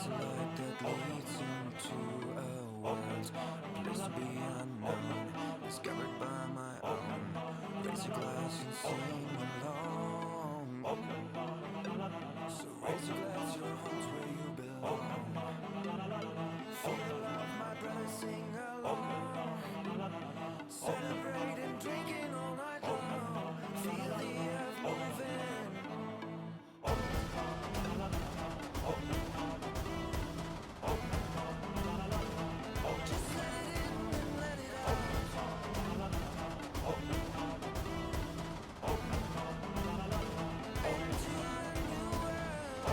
a light that leads into a world, a place to be unknown, discovered by my own. Raise your glass and sing along. So raise your glass, your home's where you belong. Feel the love, my brother, sing along. Celebrate and drinking all night long. Feel the earth moving. Just let it in and let it out. Into a new world.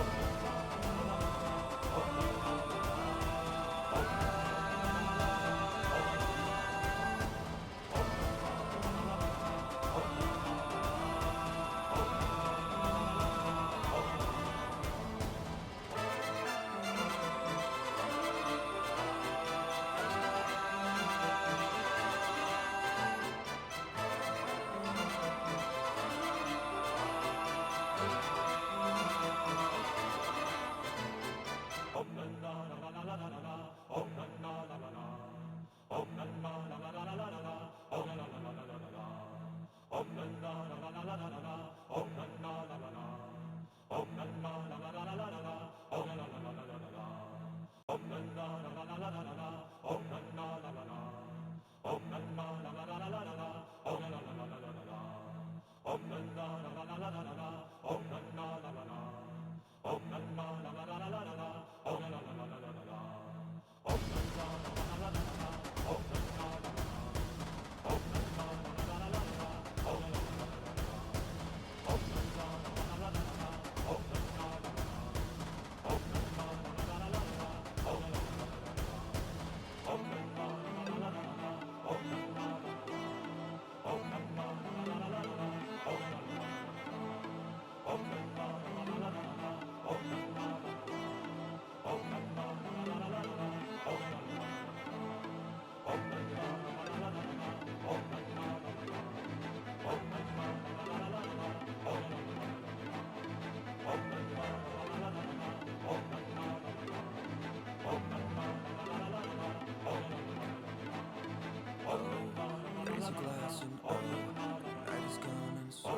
Raise a glass and oh, the night is gone and so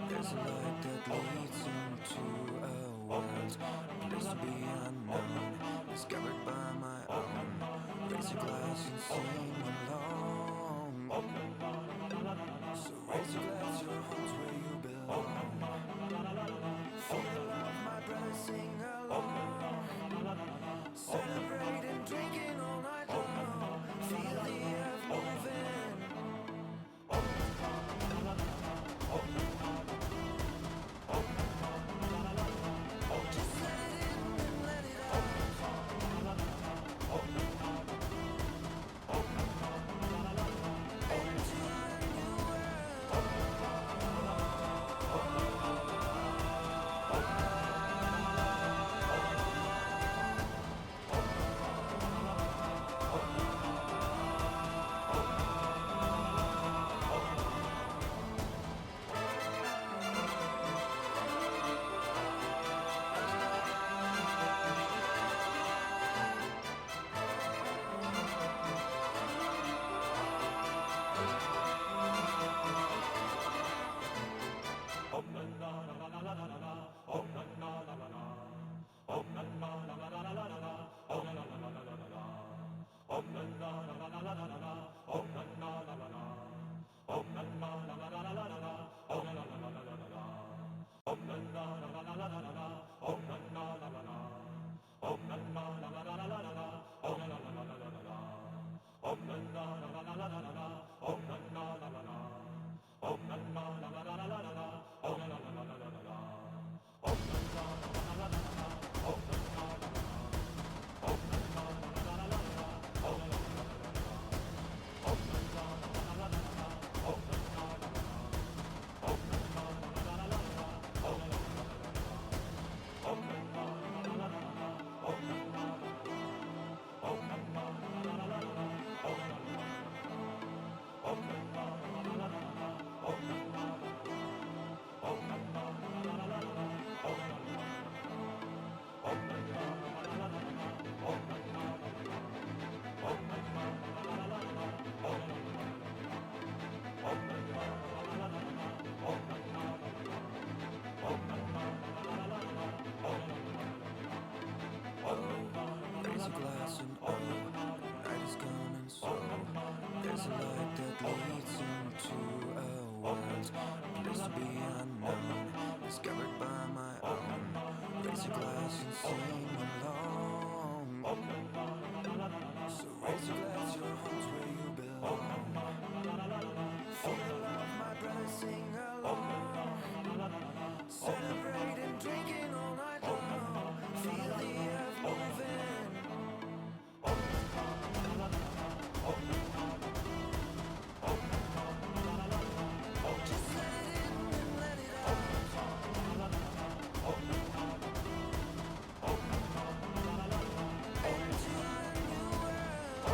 there's a light that leads into a world, a place to be unknown, discovered by my own. Raise your glass and sing along. So raise your glass, your home's where you belong. Feel the love, my brother, sing along. Celebrate and drinking all night long. Feel the earth moving. Just let it in and let it out. Into a new world. raise a glass and oh, night is gone and so there's a light that leads into a world, a place to be unknown, discovered by my own. Raise a glass and sing along. So raise your glass, your home's where you belong. Feel the love, my brother, sing along. Celebrate and drinking all night long. Feel the earth moving. Just let it in and let it out. Into a new world.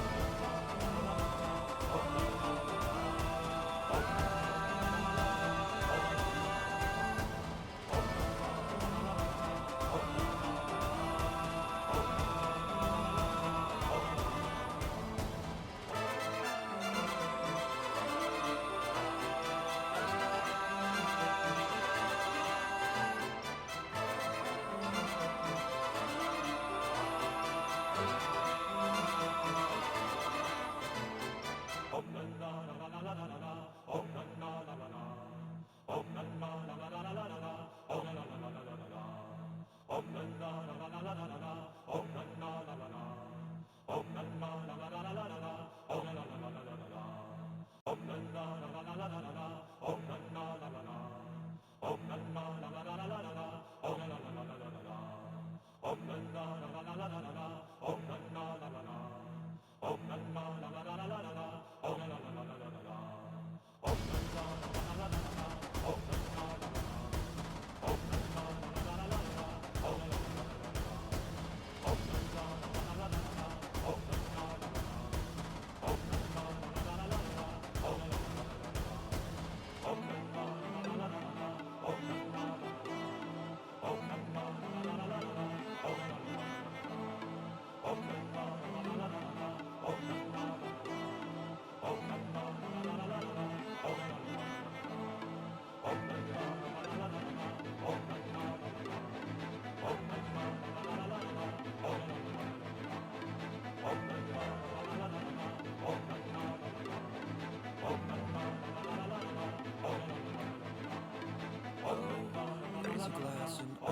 Raise a glass and oh,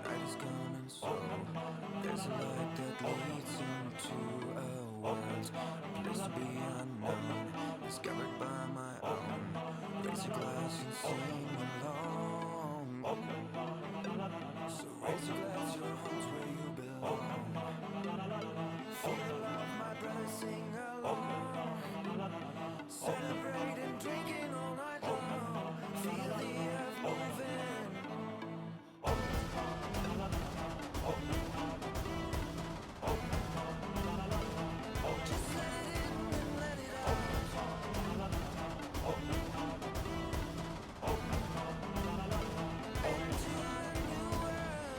night is gone and so there's a light that leads into a world, a place to be unknown, discovered by my own. Raise a glass and sing along. So raise your glass, your home's where you belong. Feel the love, my brother, sing along. Celebrate and drinking all night long. Feel the earth moving. Just let it in and let it out. Into a new world.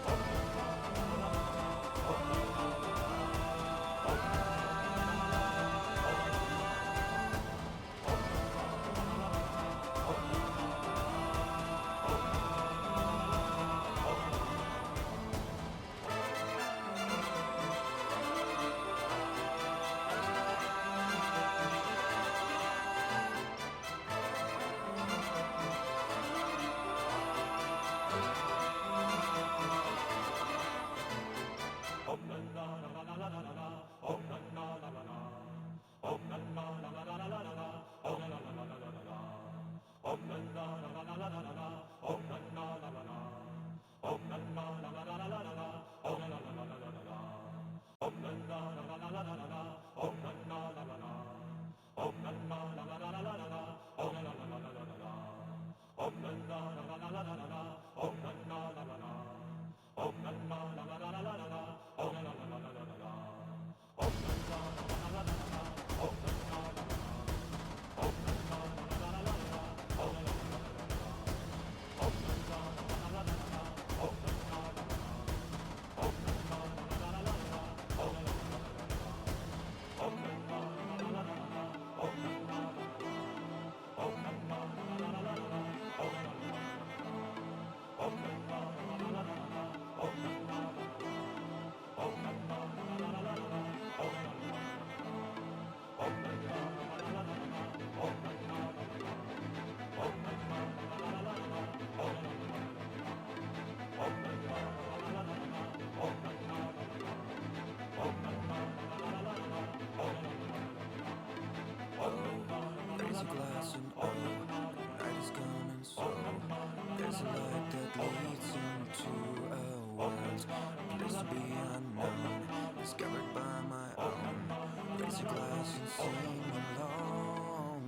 glass and sing along.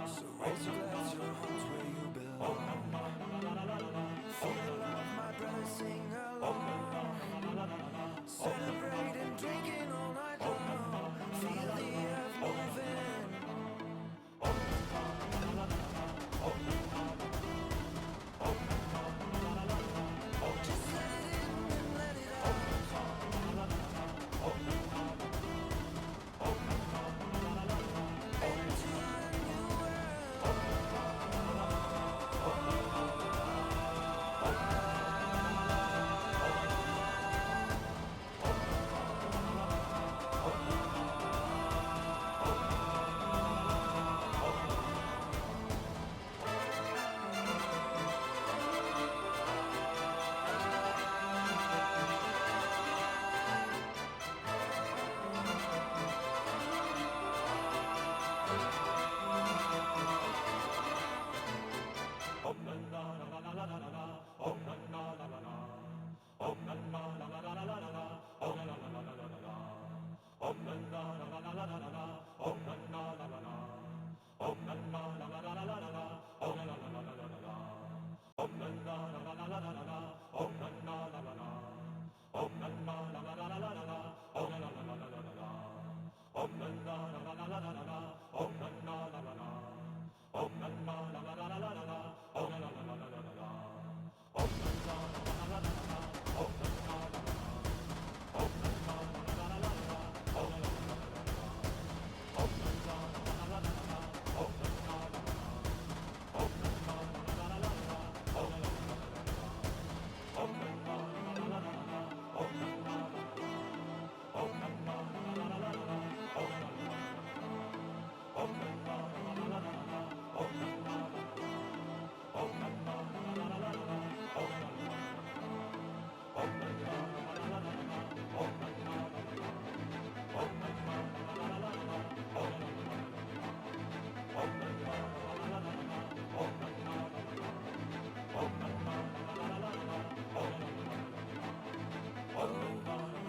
So raise your glass, your home's where you belong. Feel the love, my brother, sing along. Celebrating, drinking all night long. Feel the earth moving. Just let it in and let it out. Into a new world.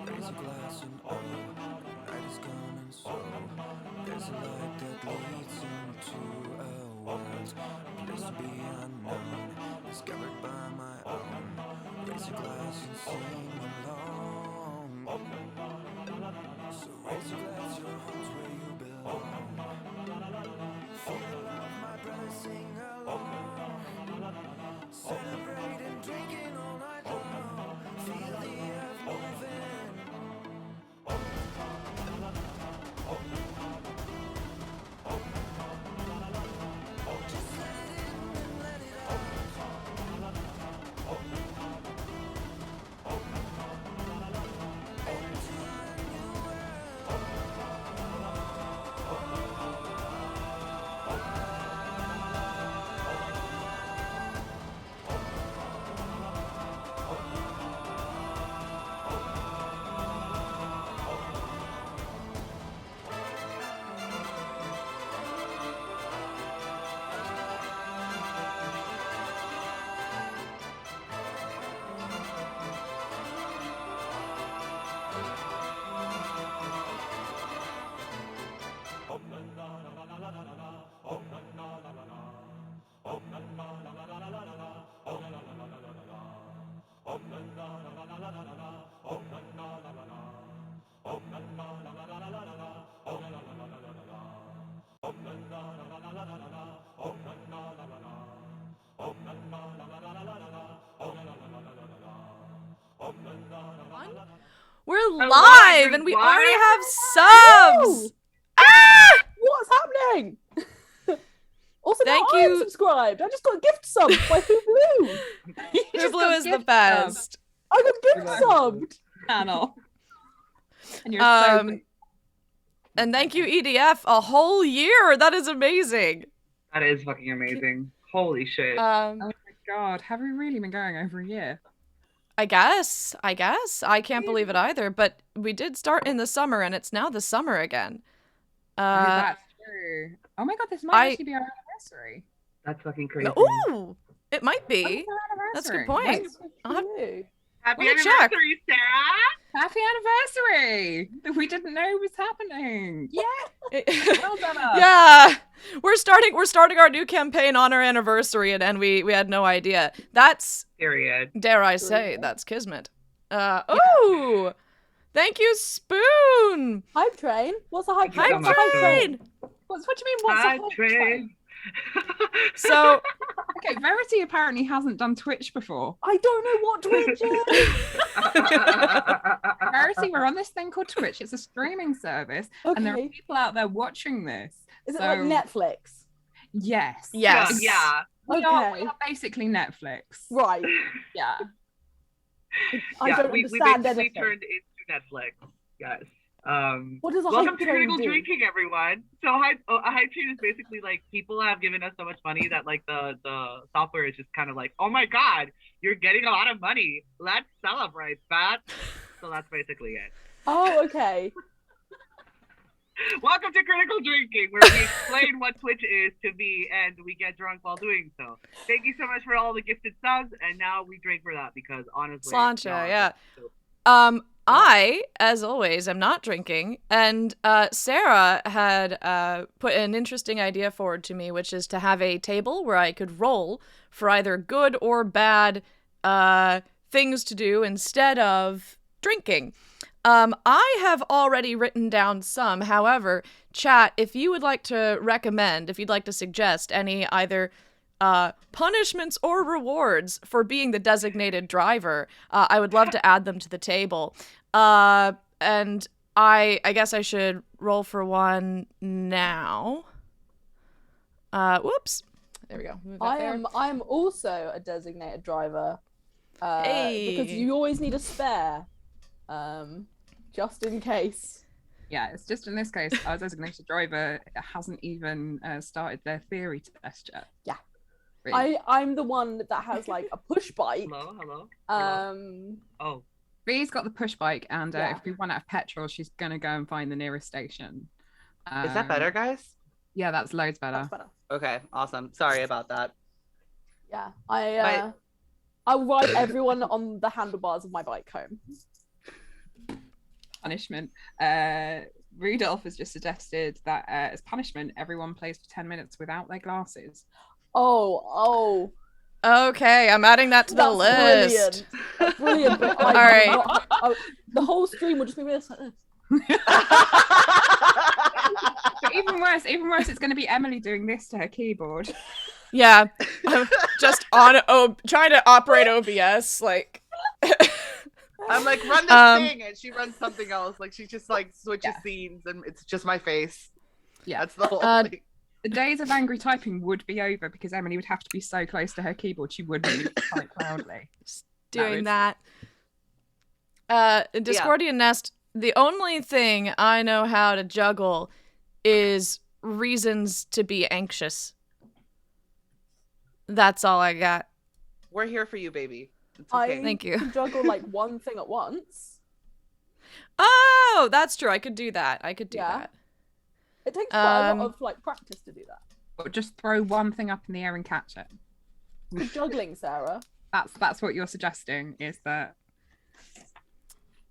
Raise a glass and oh, the night is gone and so there's a light that leads into a world, a place to be unknown, discovered by my own. Raise a glass and sing along. So raise your glass, your home's where you belong. Feel the love, my brother, sing along. Celebrating, drinking all night long. Feel the earth moving. Just let it in and let it out. Into a new world. We're live and we already have subs! Ah! What's happening? Also, Thank now you. I'm subscribed. I just got a gift sub by Who Who Blue is the best. I got gift subbed. Channel. And you're so And thank you, EDF, a whole year. That is amazing. That is fucking amazing. Holy shit. oh my god, have we really been going over a year? I guess. I can't believe it either, but we did start in the summer and it's now the summer again. That's true. Oh my god, this might actually be our anniversary. That's fucking crazy. Ooh, it might be. When's our That's a good anniversary? point. I'll have- Happy Let me check. anniversary, Sarah! Happy anniversary! We didn't know was happening. Yeah. Well done us. Yeah, we're starting our new campaign on our anniversary, and we had no idea. That's, Period. dare I say, that's kismet. Oh, thank you, Spoon. Hype train? What's a hype Thank you train? so Hype much, train. What do you mean? What's Hi, a hype Train. train? So, Okay, Verity apparently hasn't done Twitch before. I don't know what Twitch is. Verity, we're on this thing called Twitch. It's a streaming service, and there are Okay. people out there watching this. Is it So, like Netflix? Yes. yes. Yeah. We Okay. are basically Netflix. Right. Yeah. I Yeah, don't we understand basically anything. turned into Netflix. Yes. What does a Welcome hype to train Critical do? Drinking, everyone. So a hype train is basically like people have given us so much money that like the software is just kind of like, oh my god, you're getting a lot of money. Let's celebrate that. So that's basically it. Oh, okay. Welcome to Critical Drinking, where we explain what Twitch is to me, and we get drunk while doing so. Thank you so much for all the gifted subs, and now we drink for that because honestly, Sláinte, y'all are yeah. so- I, as always, am not drinking, and Sarah had put an interesting idea forward to me, which is to have a table where I could roll for either good or bad things to do instead of drinking. I have already written down some. However, chat, if you would like to recommend, if you'd like to suggest any either punishments or rewards for being the designated driver, I would love to add them to the table. And I guess I should roll for one now. Whoops. There we go. Move that there. I am also a designated driver. Hey. Because you always need a spare. Just in case. Yeah, it's just in this case, our designated driver hasn't even started their theory test yet. Yeah. Really. I'm the one that has like a push bike. Hello. Oh. Bee's got the push bike, and Yeah. if we run out of petrol, she's gonna go and find the nearest station. Is that better, guys? Yeah, that's loads better. That's better. Okay, awesome. Sorry about that. Yeah. I'll ride everyone on the handlebars of my bike home. Punishment. Rudolph has just suggested that as punishment, everyone plays for 10 minutes without their glasses. Oh. Okay, I'm adding that to the list. Brilliant. That's brilliant. But All right. The whole stream will just be this. But even worse, it's going to be Emily doing this to her keyboard. Yeah, I'm just on trying to operate OBS, like. I'm like, run this thing, and she runs something else. Like she just like switches scenes, and it's just my face. Yeah, that's the whole thing. The days of angry typing would be over because Emily would have to be so close to her keyboard she would move quite loudly. Doing that. Discordian Nest, the only thing I know how to juggle is reasons to be anxious. That's all I got. We're here for you, baby. It's okay. Thank you. I can juggle like one thing at once. Oh, that's true. I could do that. That. It takes quite a lot of like practice to do that. Or just throw one thing up in the air and catch it. Juggling, Sarah. That's what you're suggesting, is that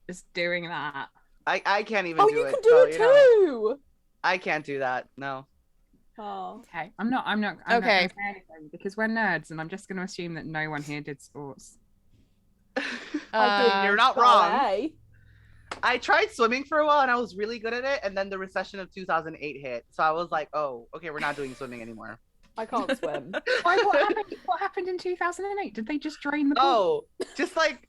just doing that. I can't even do you it. can do it too. I can't do that. No. Oh. Okay, I'm not Okay. not gonna say anything because we're nerds, and I'm just going to assume that no one here did sports. You're not ballet. wrong. I tried swimming for a while and I was really good at it, and then the recession of 2008 hit, so I was like, oh, okay, we're not doing swimming anymore. I can't swim. Why, what happened in 2008? Did they just drain the pool? Oh, just like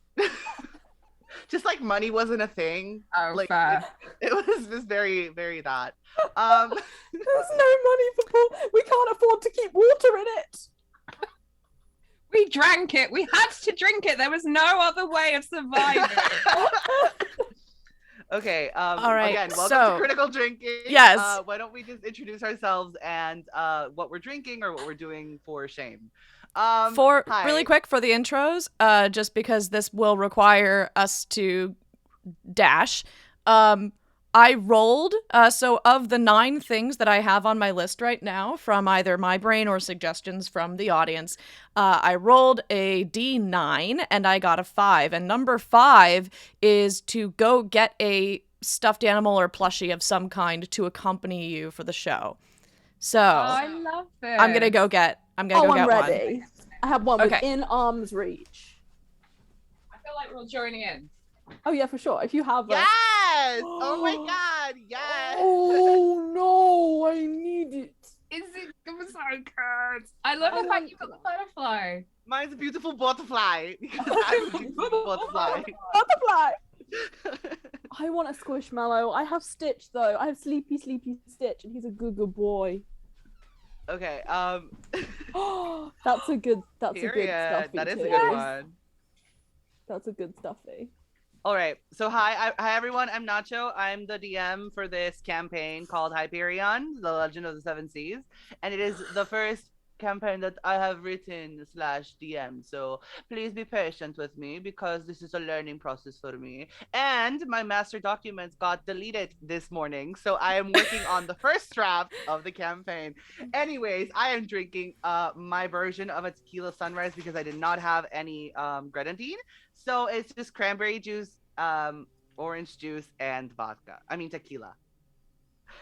money wasn't a thing. Oh, like fair. it was just very, very that. There's no money for pool. We can't afford to keep water in it. We drank it. We had to drink it. There was no other way of surviving. Okay. All right. Again, welcome so, to Critical Drinking. Yes. Why don't we just introduce ourselves and what we're drinking or what we're doing for shame? Hi. Really quick for the intros, just because this will require us to dash. I rolled, so of the 9 things that I have on my list right now from either my brain or suggestions from the audience, I rolled a D9 and I got a 5. And number 5 is to go get a stuffed animal or plushie of some kind to accompany you for the show. So I love this. I'm gonna go get I'm one. ready. I have one Okay. within arm's reach. I feel like we're all joining in. Oh yeah, for sure. If you have a... Yes! Oh my god, yes! Oh no, I need it. Is it so good? I love the fact you got the butterfly. Mine's a beautiful butterfly. Because I'm a beautiful butterfly. Butterfly. I want a squishmallow. I have Stitch though. I have Sleepy Stitch, and he's a good boy. Okay, That's a good period. stuffy. That is too. a good one. That's a good stuffy. All right. So hi everyone. I'm Nacho. I'm the DM for this campaign called Hyperion, The Legend of the Seven Seas, and it is the first campaign that I have written /DM. So please be patient with me because this is a learning process for me. And my master documents got deleted this morning, so I am working on the first draft of the campaign. Anyways, I am drinking my version of a tequila sunrise because I did not have any grenadine. So it's just cranberry juice, orange juice, and vodka. I mean tequila.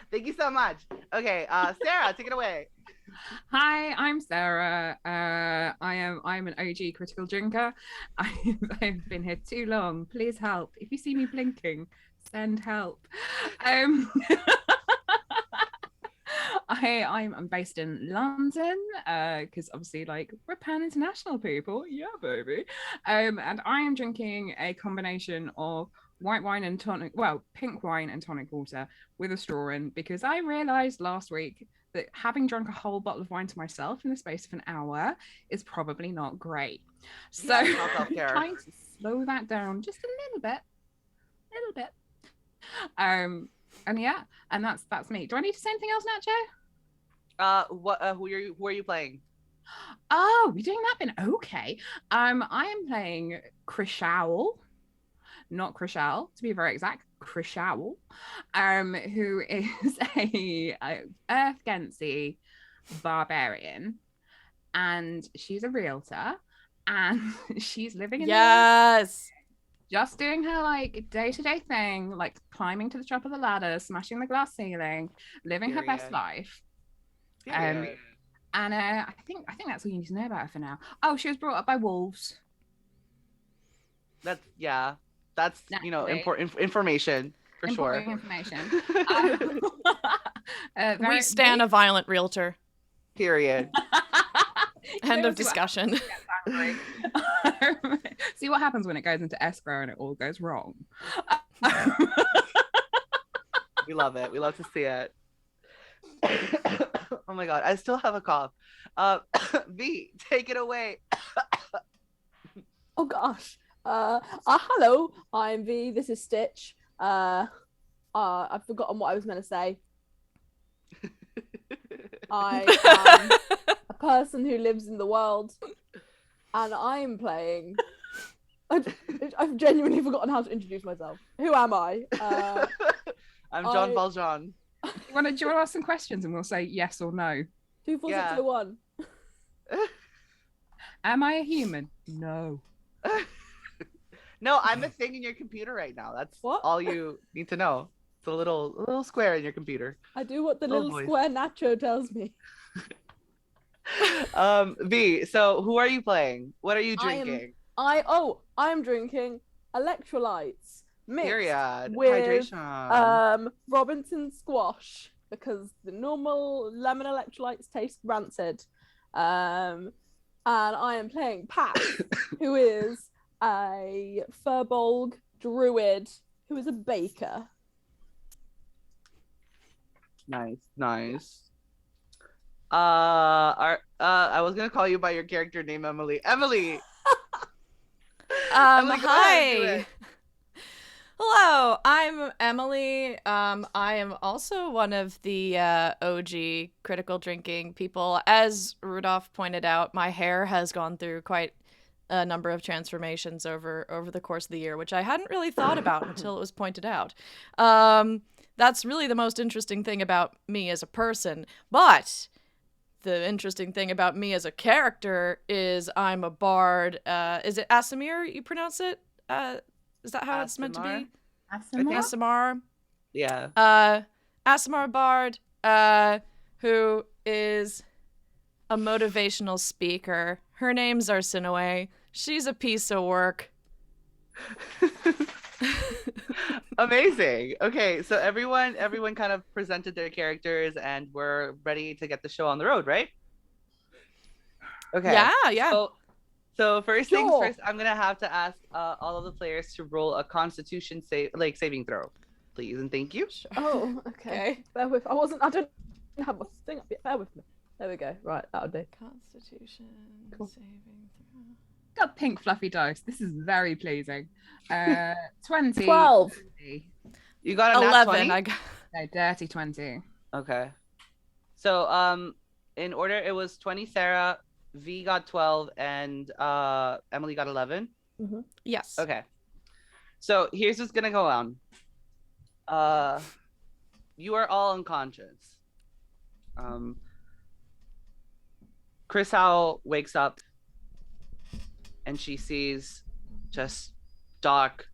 Thank you so much. Okay, Sarah, take it away. Hi, I'm Sarah. I'm an OG critical drinker. I've been here too long. Please help. If you see me blinking, send help. I'm based in London, because obviously, like, we're pan international people, yeah, baby. And I am drinking a combination of white wine and pink wine and tonic water with a straw in, because I realized last week that having drunk a whole bottle of wine to myself in the space of an hour is probably not great. So I'm trying to slow that down just a little bit. And yeah, and that's me. Do I need to say anything else, Nacho? Who are you playing? Oh, we're doing that bit. Okay. I am playing Krishal, not Krishal, to be very exact. Krishal, who is a Earth Gensi barbarian, and she's a realtor, and she's living in just doing her like day-to-day thing, like climbing to the top of the ladder, smashing the glass ceiling, living her best life. And I think that's all you need to know about her for now. Oh, she was brought up by wolves. That's important information for sure. Information. We stand a violent realtor. Period. End of discussion. See what happens when it goes into escrow and it all goes wrong. We love it. We love to see it. Oh my god, I still have a cough. V, take it away. Oh gosh. Hello, I'm V. This is Stitch. I've forgotten what I was meant to say. I am a person who lives in the world, and I'm playing. I've genuinely forgotten how to introduce myself. Who am I? I'm John Valjean. Do you want to ask some questions and we'll say yes or no? 24601. Am I a human? No. No, I'm a thing in your computer right now. That's all you need to know. It's a little square in your computer. I do what the little square Nacho tells me. V, so who are you playing? What are you drinking? I'm drinking electrolytes mixed with hydration. Robinson squash, because the normal lemon electrolytes taste rancid. And I am playing Pat, who is a Furbolg druid who is a baker. Nice. I was gonna call you by your character name, Emily. Emily, hi. Hello, I'm Emily. I am also one of the OG critical drinking people. As Rudolph pointed out, my hair has gone through quite a number of transformations over the course of the year, which I hadn't really thought about until it was pointed out. that's really the most interesting thing about me as a person. But the interesting thing about me as a character is I'm a bard. Is it Asimir you pronounce it? Is that how it's meant to be? Asimar? Asimar. Yeah. Asimar bard, who is a motivational speaker. Her name's Arsinoe. She's a piece of work. Amazing. Okay, so everyone kind of presented their characters and we're ready to get the show on the road, right? Okay. Yeah. So first things Sure. first, I'm gonna have to ask all of the players to roll a Constitution saving throw, please, and thank you. Oh, okay. Bear with. I don't have my thing up yet. Bear with me. There we go. Right, that'll do. Constitution Cool. saving throw. Got pink fluffy dice. This is very pleasing. 20. 12. 20. You got a nat 11. 20? I got. No, dirty 20. Okay. So in order it was 20 Sarah, V got 12, and Emily got 11. Yes. Okay. So here's what's gonna go on. You are all unconscious. Chris Howell wakes up and she sees just dark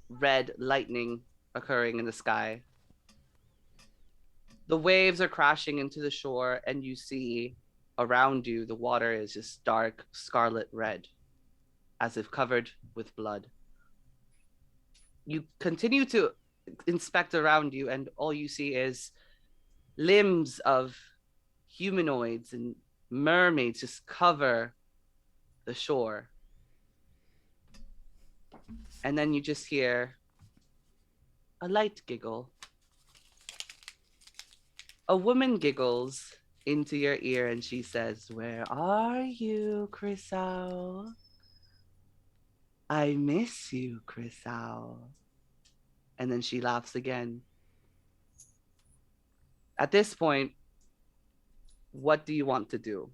red lightning occurring in the sky. The waves are crashing into the shore, and you see around you the water is just dark scarlet red, as if covered with blood. You continue to inspect around you, and all you see is limbs of humanoids and mermaids just cover the shore. And then you just hear a light giggle. A woman giggles into your ear and she says, "Where are you, Crisau? I miss you, Crisau." And then she laughs again. At this point, what do you want to do?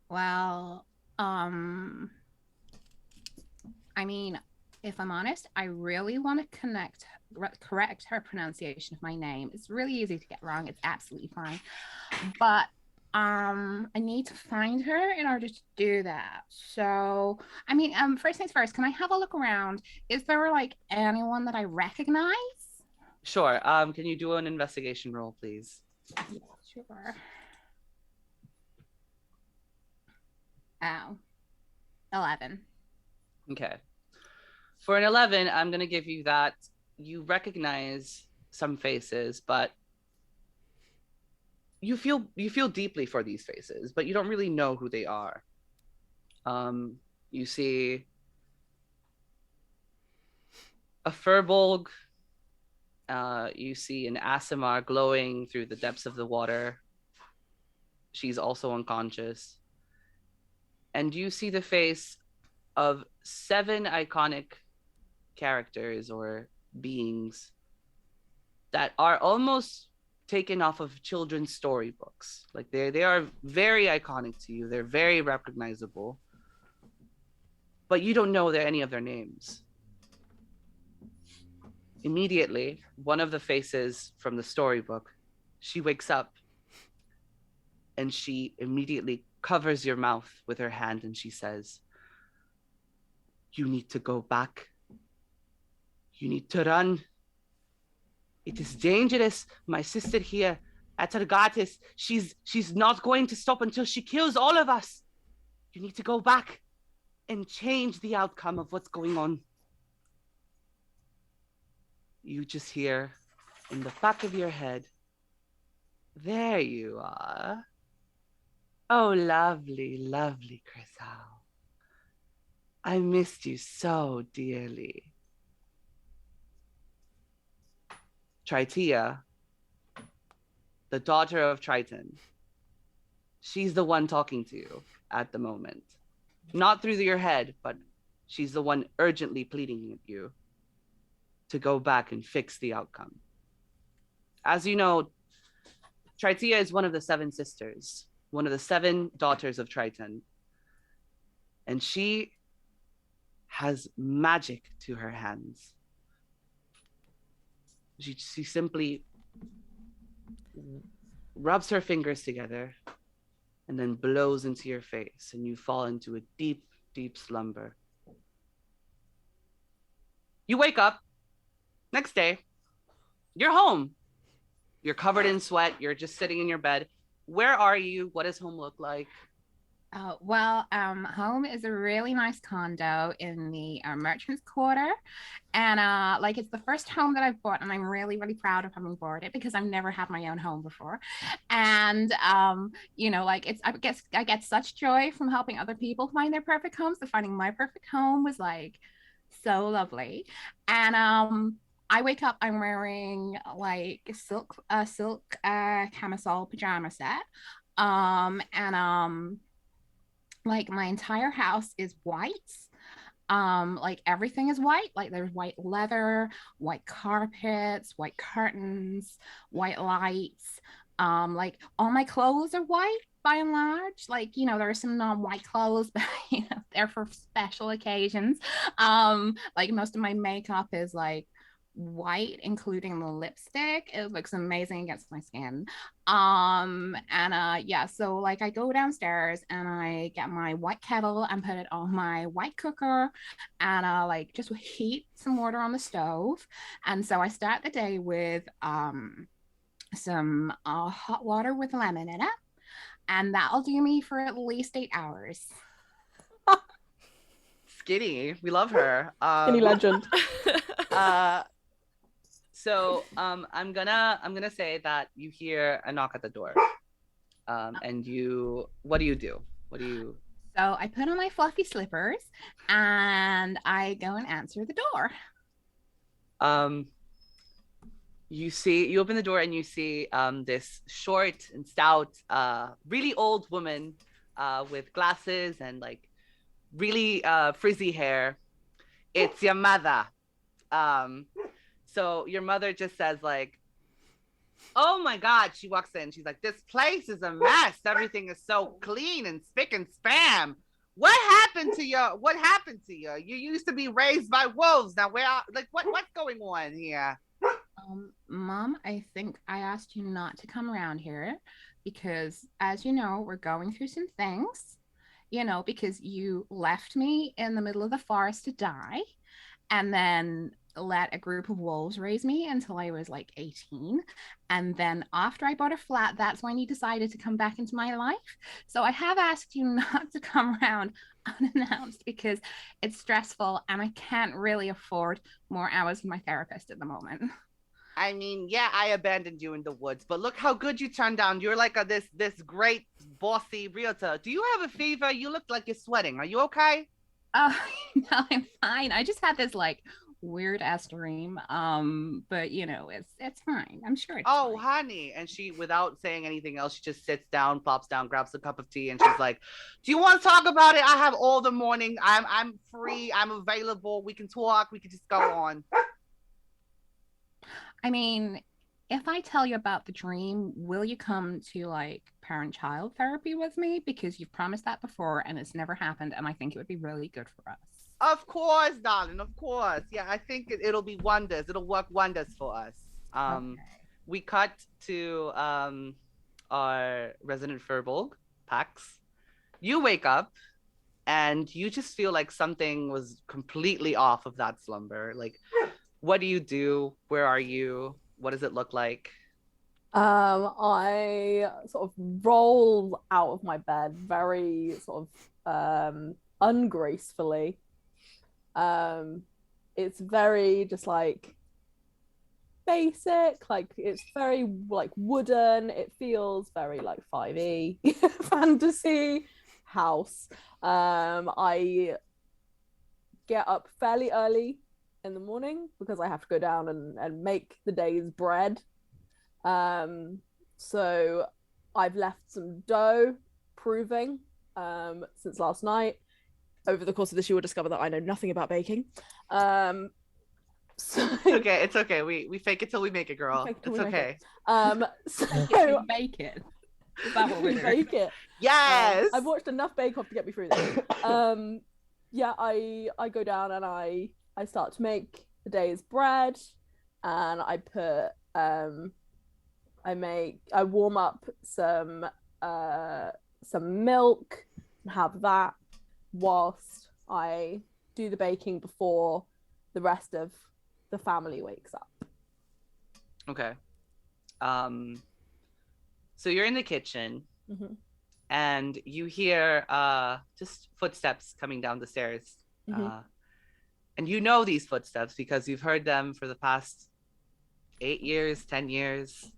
Well, I mean, if I'm honest, I really want to correct her pronunciation of my name. It's really easy to get wrong. It's absolutely fine. But I need to find her in order to do that. So, I mean, first things first, can I have a look around? Is there like anyone that I recognize? Sure. Can you do an investigation roll, please? Yeah, sure. Oh. 11. Okay. For an 11, I'm going to give you that you recognize some faces, but you feel deeply for these faces, but you don't really know who they are. You see a Furbolg. You see an Asimar glowing through the depths of the water. She's also unconscious. And you see the face of 7 iconic characters or beings that are almost taken off of children's storybooks. Like they are very iconic to you. They're very recognizable. But you don't know any of their names. Immediately, one of the faces from the storybook, she wakes up and she immediately covers your mouth with her hand and she says, "You need to go back. You need to run. It is dangerous. My sister here at Argatis, she's not going to stop until she kills all of us. You need to go back and change the outcome of what's going on." You just hear in the back of your head, "There you are. Oh, lovely, lovely Crisau. I missed you so dearly." Tritia, the daughter of Triton, she's the one talking to you at the moment. Not through your head, but she's the one urgently pleading with you to go back and fix the outcome. As you know, Tritia is one of the 7 sisters, one of the 7 daughters of Triton. And she has magic to her hands. She simply rubs her fingers together and then blows into your face, and you fall into a deep, deep slumber. You wake up next day, you're home. You're covered in sweat. You're just sitting in your bed. Where are you? What does home look like? Home is a really nice condo in the Merchants Quarter, and like it's the first home that I've bought, and I'm really, really proud of having bought it because I've never had my own home before, and you know, like I get such joy from helping other people find their perfect homes. So finding my perfect home was like so lovely, and I wake up, I'm wearing like a silk camisole pajama set, and like my entire house is white. Like everything is white. Like there's white leather, white carpets, white curtains, white lights. Like all my clothes are white by and large. Like, you know, there are some non-white clothes, but you know, they're for special occasions. Like most of my makeup is like white, including the lipstick. It looks amazing against my skin. Yeah, so like I go downstairs and I get my white kettle and put it on my white cooker, and like just heat some water on the stove. And so I start the day with some hot water with lemon in it, and that'll do me for at least 8 hours. Skinny, we love her. Skinny legend. So I'm gonna say that you hear a knock at the door, and what do you do? So I put on my fluffy slippers and I go and answer the door. You open the door and you see this short and stout, really old woman with glasses and like really frizzy hair. It's your mother. So your mother just says like, oh my God, she walks in. She's like, this place is a mess. Everything is so clean and spick and spam. What happened to you? You used to be raised by wolves. Now what's going on here? Mom, I think I asked you not to come around here because, as you know, we're going through some things, you know, because you left me in the middle of the forest to die and then let a group of wolves raise me until I was like 18. And then after I bought a flat, that's when you decided to come back into my life. So I have asked you not to come around unannounced because it's stressful and I can't really afford more hours with my therapist at the moment. I mean, yeah, I abandoned you in the woods, but look how good you turned down. You're like this great bossy realtor. Do you have a fever? You look like you're sweating. Are you okay? No, I'm fine. I just had this like weird ass dream. But you know, it's fine. I'm sure it's fine. Honey. And she, without saying anything else, she just sits down, plops down, grabs a cup of tea, and she's like, do you want to talk about it? I have all the morning. I'm free. I'm available. We can talk. We can just go on. I mean, if I tell you about the dream, will you come to like parent-child therapy with me? Because you've promised that before and it's never happened, and I think it would be really good for us. Of course, darling. Of course. Yeah, I think it'll be wonders. It'll work wonders for us. Okay. We cut to our resident Furbolg, Pax. You wake up and you just feel like something was completely off of that slumber. Like, what do you do? Where are you? What does it look like? I sort of roll out of my bed very sort of ungracefully. It's very just like basic, like it's very like wooden. It feels very like 5e fantasy house. I get up fairly early in the morning because I have to go down and make the day's bread. So I've left some dough proving since last night. Over the course of this, you will discover that I know nothing about baking. So it's okay. We fake it till we make it, girl. It's okay. So make it. Is that what we're doing? Bake it. Yes. I've watched enough Bake Off to get me through this. yeah, I go down and I start to make the day's bread, and I put I warm up some milk and have that whilst I do the baking before the rest of the family wakes up. Okay. So you're in the kitchen Mm-hmm. and you hear just footsteps coming down the stairs. Mm-hmm. And you know these footsteps because you've heard them for the past 8 years, 10 years.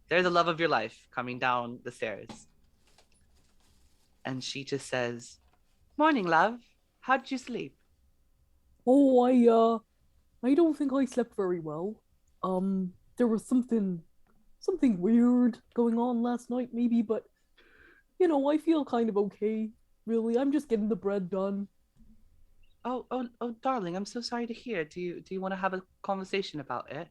They're the love of your life coming down the stairs. And she just says, "Morning, love. How'd you sleep?" Oh, I don't think I slept very well. There was something weird going on last night, maybe, but I feel kind of okay. Really, I'm just getting the bread done. Oh, darling, I'm so sorry to hear. Do you want to have a conversation about it?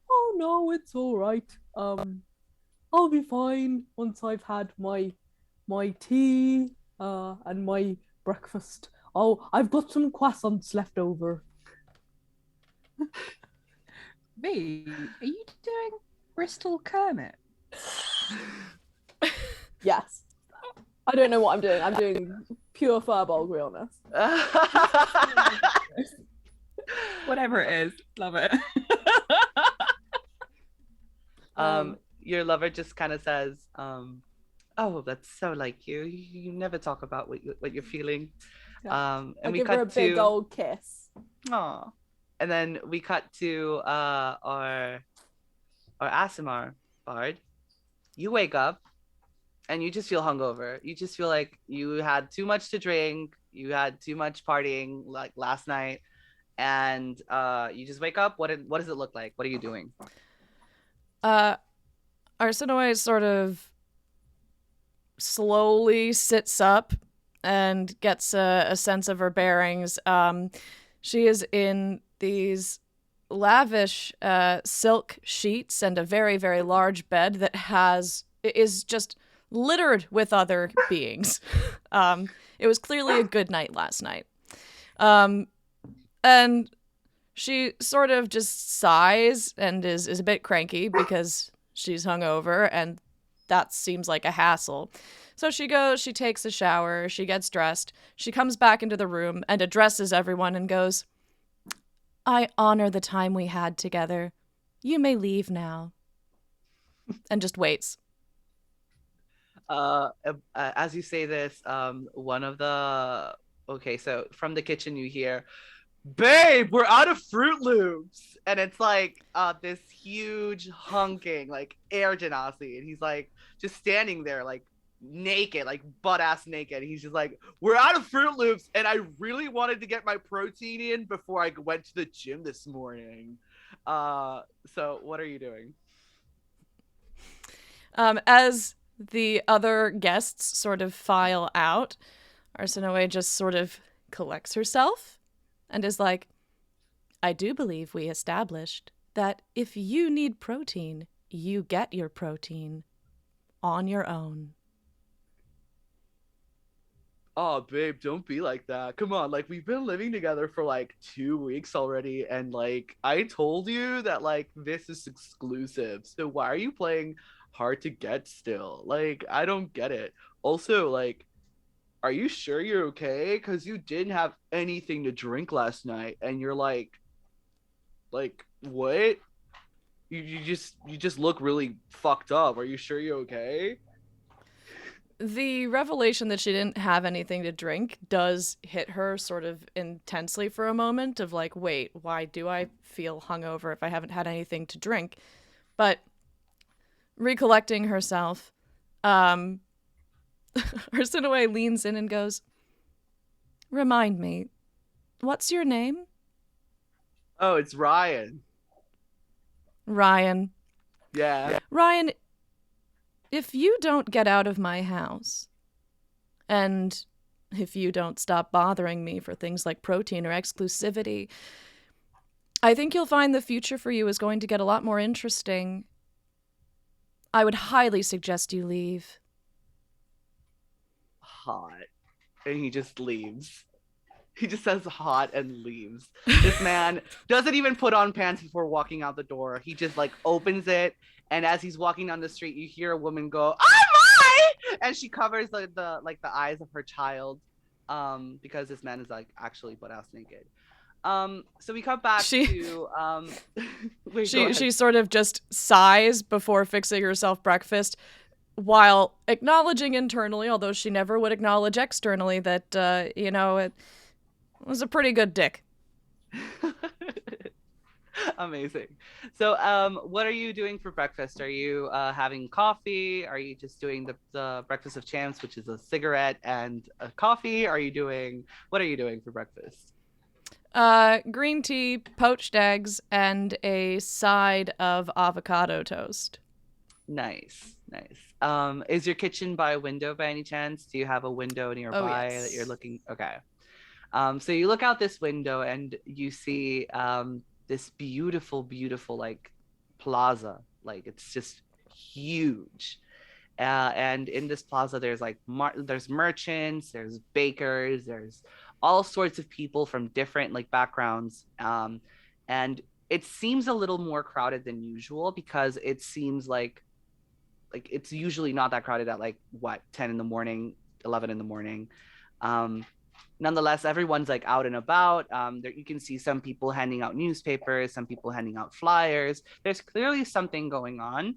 Oh no, it's all right. I'll be fine once I've had my tea and my breakfast. Oh, I've got some croissants left over. V, are you doing Bristol Kermit? Yes. I don't know what I'm doing. I'm doing pure furball realness. Whatever it is, love it. Your lover just kind of says, "Oh, that's so like you. You never talk about what you're feeling." Yeah. And I we give her a cut big to, old kiss. aw. And then we cut to our Asimar bard. You wake up and you just feel hungover. You just feel like you had too much to drink. You had too much partying like last night, and you just wake up. What does it look like? What are you doing? Arsinoe sort of slowly sits up and gets a sense of her bearings. She is in these lavish silk sheets and a very, very large bed that is just littered with other beings. It was clearly a good night last night. And she sort of just sighs and is a bit cranky because she's hungover, and that seems like a hassle. So she goes, she takes a shower, she gets dressed, she comes back into the room and addresses everyone and goes, "I honor the time we had together. You may leave now." And just waits. As you say this, one of the okay, so from the kitchen you hear, "Babe, we're out of Fruit Loops," and it's like this huge hunking like air genasi, and he's like just standing there like naked, like butt ass naked. He's just like, "We're out of Fruit Loops, and I really wanted to get my protein in before I went to the gym this morning." So what are you doing? As the other guests sort of file out, Arsinoe just sort of collects herself and is like, "I do believe we established that if you need protein, you get your protein on your own." Oh, babe, don't be like that. Come on, like we've been living together for like 2 weeks already, and like I told you that like this is exclusive. So why are you playing hard to get still? Like I don't get it. Also, like, are you sure you're okay? Because you didn't have anything to drink last night, and you're like what? You just look really fucked up. Are you sure you're okay? The revelation that she didn't have anything to drink does hit her sort of intensely for a moment of like, wait, why do I feel hungover if I haven't had anything to drink? But recollecting herself, Arsinoe leans in and goes, "Remind me, what's your name?" Oh, it's Ryan. "Ryan." Yeah. "Ryan, if you don't get out of my house, and if you don't stop bothering me for things like protein or exclusivity, I think you'll find the future for you is going to get a lot more interesting. I would highly suggest you leave." Hot. And he just leaves. He just says hot and leaves. This man doesn't even put on pants before walking out the door. He just like opens it, and as he's walking down the street, you hear a woman go, "Oh my!" and she covers the eyes of her child, because this man is like actually butt ass naked. So we come back She- to wait, go ahead. She sort of just sighs before fixing herself breakfast, while acknowledging internally, although she never would acknowledge externally, that it was a pretty good dick. Amazing. So, what are you doing for breakfast? Are you having coffee? Are you just doing the breakfast of champs, which is a cigarette and a coffee? What are you doing for breakfast? Green tea, poached eggs, and a side of avocado toast. Nice. Is your kitchen by a window by any chance? Do you have a window nearby yes. that you're looking? Okay. So you look out this window and you see this beautiful, like plaza. Like it's just huge. And in this plaza, there's like there's merchants, there's bakers, there's all sorts of people from different like backgrounds. And it seems a little more crowded than usual because it seems like it's usually not that crowded at like 10 in the morning, 11 in the morning. Nonetheless, everyone's like out and about. There you can see some people handing out newspapers, some people handing out flyers. There's clearly something going on.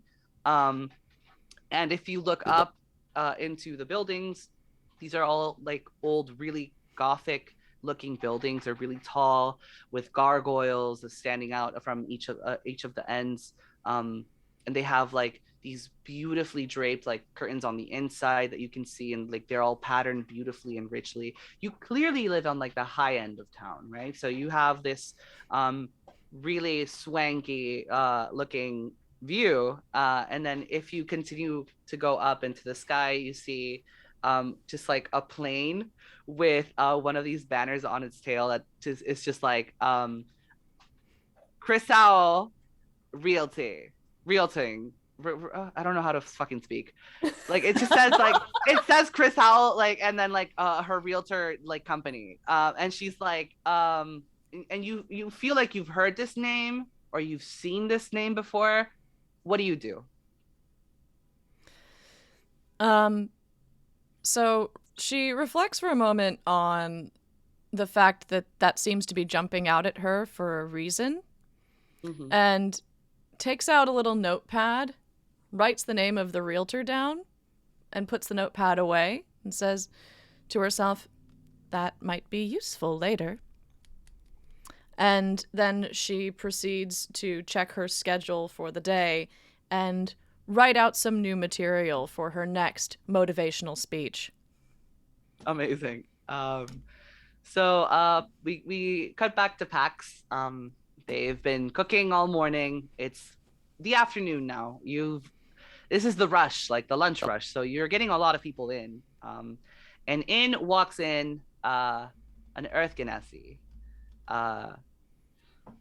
And if you look up into the buildings, these are all like old, really Gothic looking buildings. They're really tall with gargoyles standing out from each of the ends. And they have like these beautifully draped like curtains on the inside that you can see, and like they're all patterned beautifully and richly. You clearly live on like the high end of town, right? So you have this really swanky looking view, and then if you continue to go up into the sky, you see just like a plane with one of these banners on its tail that it's just like Chris Howell realting. I don't know how to fucking speak. Like it just says like it says Chris Howell like, and then like her realtor like company, and she's like and you feel like you've heard this name or you've seen this name before. What do you do? So she reflects for a moment on the fact that seems to be jumping out at her for a reason, and takes out a little notepad, writes the name of the realtor down, and puts the notepad away and says to herself, that might be useful later. And then she proceeds to check her schedule for the day and write out some new material for her next motivational speech. Amazing. So we cut back to PAX. They've been cooking all morning. It's the afternoon now. This is the rush, like the lunch rush. So you're getting a lot of people in. And in walks in an Earth Genasi.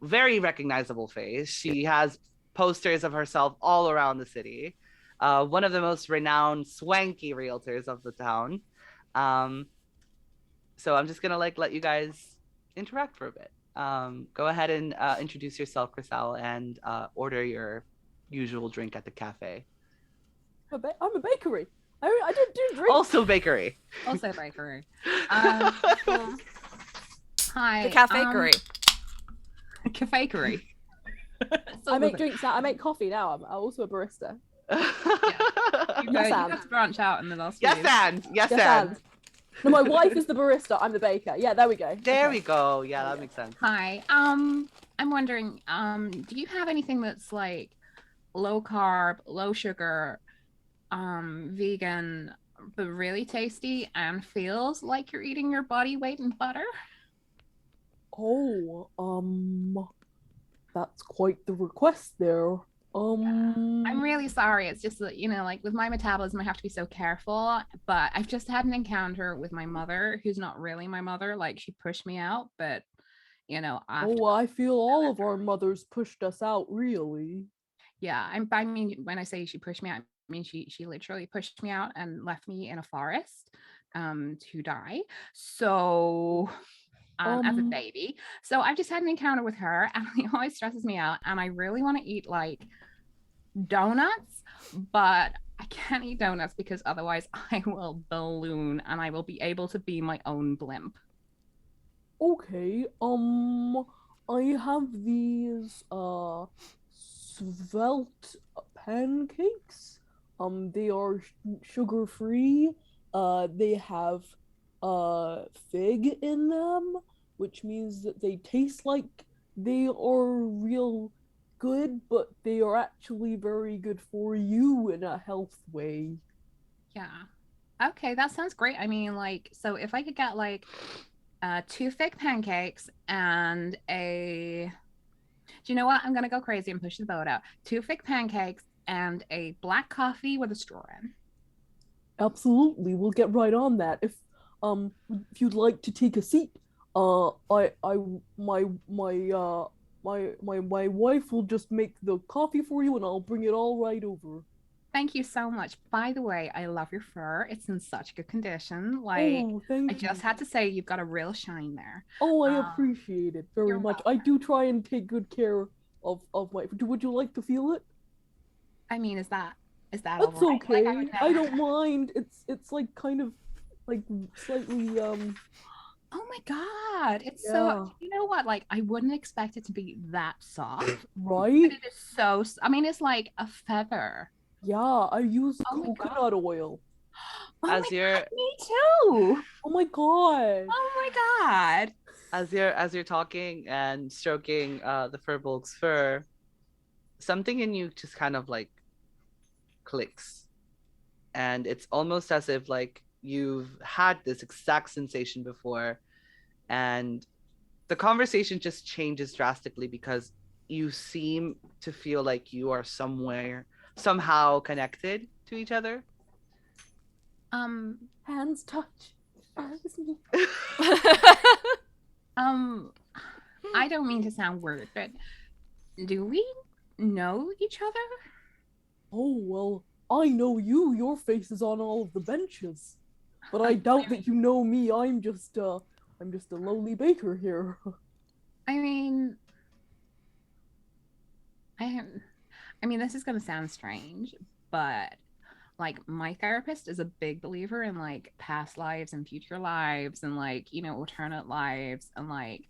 Very recognizable face. She has posters of herself all around the city. One of the most renowned swanky realtors of the town. So I'm just gonna like let you guys interact for a bit. Go ahead and introduce yourself, Chris Howell, and order your usual drink at the cafe. I'm a bakery. I don't do drink. Also bakery. Also bakery. Hi. The cafe-kery. Cafe-kery. I make drinks now. I make coffee now. I'm also a barista. You guys branch out in the last few years. Yes, and. No, my wife is the barista. I'm the baker. Yeah, there we go. There we go. Yeah, that makes sense. Hi. I'm wondering, do you have anything that's like low carb, low sugar, vegan, but really tasty and feels like you're eating your body weight in butter? Oh, that's quite the request there. I'm really sorry. It's just that, like with my metabolism, I have to be so careful. But I've just had an encounter with my mother, who's not really my mother. Like she pushed me out, but I feel all of our mothers pushed us out, really. Yeah, I mean, when I say she pushed me out, I mean she literally pushed me out and left me in a forest to die. So as a Um, baby. So I've just had an encounter with her, and it always stresses me out. And I really want to eat like donuts, but I can't eat donuts because otherwise I will balloon and I will be able to be my own blimp. okay. I have these svelte pancakes. They are sugar free. They have fig in them, which means that they taste like they are real good, but they are actually very good for you in a health way. Yeah. Okay, that sounds great. I mean, like, so if I could get like two fig pancakes and a, do you know what? I'm gonna go crazy and push the boat out. Two fig pancakes and a black coffee with a straw in. Absolutely, we'll get right on that. If you'd like to take a seat, I my wife will just make the coffee for you, and I'll bring it all right over. Thank you so much. By the way, I love your fur. It's in such good condition. Like, Oh, I thank just you. had to say, you've got a real shine there. Oh, I Um, appreciate it very you're much. welcome. I do try and take good care of my. Would you like to feel it? I mean, is that all That's right? Like, I okay. would I never. don't mind. It's like kind of like slightly Oh my God. It's so, yeah, you know what? Like, I wouldn't expect it to be that soft, but right? it is so, I mean, it's like a feather. Yeah, I use Oh my God. coconut oil. Oh my As God, you're me too. Oh my god. Oh my God. as you're talking and stroking the furbolg's fur, something in you just kind of like clicks, and it's almost as if like you've had this exact sensation before, and the conversation just changes drastically because you seem to feel like you are somehow connected to each other. Um, Hands touch. um, I don't mean to sound weird, but do we know each other? Oh well, I know you. Your face is on all of the benches. But I doubt that you know me. I'm just a lowly baker here. I mean, I I mean, this is gonna sound strange, but like my therapist is a big believer in like past lives and future lives and like, alternate lives and like,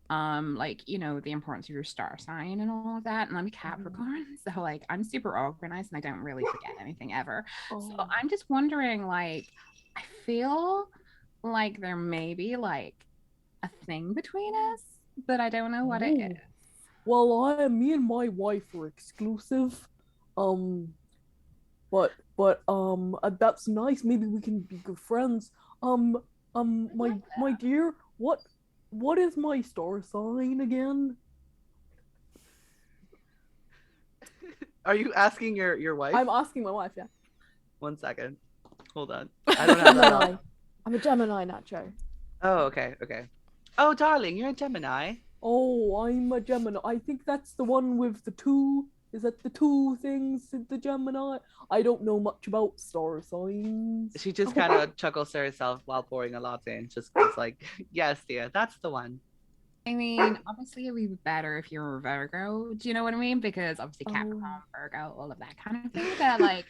the importance of your star sign and all of that. And I'm a Capricorn, so like I'm super organized and I don't really forget anything ever. So Oh. I'm just wondering, like, I feel like there may be like a thing between us, but I don't know what it is. Oh. Well, me and my wife are exclusive. Um, but that's nice. Maybe we can be good friends. Um, my dear, what is my star sign again? Are you asking your wife? I'm asking my wife. Yeah, 1 second. Hold on. I don't have that Gemini. up. I'm a Gemini, Nacho. Oh, okay, okay. Oh, darling, you're a Gemini. Oh, I'm a Gemini. I think that's the one with the two. Is that the two things in the Gemini? I don't know much about star signs. She just kind of chuckles to herself while pouring a latte and just goes like, yes, dear, that's the one. I mean, obviously it would be better if you were a Virgo. Do you know what I mean? Because obviously Oh. Capricorn, Virgo, all of that kind of thing. But like,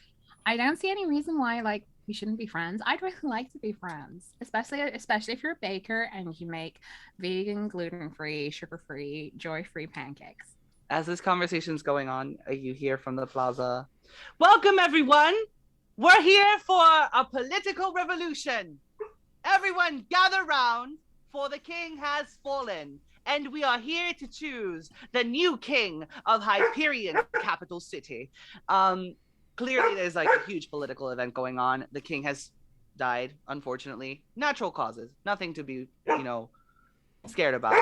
I don't see any reason why like we shouldn't be friends. I'd really like to be friends, especially if you're a baker and you make vegan, gluten-free, sugar-free, joy-free pancakes. As this conversation's going on, you hear from the plaza, welcome everyone. We're here for a political revolution. Everyone gather round, for the king has fallen, and we are here to choose the new king of Hyperion, capital city. Clearly there's like a huge political event going on. The king has died, unfortunately. Natural causes, nothing to be, scared about.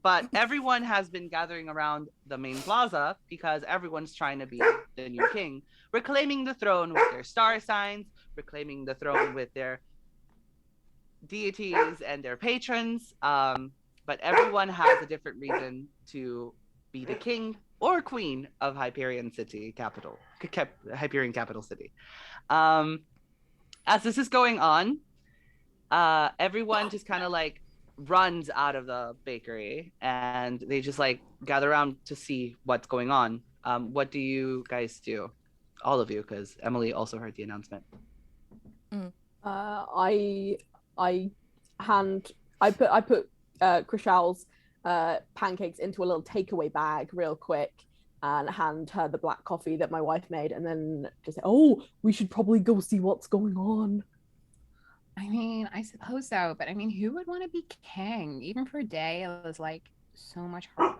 But everyone has been gathering around the main plaza because everyone's trying to be the new king, reclaiming the throne with their star signs, reclaiming the throne with their deities and their patrons. But everyone has a different reason to be the king or queen of Hyperion City capital, Hyperion capital city. As this is going on, everyone just kind of like runs out of the bakery, and they just like gather around to see what's going on. What do you guys do? All of you, because Emily also heard the announcement. I put Krishal's pancakes into a little takeaway bag real quick and hand her the black coffee that my wife made, and then just say, "Oh, we should probably go see what's going on." I mean, I suppose so, but I mean, who would want to be king? Even for a day, it was like so much harder.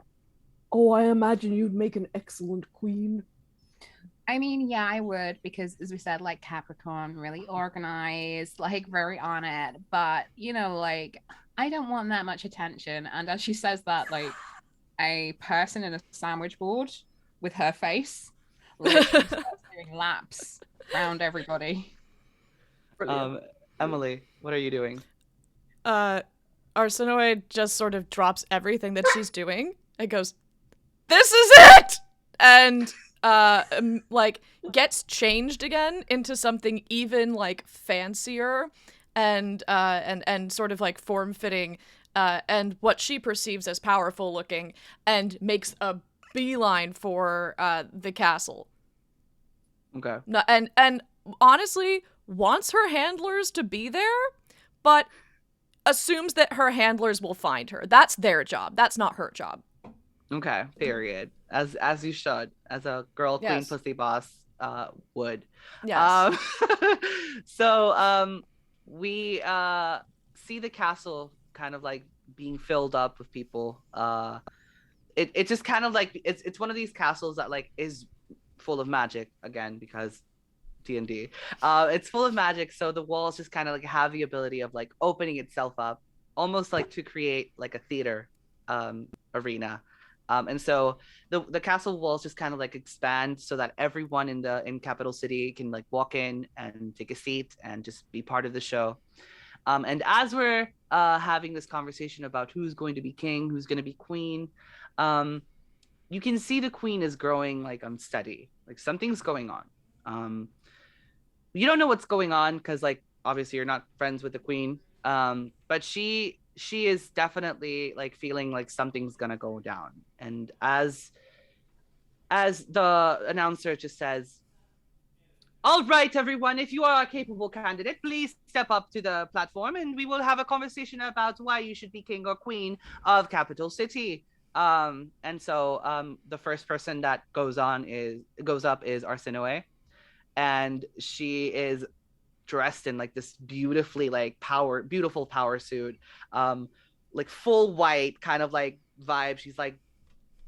Oh, I imagine you'd make an excellent queen. I mean, yeah, I would, because as we said, like Capricorn, really organized, like very on it. But you know, like I don't want that much attention. And as she says that, like a person in a sandwich board with her face literally starts doing laps around everybody. Brilliant. Emily, what are you doing? Arsinoe just sort of drops everything that she's doing and goes, "This is it!" And like gets changed again into something even like fancier and sort of like form-fitting and what she perceives as powerful looking, and makes a beeline for the castle. Okay. No, and honestly wants her handlers to be there, but assumes that her handlers will find her. That's their job. That's not her job. Okay. Period. As you should, as a girl queen Yes. pussy boss would. Yes. So we see the castle kind of like being filled up with people. It just kind of like it's one of these castles that like is full of magic again, because D&D. It's full of magic, so the walls just kind of like have the ability of like opening itself up, almost like to create like a theater arena. And so the castle walls just kind of like expand so that everyone in Capital City can like walk in and take a seat and just be part of the show. And as we're having this conversation about who's going to be king, who's going to be queen, you can see the queen is growing like unsteady, like something's going on. You don't know what's going on because like obviously you're not friends with the queen, but she is definitely like feeling like something's gonna go down. And as the announcer just says, "All right, everyone, if you are a capable candidate, please step up to the platform and we will have a conversation about why you should be king or queen of Capital City." And so the first person that goes up is Arsinoe, and she is dressed in like this beautiful power suit, like full white kind of like vibe. She's like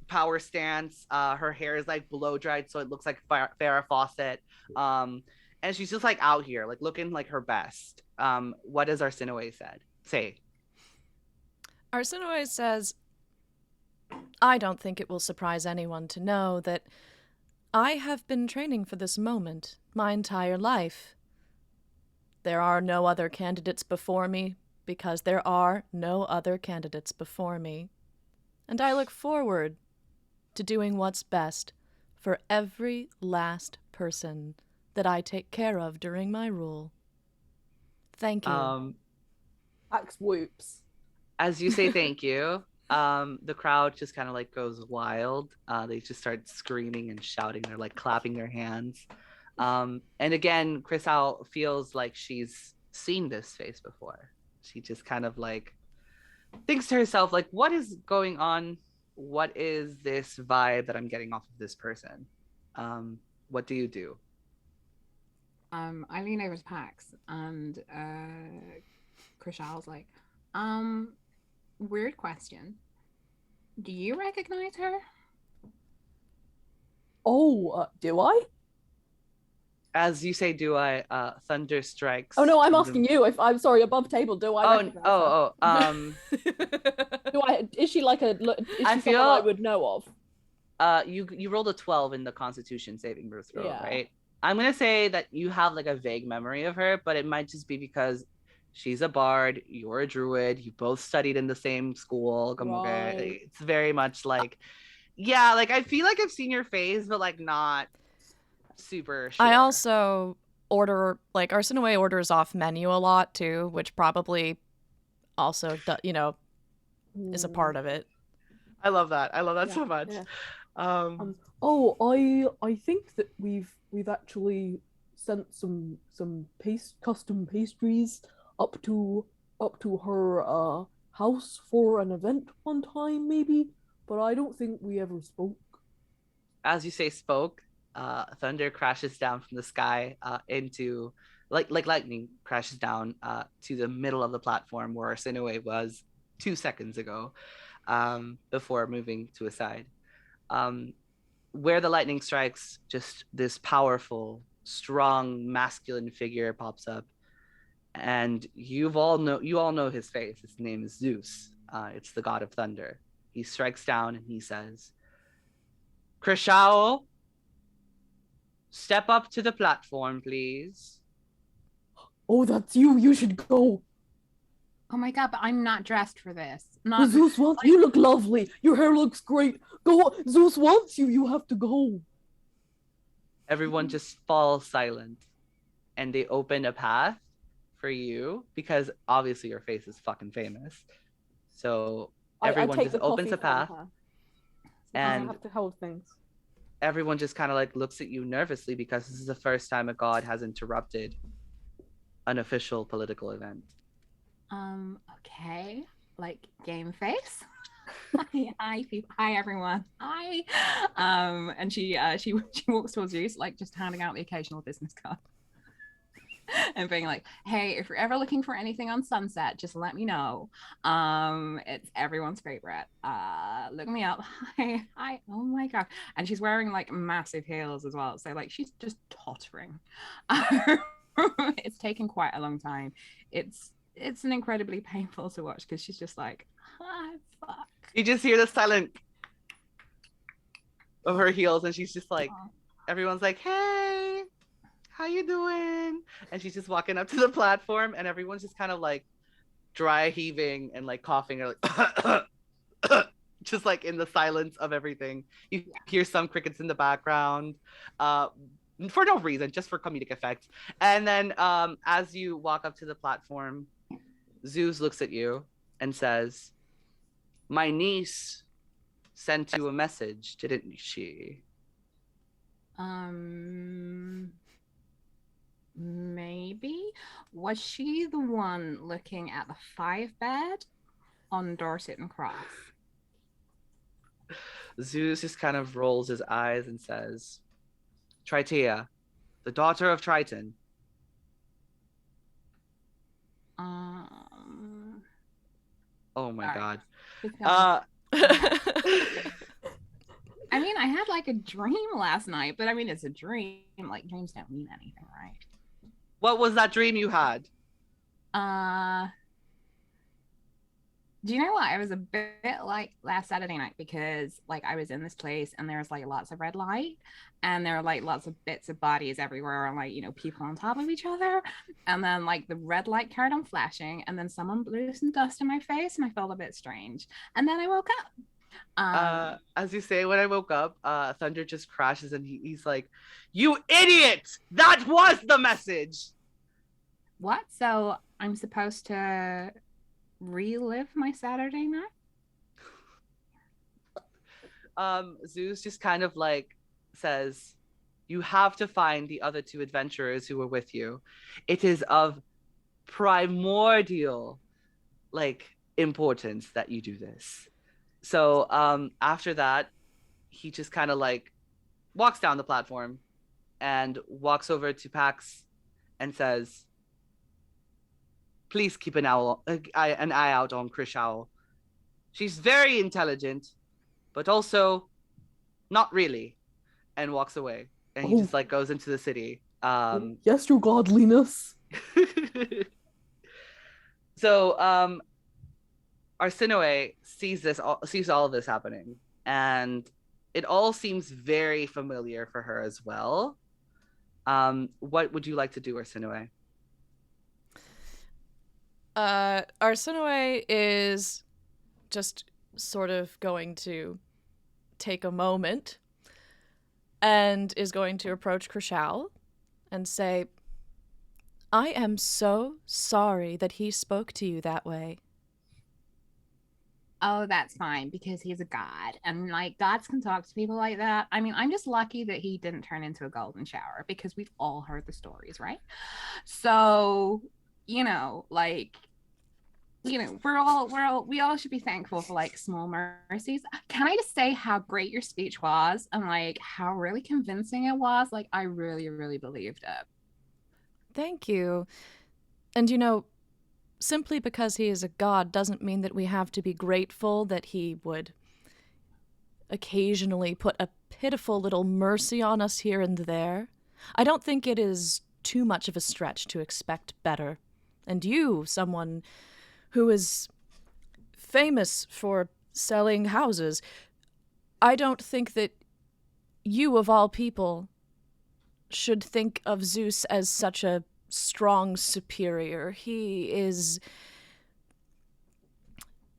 power stance. Her hair is like blow dried, so it looks like Farrah Fawcett. And she's just like out here, like looking like her best. What does Arsinoe say? Arsinoe says, "I don't think it will surprise anyone to know that I have been training for this moment my entire life. There are no other candidates before me because there are no other candidates before me. And I look forward to doing what's best for every last person that I take care of during my rule. Thank you." Axe whoops. As you say thank you, the crowd just kind of like goes wild. They just start screaming and shouting. They're like clapping their hands. And again, Chriselle feels like she's seen this face before. She just kind of like thinks to herself, like, what is going on? What is this vibe that I'm getting off of this person? What do you do? I lean over to Pax and Krishal's like, weird question. Do you recognize her? Oh, do I? As you say, do I? Thunder strikes. Oh no, I'm asking you. If I'm sorry, above table, do I? Oh. Do I? Is she like a? Is she I someone I would know of? You rolled a 12 in the Constitution saving throw, Yeah. right? I'm gonna say that you have like a vague memory of her, but it might just be because she's a bard, you're a druid, you both studied in the same school. Right. It's very much like, yeah, like I feel like I've seen your face, but like not super sure. I also Arsinoe orders off menu a lot too, which probably also, is a part of it. I love that. I love that Yeah, so much. yeah. Um, Oh, I think that we've actually sent some custom pastries up to her house for an event one time maybe, but I don't think we ever spoke. as you say, spoke. Thunder crashes down from the sky into like lightning crashes down to the middle of the platform where Sinue was 2 seconds ago, before moving to a side. Um, where the lightning strikes, just this powerful, strong, masculine figure pops up, and you all know his face. His name is Zeus. It's the god of thunder. He strikes down and he says, "Krishao, step up to the platform, please." Oh, that's you. You should go. Oh my god, but I'm not dressed for this. Oh, Not Zeus wants you. Look lovely. Your hair looks great. Go. Zeus wants you. You have to go. Everyone just falls silent, and they open a path for you because obviously your face is fucking famous. So I everyone take just the opens coffee a path, from her. and I have to hold things. everyone just kind of like looks at you nervously because this is the first time a god has interrupted an official political event. Okay. Like game face. Hi, people. Hi, everyone. Hi. And she walks towards you, like just handing out the occasional business card. And being like, hey, if you're ever looking for anything on Sunset, just let me know. It's everyone's favorite. Look me up. Hi. Oh my god. And she's wearing like massive heels as well. So like she's just tottering. It's taken quite a long time. It's an incredibly painful to watch because she's just like, fuck. You just hear the silent of her heels, and she's just like, everyone's like, hey, how you doing? And she's just walking up to the platform, and everyone's just kind of like dry heaving and like coughing, or like just like in the silence of everything. You hear some crickets in the background, for no reason, just for comedic effect. And then as you walk up to the platform, Zeus looks at you and says, "My niece sent you a message, didn't she?" Maybe. Was she the one looking at the 5-bed on Dorset and Cross? Zeus just kind of rolls his eyes and says, "Tritea, the daughter of Triton." Oh my god. I mean, I had like a dream last night, but I mean, it's a dream. Like dreams don't mean anything, right? What was that dream you had? Do you know what? I was a bit like last Saturday night because like I was in this place and there was like lots of red light and there were like lots of bits of bodies everywhere and like, you know, people on top of each other. And then like the red light carried on flashing and then someone blew some dust in my face and I felt a bit strange. And then I woke up. As you say, when I woke up, Thunder just crashes and he's like, "You idiot! That was the message!" What? So I'm supposed to relive my Saturday night? Zeus just kind of like says, "You have to find the other two adventurers who were with you. It is of primordial like importance that you do this." So after that, he just kind of like walks down the platform and walks over to Pax and says, "Please keep an eye out on Krishao. She's very intelligent, but also not really," and walks away. And he just like goes into the city. Yes, your godliness. So Arsinoe sees all of this happening, and it all seems very familiar for her as well. What would you like to do, Arsinoe? Arsinoe is just sort of going to take a moment and is going to approach Krishal and say, "I am so sorry that he spoke to you that way." oh, that's fine because he's a god. And like gods can talk to people like that. I mean, I'm just lucky that he didn't turn into a golden shower because we've all heard the stories, right? So, like, we all should be thankful for like small mercies. Can I just say how great your speech was and like how really convincing it was? Like, I really, really believed it. Thank you. And simply because he is a god doesn't mean that we have to be grateful that he would occasionally put a pitiful little mercy on us here and there. I don't think it is too much of a stretch to expect better. And you, someone who is famous for selling houses, I don't think that you, of all people, should think of Zeus as such a strong superior. He is...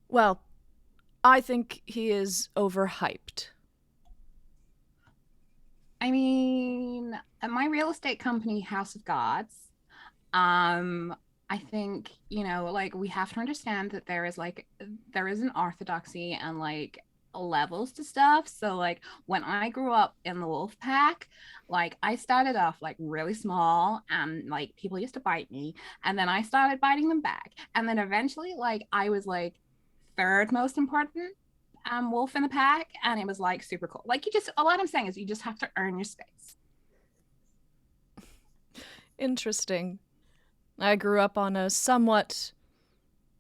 Well, I think he is overhyped. I mean, at my real estate company, House of Gods, I think, like we have to understand that there is an orthodoxy and like levels to stuff. So like when I grew up in the wolf pack, like I started off like really small and like people used to bite me and then I started biting them back. And then eventually like I was like third most important wolf in the pack and it was like super cool. Like what I'm saying is you just have to earn your space. Interesting. I grew up on a somewhat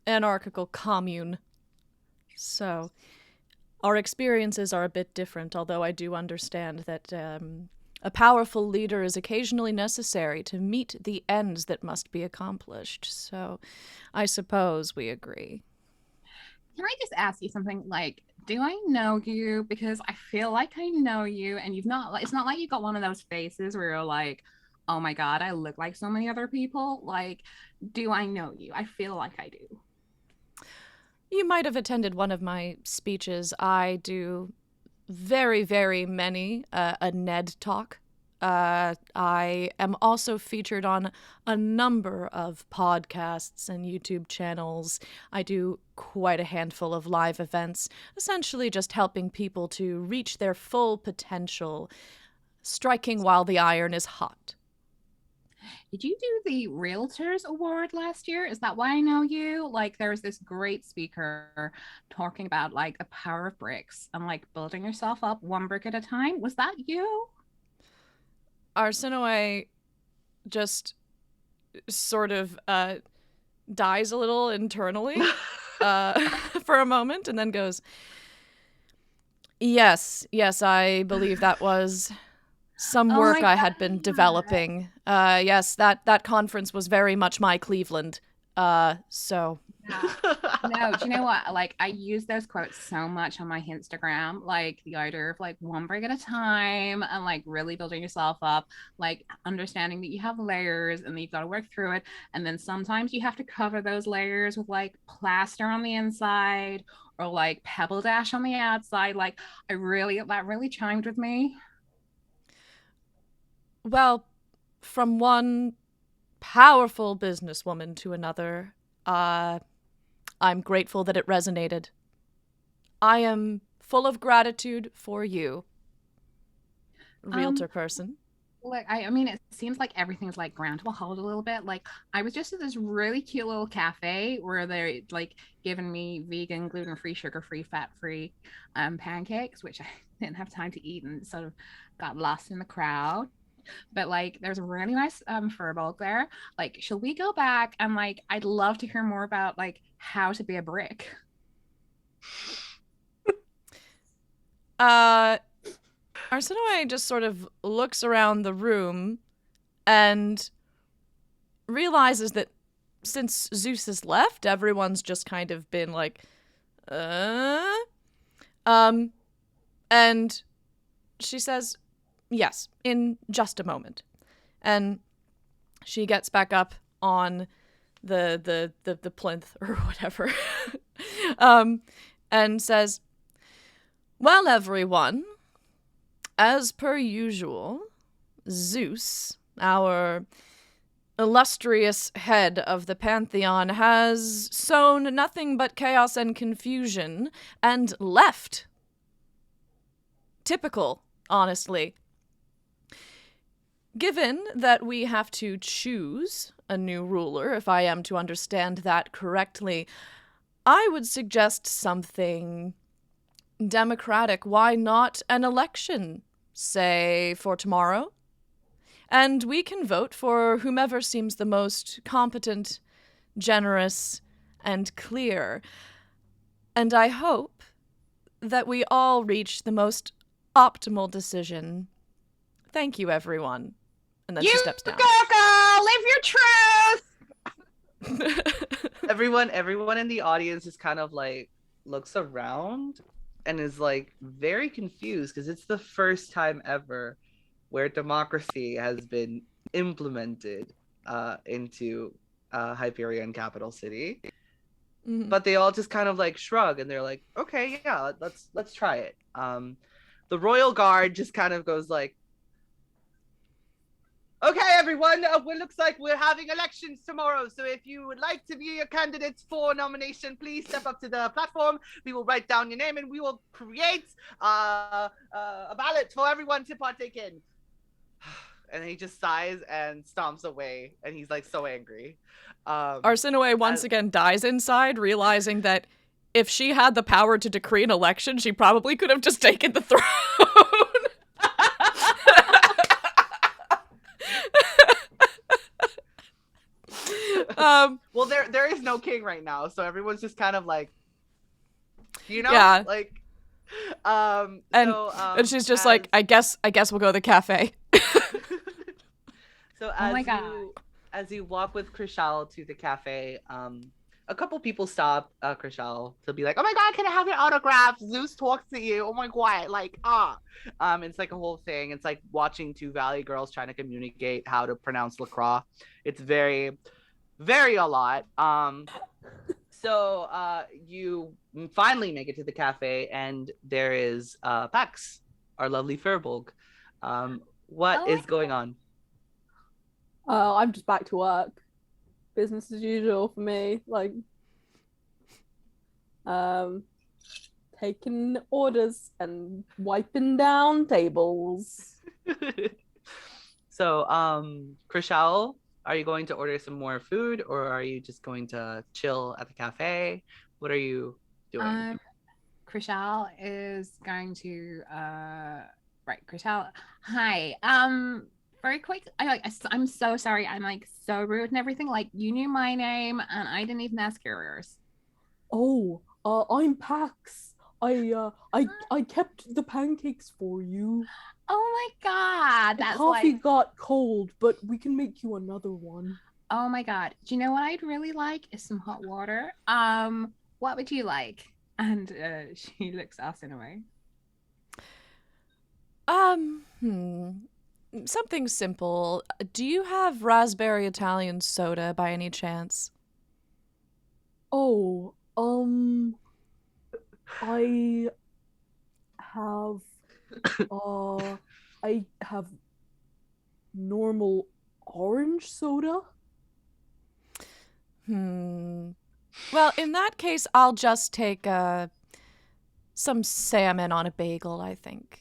anarchical commune, so our experiences are a bit different, although I do understand that a powerful leader is occasionally necessary to meet the ends that must be accomplished, so I suppose we agree. Can I just ask you something? Like, do I know you? Because I feel like I know you, and it's not like you got one of those faces where you're like, oh my God, I look like so many other people. Like, do I know you? I feel like I do. You might have attended one of my speeches. I do very, very many a Ned talk. I am also featured on a number of podcasts and YouTube channels. I do quite a handful of live events, essentially just helping people to reach their full potential, striking while the iron is hot. Did you do the Realtors Award last year? Is that why I know you? Like, there was this great speaker talking about like the power of bricks and like building yourself up one brick at a time. Was that you? Arsinoe just sort of dies a little internally for a moment and then goes, yes, I believe that was some work I had been developing. Yes, that conference was very much my Cleveland. So... No, do you know what? Like, I use those quotes so much on my Instagram, like the idea of like one break at a time and like really building yourself up, like understanding that you have layers and that you've got to work through it. And then sometimes you have to cover those layers with like plaster on the inside or like pebble dash on the outside. Like, that really chimed with me. Well, from one powerful businesswoman to another, I'm grateful that it resonated. I am full of gratitude for you, realtor person. Like, I mean, it seems like everything's like ground to a halt a little bit. Like, I was just at this really cute little cafe where they're like giving me vegan, gluten-free, sugar-free, fat-free pancakes, which I didn't have time to eat and sort of got lost in the crowd. But like, there's a really nice furbolg there. Like, shall we go back and like, I'd love to hear more about like how to be a brick. Arsinoe just sort of looks around the room and realizes that since Zeus has left, everyone's just kind of been like, and she says, yes, in just a moment. And she gets back up on the plinth or whatever, and says, well, everyone, as per usual, Zeus, our illustrious head of the Pantheon has sown nothing but chaos and confusion and left. Typical, honestly. Given that we have to choose a new ruler, if I am to understand that correctly, I would suggest something democratic. Why not an election, say, for tomorrow? And we can vote for whomever seems the most competent, generous, and clear. And I hope that we all reach the most optimal decision. Thank you, everyone. And then she steps down. Go, live your truth! Everyone in the audience is kind of like looks around and is like very confused because it's the first time ever where democracy has been implemented into Hyperion capital city. Mhm. But they all just kind of like shrug and they're like, okay, yeah, let's try it. The royal guard just kind of goes like, okay, everyone, it looks like we're having elections tomorrow. So if you would like to be a candidate for nomination, please step up to the platform. We will write down your name and we will create a ballot for everyone to partake in. And he just sighs and stomps away. And he's like so angry. Arsinoe once again dies inside, realizing that if she had the power to decree an election, she probably could have just taken the throne. Well, there is no king right now, so everyone's just kind of like, you know, Yeah. like, and she's just like, I guess we'll go to the cafe. So Oh my God. as you walk with Krishal to the cafe, a couple people stop Krishal to be like, oh my God, can I have your autograph? Zeus talks to you. Oh my God, like, it's like a whole thing. It's like watching two Valley girls trying to communicate how to pronounce LaCroix. It's very, very a lot. So you finally make it to the cafe, and there is Pax, our lovely Furbolg. What is going on? I'm just back to work. Business as usual for me. Like, taking orders and wiping down tables. So, Krishal, are you going to order some more food, or are you just going to chill at the cafe? What are you doing? Krishal is going to right, Krishal. Hi. Very quick. I'm so sorry. I'm like so rude and everything. Like, you knew my name and I didn't even ask yours. Oh, I'm Pax. I kept the pancakes for you. Oh my God. The That's coffee like, got cold, but we can make you another one. oh my God. Do you know what I'd really like is some hot water. What would you like? And she looks us in a way. Something simple. Do you have raspberry Italian soda by any chance? Oh, I have I have normal orange soda. Well, in that case, I'll just take some salmon on a bagel, I think.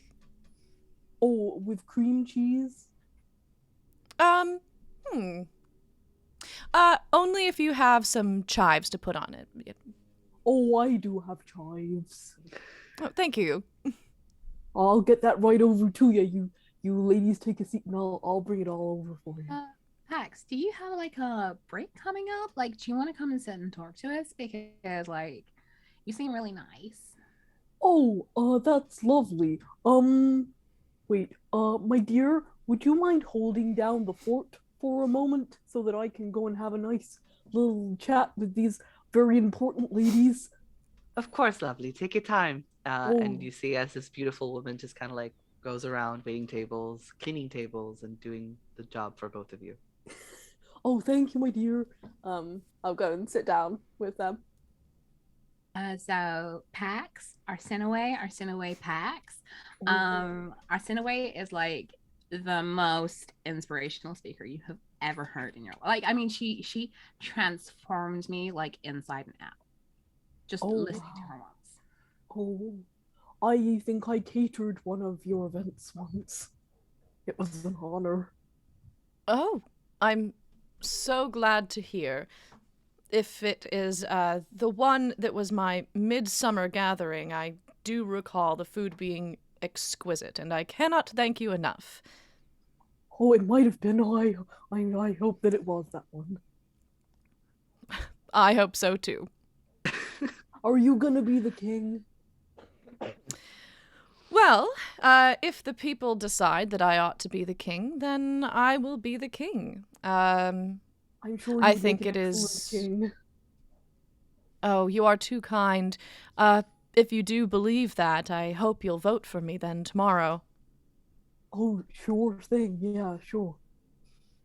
Oh, with cream cheese? Only if you have some chives to put on it. Oh, I do have chives. Oh, thank you. I'll get that right over to you. You ladies take a seat and I'll bring it all over for you. Pax, do you have like a break coming up? Like, do you want to come and sit and talk to us? Because like, you seem really nice. Oh, that's lovely. Wait, my dear, would you mind holding down the fort for a moment so that I can go and have a nice little chat with these very important ladies? Of course, lovely. Take your time. And Oh. you see as this beautiful woman just kind of like goes around waiting tables, cleaning tables, and doing the job for both of you. Oh, thank you, my dear. I'll go and sit down with them. So Pax, Arsinoe Pax. Arsinoe is like the most inspirational speaker you have ever heard in your life. Like, I mean, she transformed me like inside and out. Just listening to her once. Oh, I think I catered one of your events once. It was an honor. Oh, I'm so glad to hear. If it is the one that was my midsummer gathering, I do recall the food being exquisite, and I cannot thank you enough. Oh, it might have been. I hope that it was that one. I hope so too. Are you gonna be the king? Well, if the people decide that I ought to be the king, then I will be the king. I'm sure I you'd think make it an is. excellent king. Oh, you are too kind. If you do believe that, I hope you'll vote for me then tomorrow. Oh, sure thing. Yeah, sure.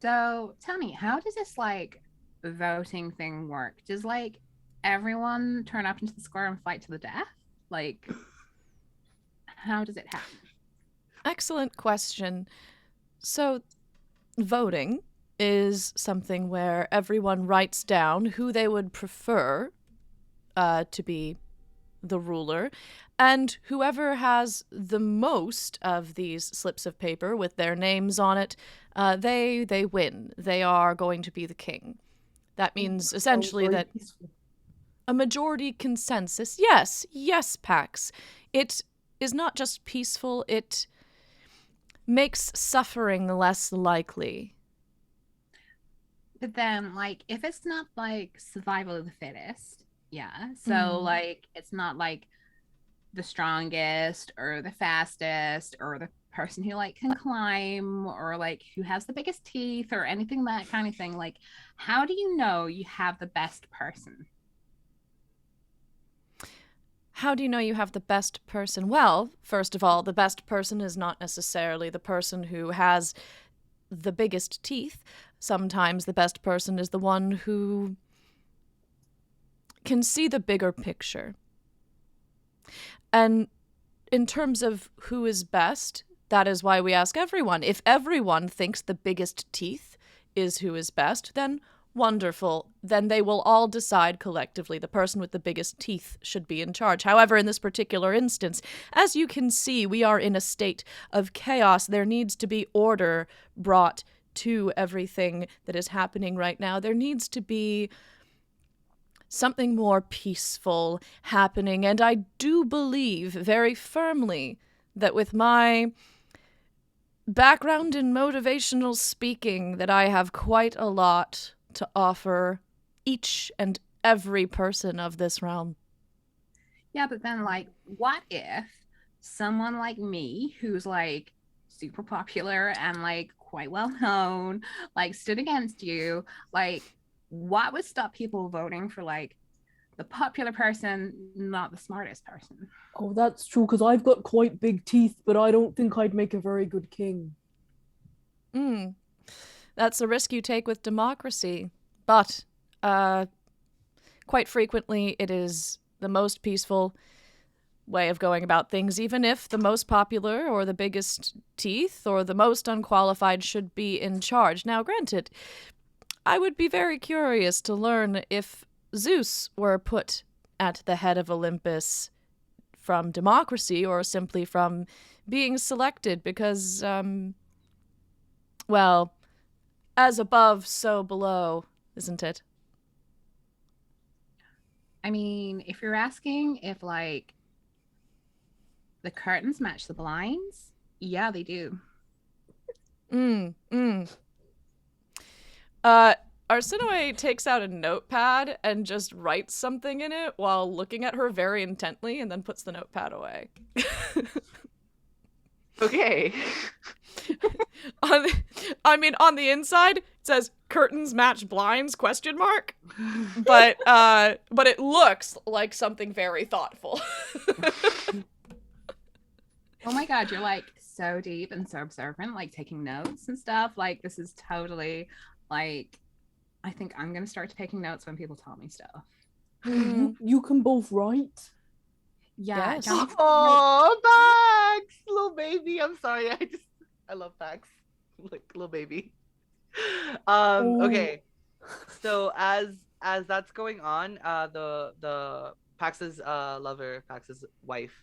So tell me, how does this like voting thing work? Does like everyone turn up into the square and fight to the death? Like, how does it happen? Excellent question. So, voting is something where everyone writes down who they would prefer to be the ruler, and whoever has the most of these slips of paper with their names on it, they win. They are going to be the king. That means essentially that Peaceful. a majority consensus. Yes, Pax. It is not just peaceful, it makes suffering less likely. But then, like, if it's not like survival of the fittest, so like it's not like the strongest or the fastest or the person who like can climb or like who has the biggest teeth or anything that kind of thing. Like, how do you know you have the best person? How do you know you have the best person? Well, first of all, the best person is not necessarily the person who has the biggest teeth. Sometimes the best person is the one who can see the bigger picture. And in terms of who is best, that is why we ask everyone. If everyone thinks the biggest teeth is who is best, then wonderful. Then they will all decide collectively the person with the biggest teeth should be in charge. However, in this particular instance, as you can see, we are in a state of chaos. There needs to be order brought to everything that is happening right now. There needs to be something more peaceful happening, and I do believe very firmly that with my background in motivational speaking that I have quite a lot to offer each and every person of this realm. Yeah, but then like what if someone like me who's like super popular and like quite well known like stood against you? Like, what would stop people voting for like the popular person, not the smartest person? Oh, that's true, because I've got quite big teeth, but I don't think I'd make a very good king. That's a risk you take with democracy. But quite frequently it is the most peaceful way of going about things, even if the most popular or the biggest teeth or the most unqualified should be in charge. Now, granted, I would be very curious to learn if Zeus were put at the head of Olympus from democracy or simply from being selected, because, well, as above, so below, isn't it? I mean, if you're asking if like the curtains match the blinds, yeah, they do. Arsinoe takes out a notepad and just writes something in it while looking at her very intently, and then puts the notepad away. Okay. On the inside, it says "curtains match blinds?" ? But it looks like something very thoughtful. Oh my god, you're like so deep and so observant, like taking notes and stuff. Like, this is totally like, I think I'm gonna start taking notes when people tell me stuff. You can both write. Yeah. Yes. Oh, Pax, little baby. I'm sorry. I love Pax. Like little baby. Okay. So as that's going on, the Pax's lover, Pax's wife,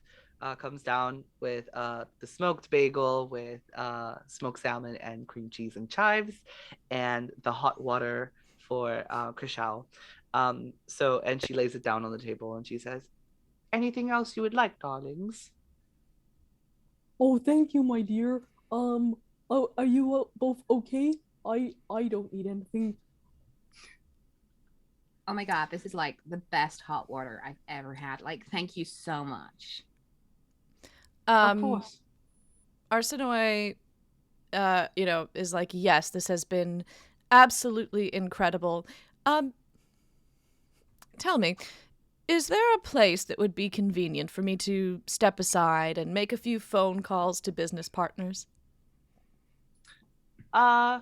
comes down with the smoked bagel with smoked salmon and cream cheese and chives, and the hot water for Krishal. So and she lays it down on the table and she says, "Anything else you would like, darlings?" Oh, thank you, my dear. Oh, are you both okay? I don't need anything. Oh my god, this is like the best hot water I've ever had. Like, thank you so much. Of course. Arsinoe, is like, yes, this has been absolutely incredible. Tell me, is there a place that would be convenient for me to step aside and make a few phone calls to business partners? Uh,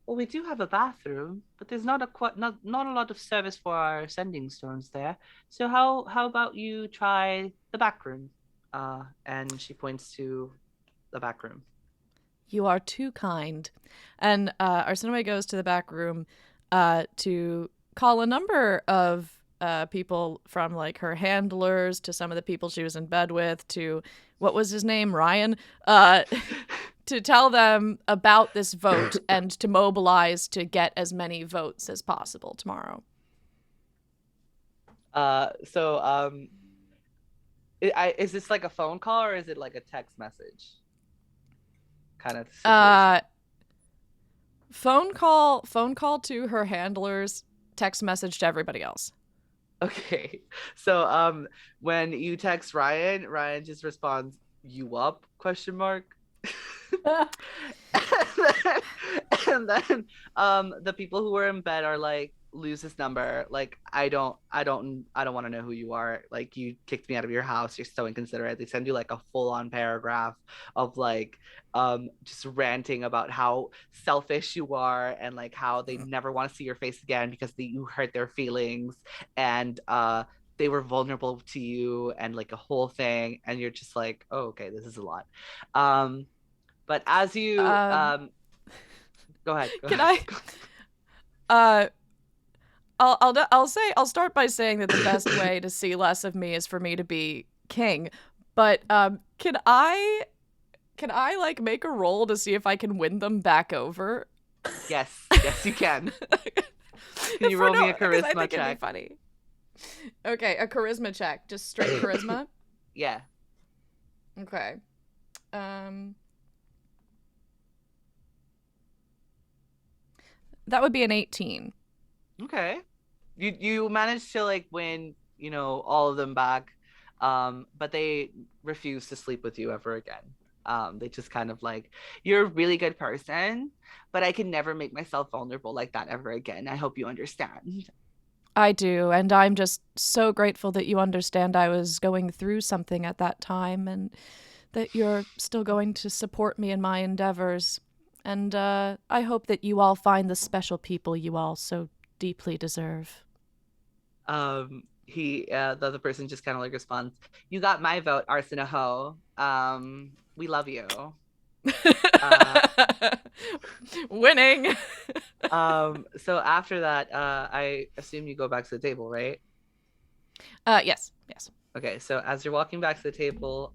well, we do have a bathroom, but there's not a lot of service for our sending stones there. So how about you try the back room? And she points to the back room. You are too kind. And Arsinoe goes to the back room to call a number of people, from like her handlers to some of the people she was in bed with to what was his name, Ryan, to tell them about this vote and to mobilize to get as many votes as possible tomorrow. So is this like a phone call or is it like a text message kind of situation? Phone call to her handlers, text message to everybody else. Okay. So when you text Ryan, Ryan just responds, "You up?" question mark. And then the people who are in bed are like, "Lose this number. Like I don't want to know who you are. Like you kicked me out of your house. You're so inconsiderate." They send you like a full-on paragraph of like just ranting about how selfish you are and like how they never want to see your face again because you hurt their feelings, and they were vulnerable to you, and like a whole thing, and you're just like, "Oh, okay, this is a lot." But as you go ahead. Go Can ahead. I? I'll start by saying that the best way to see less of me is for me to be king. But can I like make a roll to see if I can win them back over? Yes, yes, you can. Can If you for roll me no, a because I charisma think it'd be check? funny. Okay, a charisma check, just straight charisma. Yeah. Okay. That would be an 18. Okay. You managed to like win, all of them back. But they refuse to sleep with you ever again. They just kind of like, "You're a really good person, but I can never make myself vulnerable like that ever again. I hope you understand." I do, and I'm just so grateful that you understand I was going through something at that time and that you're still going to support me in my endeavors. And I hope that you all find the special people you all so deeply deserve. The other person just kind of like responds, "You got my vote, Arsinoe. We love you." Uh, Winning. so after that, I assume you go back to the table, right? Yes. Okay, so as you're walking back to the table,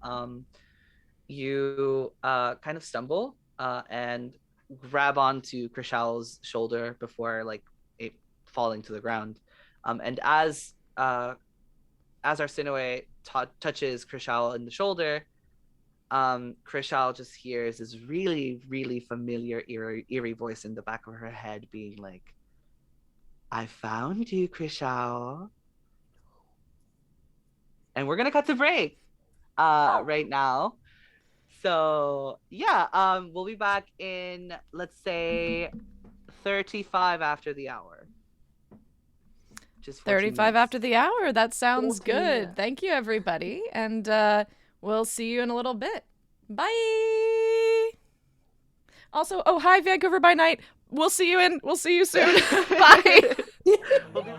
you kind of stumble and grab onto Krishal's shoulder before like it falling to the ground. And as Arsinoe touches Krishal in the shoulder, Krishal just hears this really, really familiar, eerie voice in the back of her head being like, "I found you, Krishal." And we're gonna cut to break right now. So yeah, we'll be back in, let's say, 35 after the hour. Just 35 after the hour. That sounds 14 good. minutes. Thank you, everybody. And we'll see you in a little bit. Bye. Also, oh, hi, Vancouver by night. We'll see you soon. Bye. We'll be-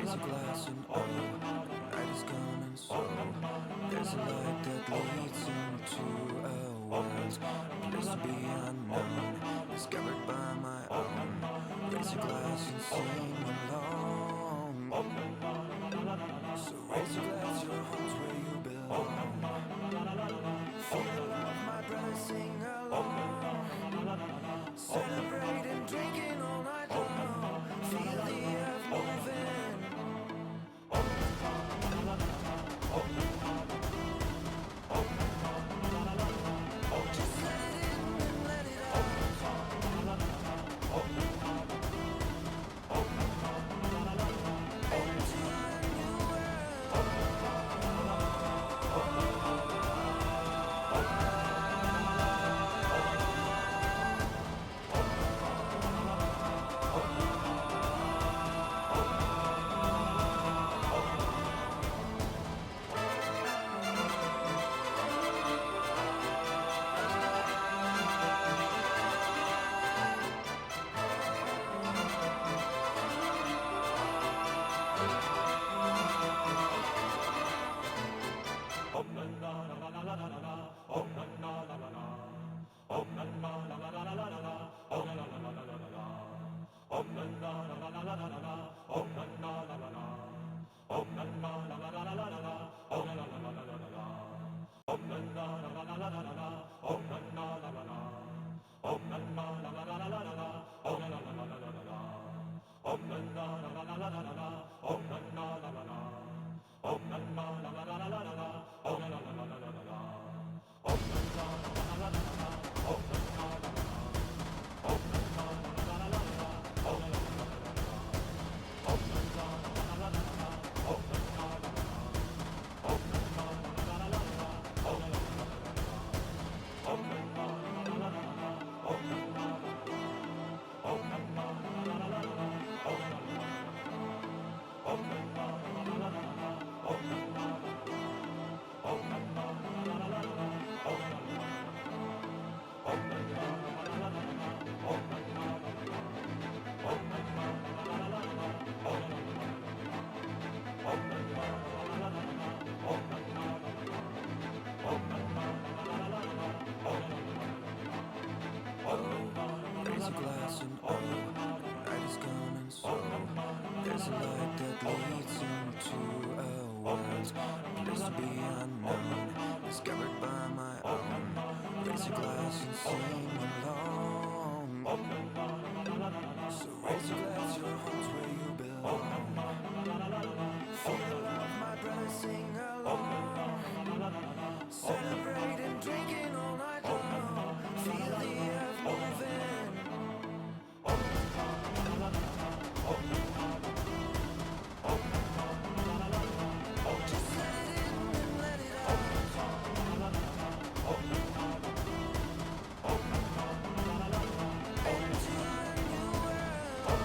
raise a glass and oh, night is gone and so there's a light that leads into a world, a place to be unknown, discovered by my own. Raise a glass and sing along. So raise your glass, your home's where you belong. Feel the love, my brother, sing along. Celebrating, drinking all night long. Feel the earth moving. Just let it in and let it out. Into a new world. Raise a glass and oh, night is gone and so there's a light that leads into a world, a place to be unknown, discovered by my own. Raise a glass and sing along. So raise your glass, your home's where you belong. Feel the love, my brother, sing along. Celebrating, drinking all night long. Feel the earth moving. Just let it in and let it out. Into a new world.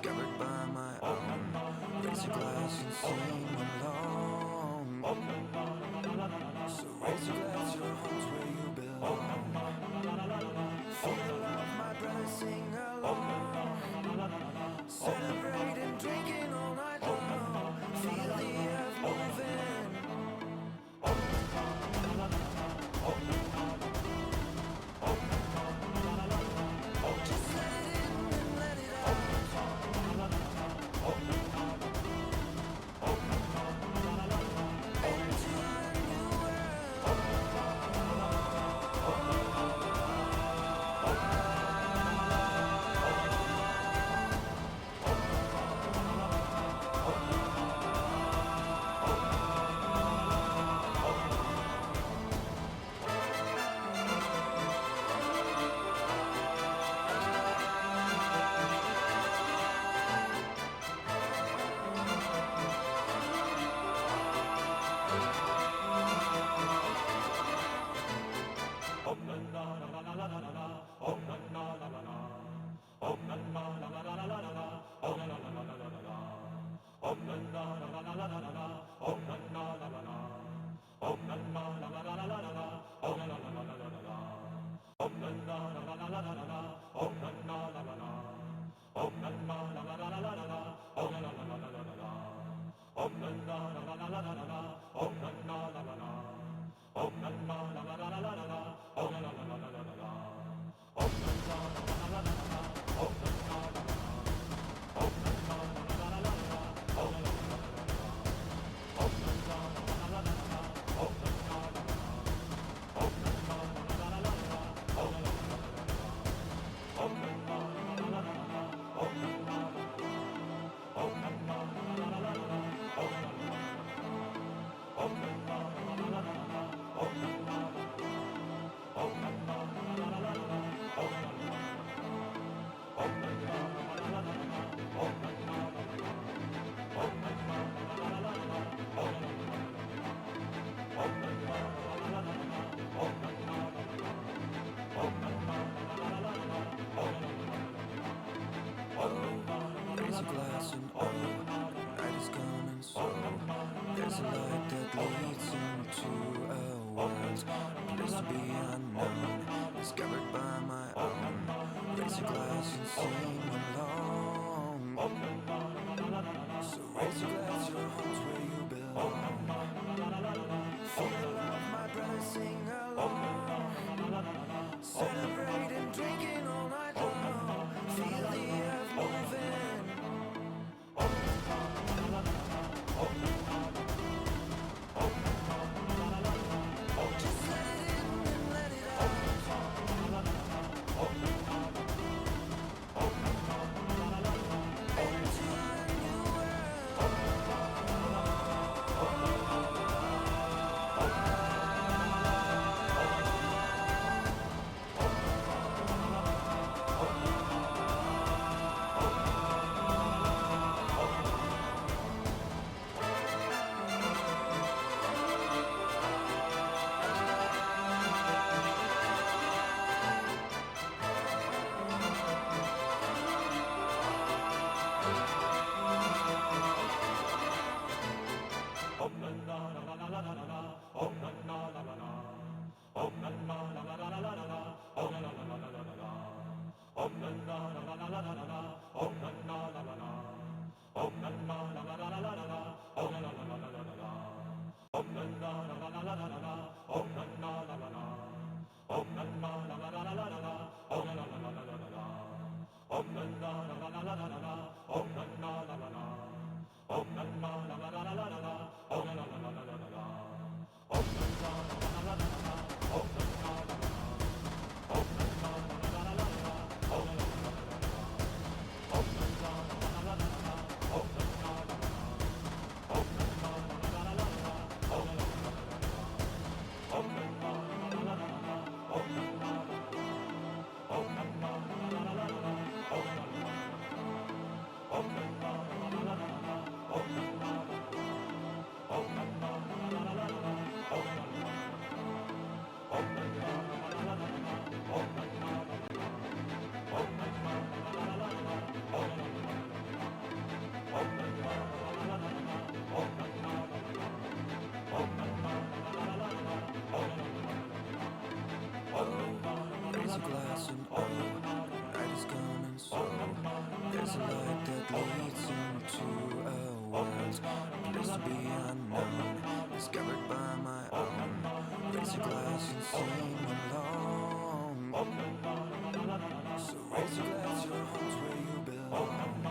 discovered by my own. Raise a glass and sing along. So raise your glass, your home's where you belong. Feel the love, my brother, sing along. Celebrating, drinking all night long. Feel the earth moving. Just let it in and let it out. Into a new world. Raise a glass and oh, the night is gone and so there's a light that leads into a world, a place to be unknown, discovered by my own. Raise a glass and sing along. So raise your glass, your home's where you belong. Feel the love, my brother, sing along. Celebrating, drinking all night long. Feel the earth moving. to be unknown, discovered by my own. Raise a glass and sing along. So raise your glass, your home's where you belong.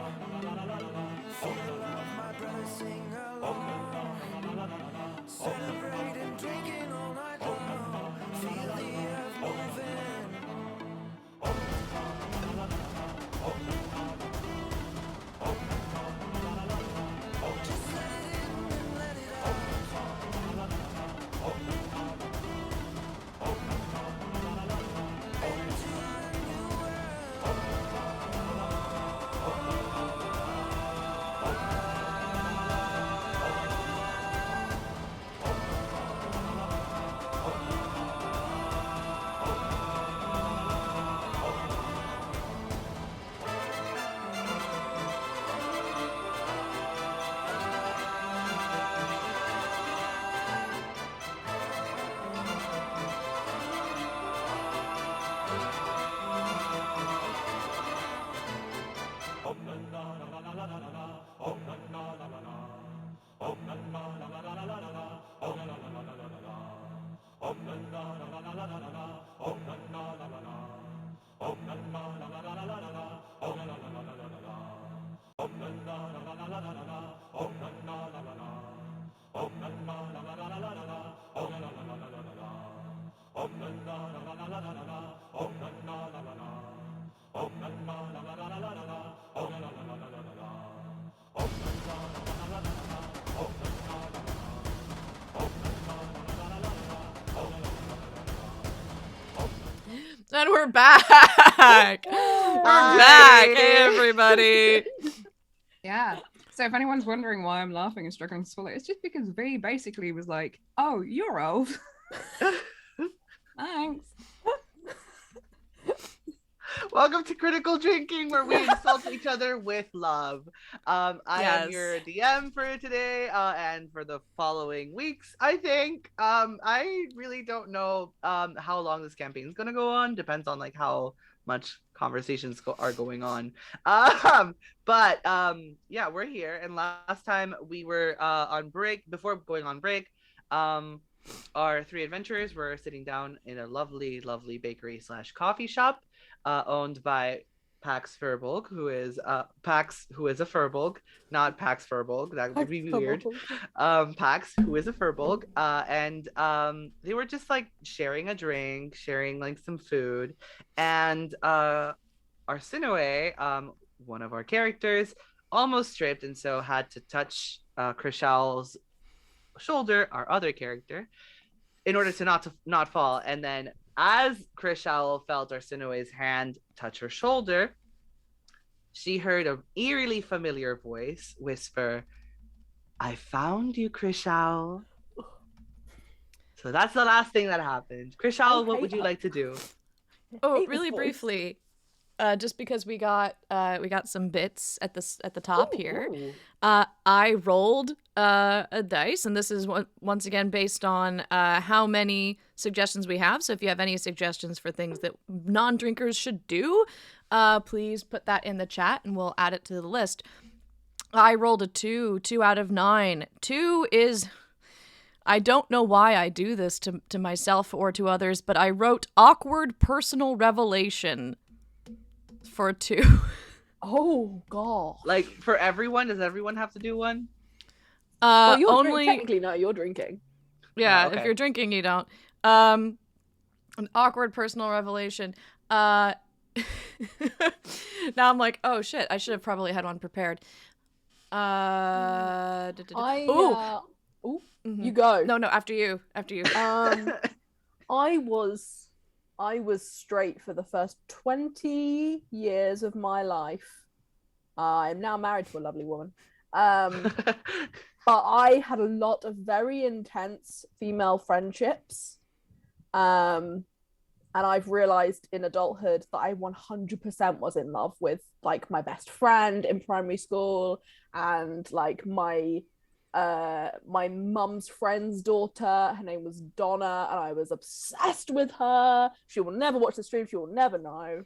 Feel the love, my brother, sing along. Celebrating, drinking all night long. Feel the earth moving. Just let it in and let it out. Into a new world. And we're back. We're back. Hey, everybody. Yeah. So if anyone's wondering why I'm laughing and struggling to swallow, it's just because V basically was like, "Oh, you're old." Thanks. Welcome to Critical Drinking, where we insult each other with love. I am your DM for today, and for the following weeks, I think. I really don't know how long this campaign is gonna go on. Depends on like how much conversations are going on. But yeah, we're here. And last time we were on break. Before going on break, our three adventurers were sitting down in a lovely, lovely bakery / coffee shop. Owned by Pax Furbolg, who is Pax, who is a Furbolg, not Pax Furbolg. That would be weird. Pax, who is a Furbolg, and they were just like sharing a drink, sharing like some food, and Arsinoe, one of our characters, almost tripped and so had to touch Krishal's shoulder, our other character, in order to not fall, and then. As Krishal felt Arsinoe's hand touch her shoulder, she heard an eerily familiar voice whisper, "I found you, Krishal." So that's the last thing that happened. Krishal, what would you like to do? Oh, really briefly, just because we got some bits at the top here. I rolled a dice, and this is once again based on how many suggestions we have. So if you have any suggestions for things that non-drinkers should do, please put that in the chat, and we'll add it to the list. I rolled a 2 out of 9. 2 is... I don't know why I do this to myself or to others, but I wrote awkward personal revelation for a 2. Oh god! Like for everyone, does everyone have to do one? Well, you're only technically no, you're drinking. Yeah, Oh, okay. If you're drinking, you don't. An awkward personal revelation. Now I'm like, oh shit, I should have probably had one prepared. You go. No, after you. I was straight for the first 20 years of my life. I'm now married to a lovely woman. But I had a lot of very intense female friendships. And I've realized in adulthood that I 100% was in love with like my best friend in primary school, and like my mum's friend's daughter. Her name was Donna, and I was obsessed with her. She will never watch the stream. She will never know.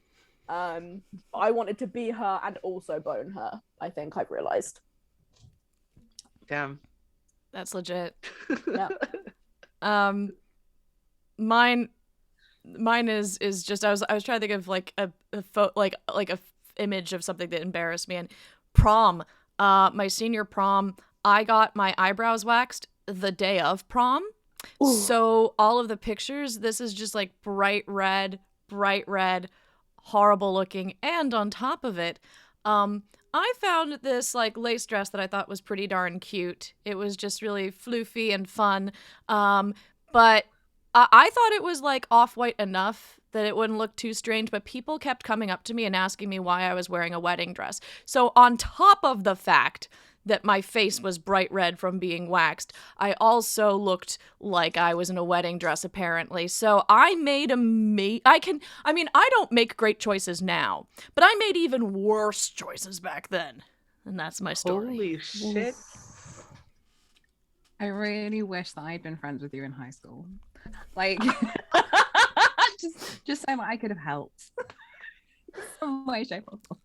I wanted to be her and also bone her. I think I've realized. Damn. That's legit. Yeah. Mine is just I was trying to think of like a image of something that embarrassed me. And prom, my senior prom, I got my eyebrows waxed the day of prom. Ooh. So all of the pictures, this is just like bright red, horrible looking, and on top of it, I found this like lace dress that I thought was pretty darn cute. It was just really floofy and fun. But I thought it was like off-white enough that it wouldn't look too strange, but people kept coming up to me and asking me why I was wearing a wedding dress. So on top of the fact that my face was bright red from being waxed, I also looked like I was in a wedding dress, apparently. So I made I don't make great choices now, but I made even worse choices back then. And that's my story. Holy shit. I really wish that I'd been friends with you in high school. Like, just so I could have helped. Some way, shape, or form.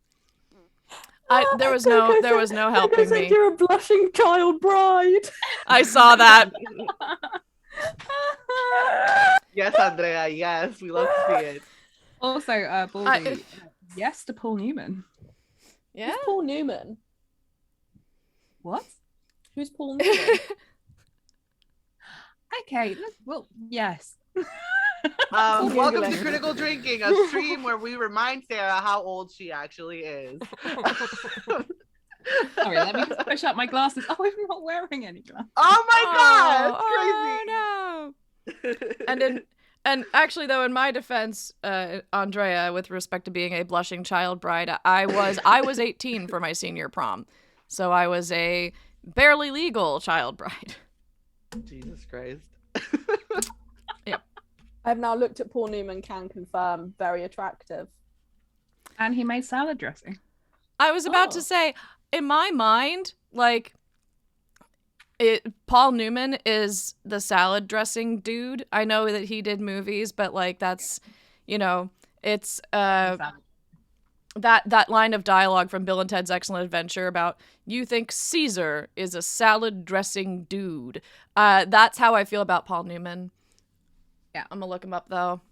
There was no helping me. You're a blushing child bride. I saw that. Yes, Andrea. Yes, we love to see it. Also, Baldy, yes to Paul Newman. Yeah. Who's Paul Newman? What? Who's Paul Newman? Okay, well, yes. Welcome to Googling. Critical Drinking, a stream where we remind Sarah how old she actually is. Sorry, let me just push up my glasses. Oh, I'm not wearing any glasses. Oh my god, that's crazy. No. And actually, though, in my defense, Andrea, with respect to being a blushing child bride, I was 18 for my senior prom, so I was a barely legal child bride. Jesus Christ. Yep. I've now looked at Paul Newman, can confirm, very attractive. And he made salad dressing. I was about to say, in my mind, like, Paul Newman is the salad dressing dude. I know that he did movies, but like that's, it's that line of dialogue from Bill and Ted's Excellent Adventure about you think Caesar is a salad dressing dude. That's how I feel about Paul Newman. Yeah, I'm gonna look him up though.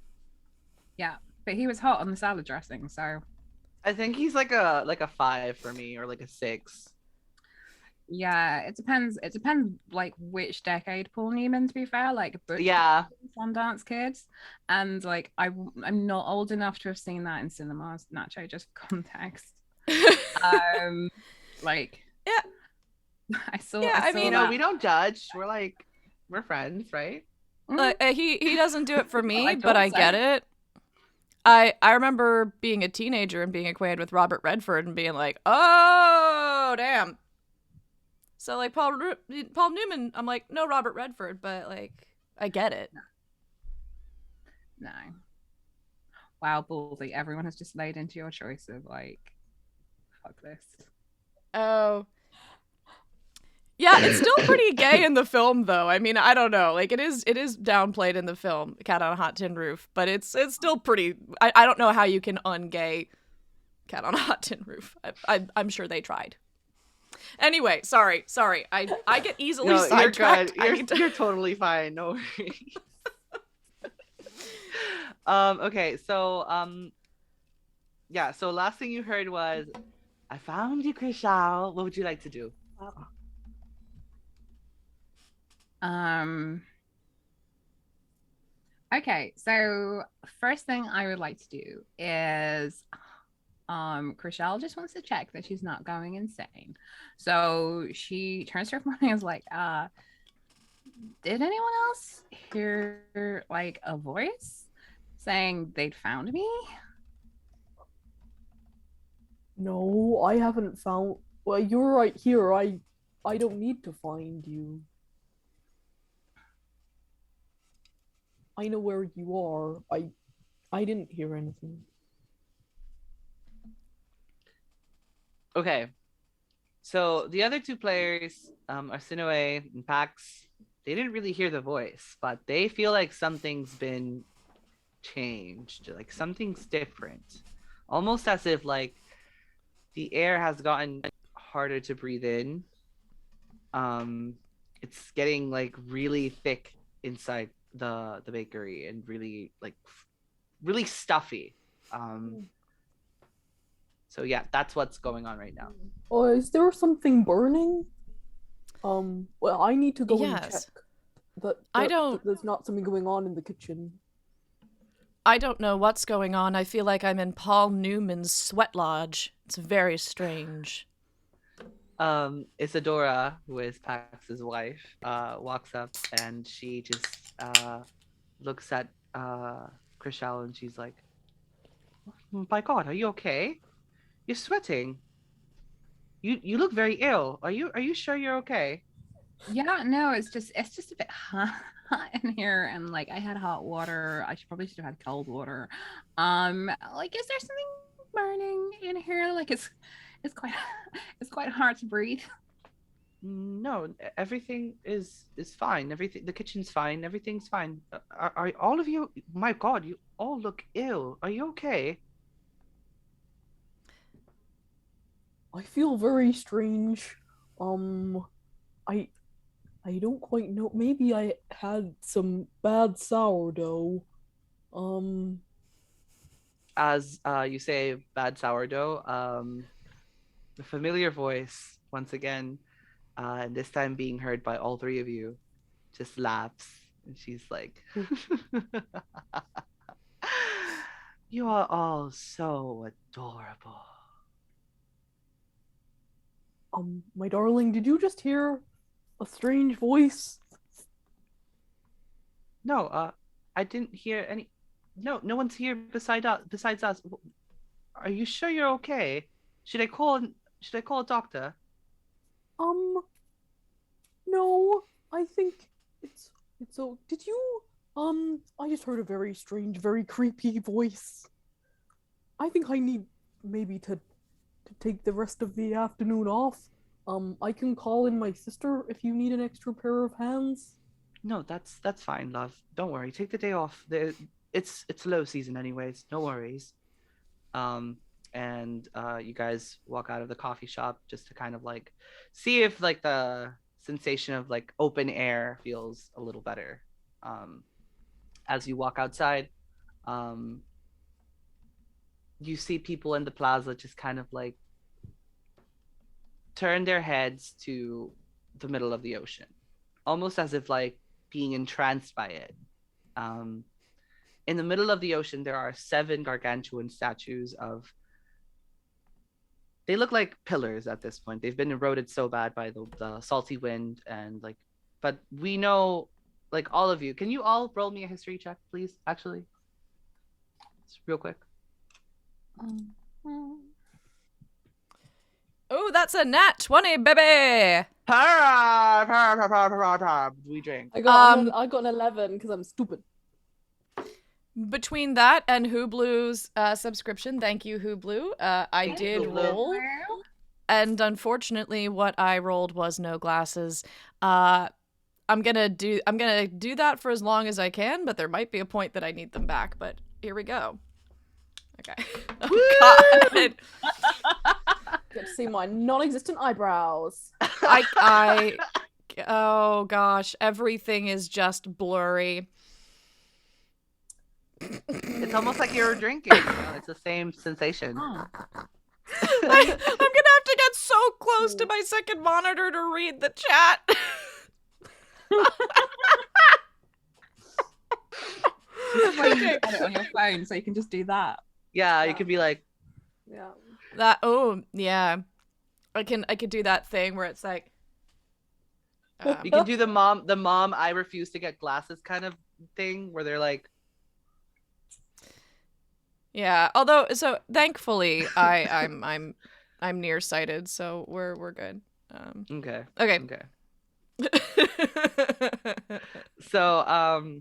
Yeah, but he was hot on the salad dressing, so I think he's like a 5 for me, or like a 6. yeah, it depends. It depends, like which decade Paul Newman. To be fair, like Yeah, Sundance Kids, and like I'm not old enough to have seen that in cinemas. Nacho, just for context. Like Yeah. I saw. Yeah, I mean, we don't judge. We're friends, right? He doesn't do it for me, I but I don't get say. it. I remember being a teenager and being acquainted with Robert Redford and being like, oh damn. So like Paul Newman, I'm like, no Robert Redford, but like I get it. No. Wow, Baldy, everyone has just laid into your choice of like, fuck this. Oh. Yeah, it's still pretty gay in the film though. I mean, I don't know. Like it is downplayed in the film, Cat on a Hot Tin Roof, but it's still pretty I don't know how you can un-gay Cat on a Hot Tin Roof. I'm sure they tried. Anyway, sorry. I get easily sidetracked. You're totally fine. No worries. Okay, so yeah. So last thing you heard was, "I found you, Krishal. What would you like to do?" Okay, so first thing I would like to do is Chriselle just wants to check that she's not going insane. So she turns to her phone and is like, did anyone else hear like a voice saying they'd found me? No, I haven't found. Well, you're right here. I don't need to find you. I know where you are. I didn't hear anything. Okay. So the other two players, Arsinoe and Pax, they didn't really hear the voice, but they feel like something's been changed, like something's different. Almost as if like the air has gotten harder to breathe in. it's getting like really thick inside the bakery and really like really stuffy. So yeah, that's what's going on right now. Is there something burning? Well, I need to go and check Yes. that, I that don't- there's not something going on in the kitchen. I don't know what's going on. I feel like I'm in Paul Newman's sweat lodge. It's very strange. Isadora, who is Pax's wife, walks up and she just looks at Krishal and she's like, "My God, are you okay? You're sweating. You look very ill. Are you sure you're okay?" Yeah, no, it's just a bit hot in here, and like I had hot water. I should have had cold water. Like, is there something burning in here? Like, it's quite it's quite hard to breathe. No, everything is fine. Everything, the kitchen's fine. Everything's fine. Are all of you? My God, you all look ill. Are you okay? I feel very strange. I I don't quite know. Maybe I had some bad sourdough. Um, As you say, bad sourdough. The familiar voice once again, and this time being heard by all three of you, just laughs, and she's like, "You are all so adorable." my darling, did you just hear a strange voice? No, I didn't hear any. No, no one's here besides us. Are you sure you're okay? Should I call? Should I call a doctor? Um, no, I think it's so. Did you? I just heard a very strange, very creepy voice. I think I need maybe to take the rest of the afternoon off. I can call in my sister if you need an extra pair of hands. No, that's fine, love. Don't worry. Take the day off. It's low season anyways. No worries. And you guys walk out of the coffee shop just to kind of like see if like the sensation of like open air feels a little better. As you walk outside, um, you see people in the plaza just kind of like turn their heads to the middle of the ocean, almost as if like being entranced by it. Um, in the middle of the ocean, there are 7 gargantuan statues of. They look like pillars at this point. They've been eroded so bad by the salty wind and like. But we know, like all of you, can you all roll me a history check, please? Actually, just real quick. Oh, that's a nat 20, baby! We drink. I got an 11 because I'm stupid. Between that and Hublu's subscription, thank you, Hublu. I did Hublu. roll, and unfortunately, what I rolled was no glasses. I'm gonna do that for as long as I can, but there might be a point that I need them back. But here we go. Okay. Oh God. Get to see my non-existent eyebrows. Oh gosh, everything is just blurry. It's almost like you're drinking. You know? It's the same sensation. Oh. I'm gonna have to get so close to my second monitor to read the chat. This is why you edit it on your phone, so you can just do that. Yeah, you could be like, Yeah. Yeah. I could do that thing where it's like you can do the mom I refuse to get glasses kind of thing where they're like, yeah, although so thankfully I'm nearsighted, so we're good. okay. Okay. So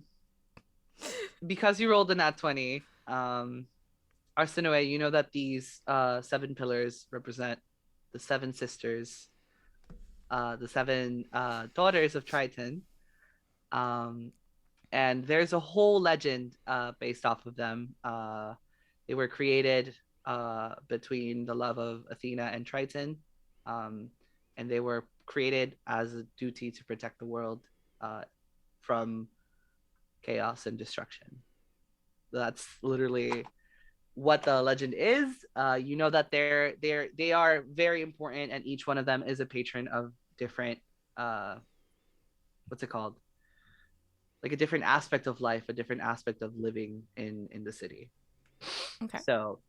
because you rolled a nat 20, Arsinoe, you know that these 7 pillars represent the 7 sisters, the 7 daughters of Triton. And there's a whole legend based off of them. They were created between the love of Athena and Triton. and they were created as a duty to protect the world from chaos and destruction. That's literally what the legend is. You know that they are very important, and each one of them is a patron of different what's it called? Like a different aspect of life, a different aspect of living in the city. Okay. So,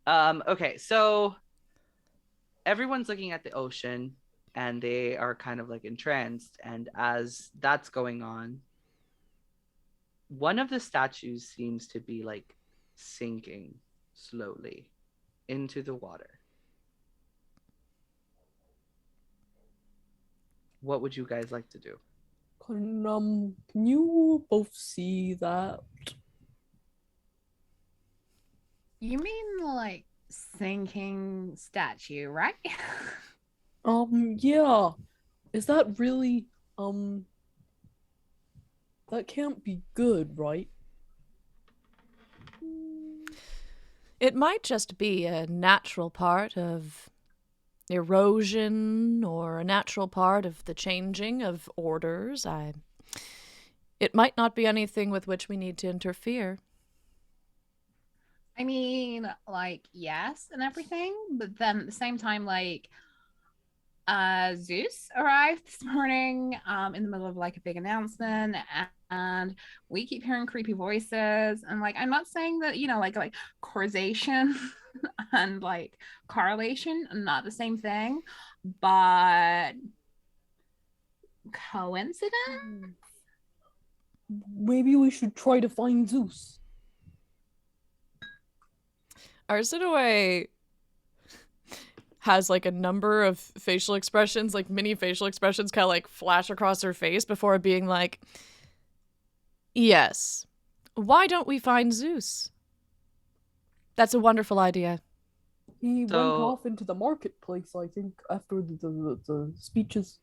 okay, so everyone's looking at the ocean, and they are kind of like entranced. And as that's going on, one of the statues seems to be like sinking slowly into the water. What would you guys like to do? Can you both see that? You mean like sinking statue, right? Yeah. Is that really, that can't be good, right? It might just be a natural part of erosion or a natural part of the changing of orders. It might not be anything with which we need to interfere. I mean, like, yes, and everything, but then at the same time, like, Zeus arrived this morning in the middle of like a big announcement, and we keep hearing creepy voices, and like I'm not saying that, you know, like causation and like correlation are not the same thing, but coincidence. Maybe we should try to find Zeus. Arsinoe has like a number of facial expressions, like mini facial expressions kind of like flash across her face before being like, yes, why don't we find Zeus? That's a wonderful idea. He went off into the marketplace, I think, after the speeches.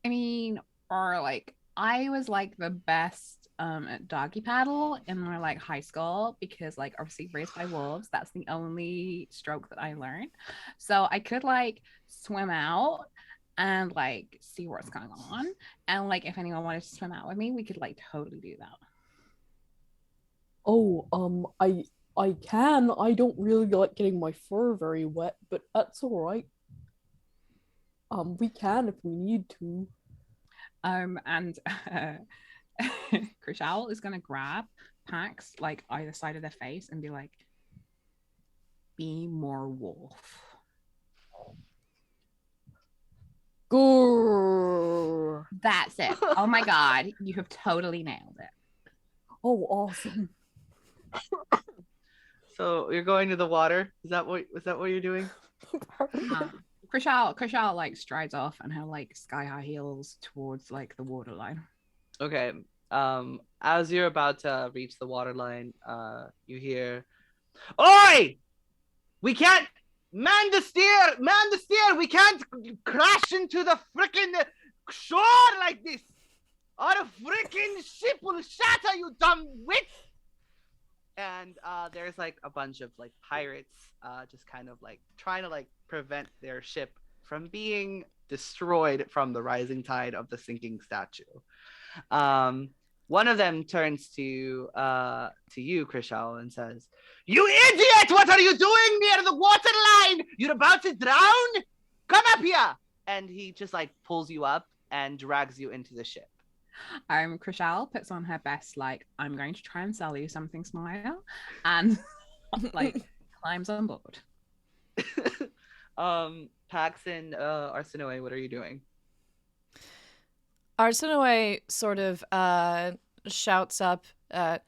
I mean, or like I was like the best at doggy paddle in my like high school, because like obviously raised by wolves, that's the only stroke that I learned. So I could like swim out and like see what's going on, and like if anyone wanted to swim out with me, we could like totally do that. Oh, I can. I don't really like getting my fur very wet, but that's all right. We can if we need to. And Krishal is gonna grab Pax like either side of their face and be like, "Be more wolf." Grrr. That's it. Oh my god, you have totally nailed it. Oh, awesome. So you're going to the water? Is that what you're doing? Krishal like strides off and her like sky high heels towards like the waterline. Okay. As you're about to reach the waterline, you hear, "Oi! We can't man the steer! We can't crash into the freaking shore like this! Or a freaking ship will shatter, you dumb wit!" And there's like a bunch of like pirates just kind of like trying to like prevent their ship from being destroyed from the rising tide of the sinking statue. One of them turns to you, Krishal, and says, "You idiot! What are you doing near the waterline? You're about to drown! Come up here!" And he just like pulls you up and drags you into the ship. Krishal puts on her best like I'm going to try and sell you something smile, and like climbs on board. Pax and Arsinoe, what are you doing? Arsinoe sort of shouts up, "Am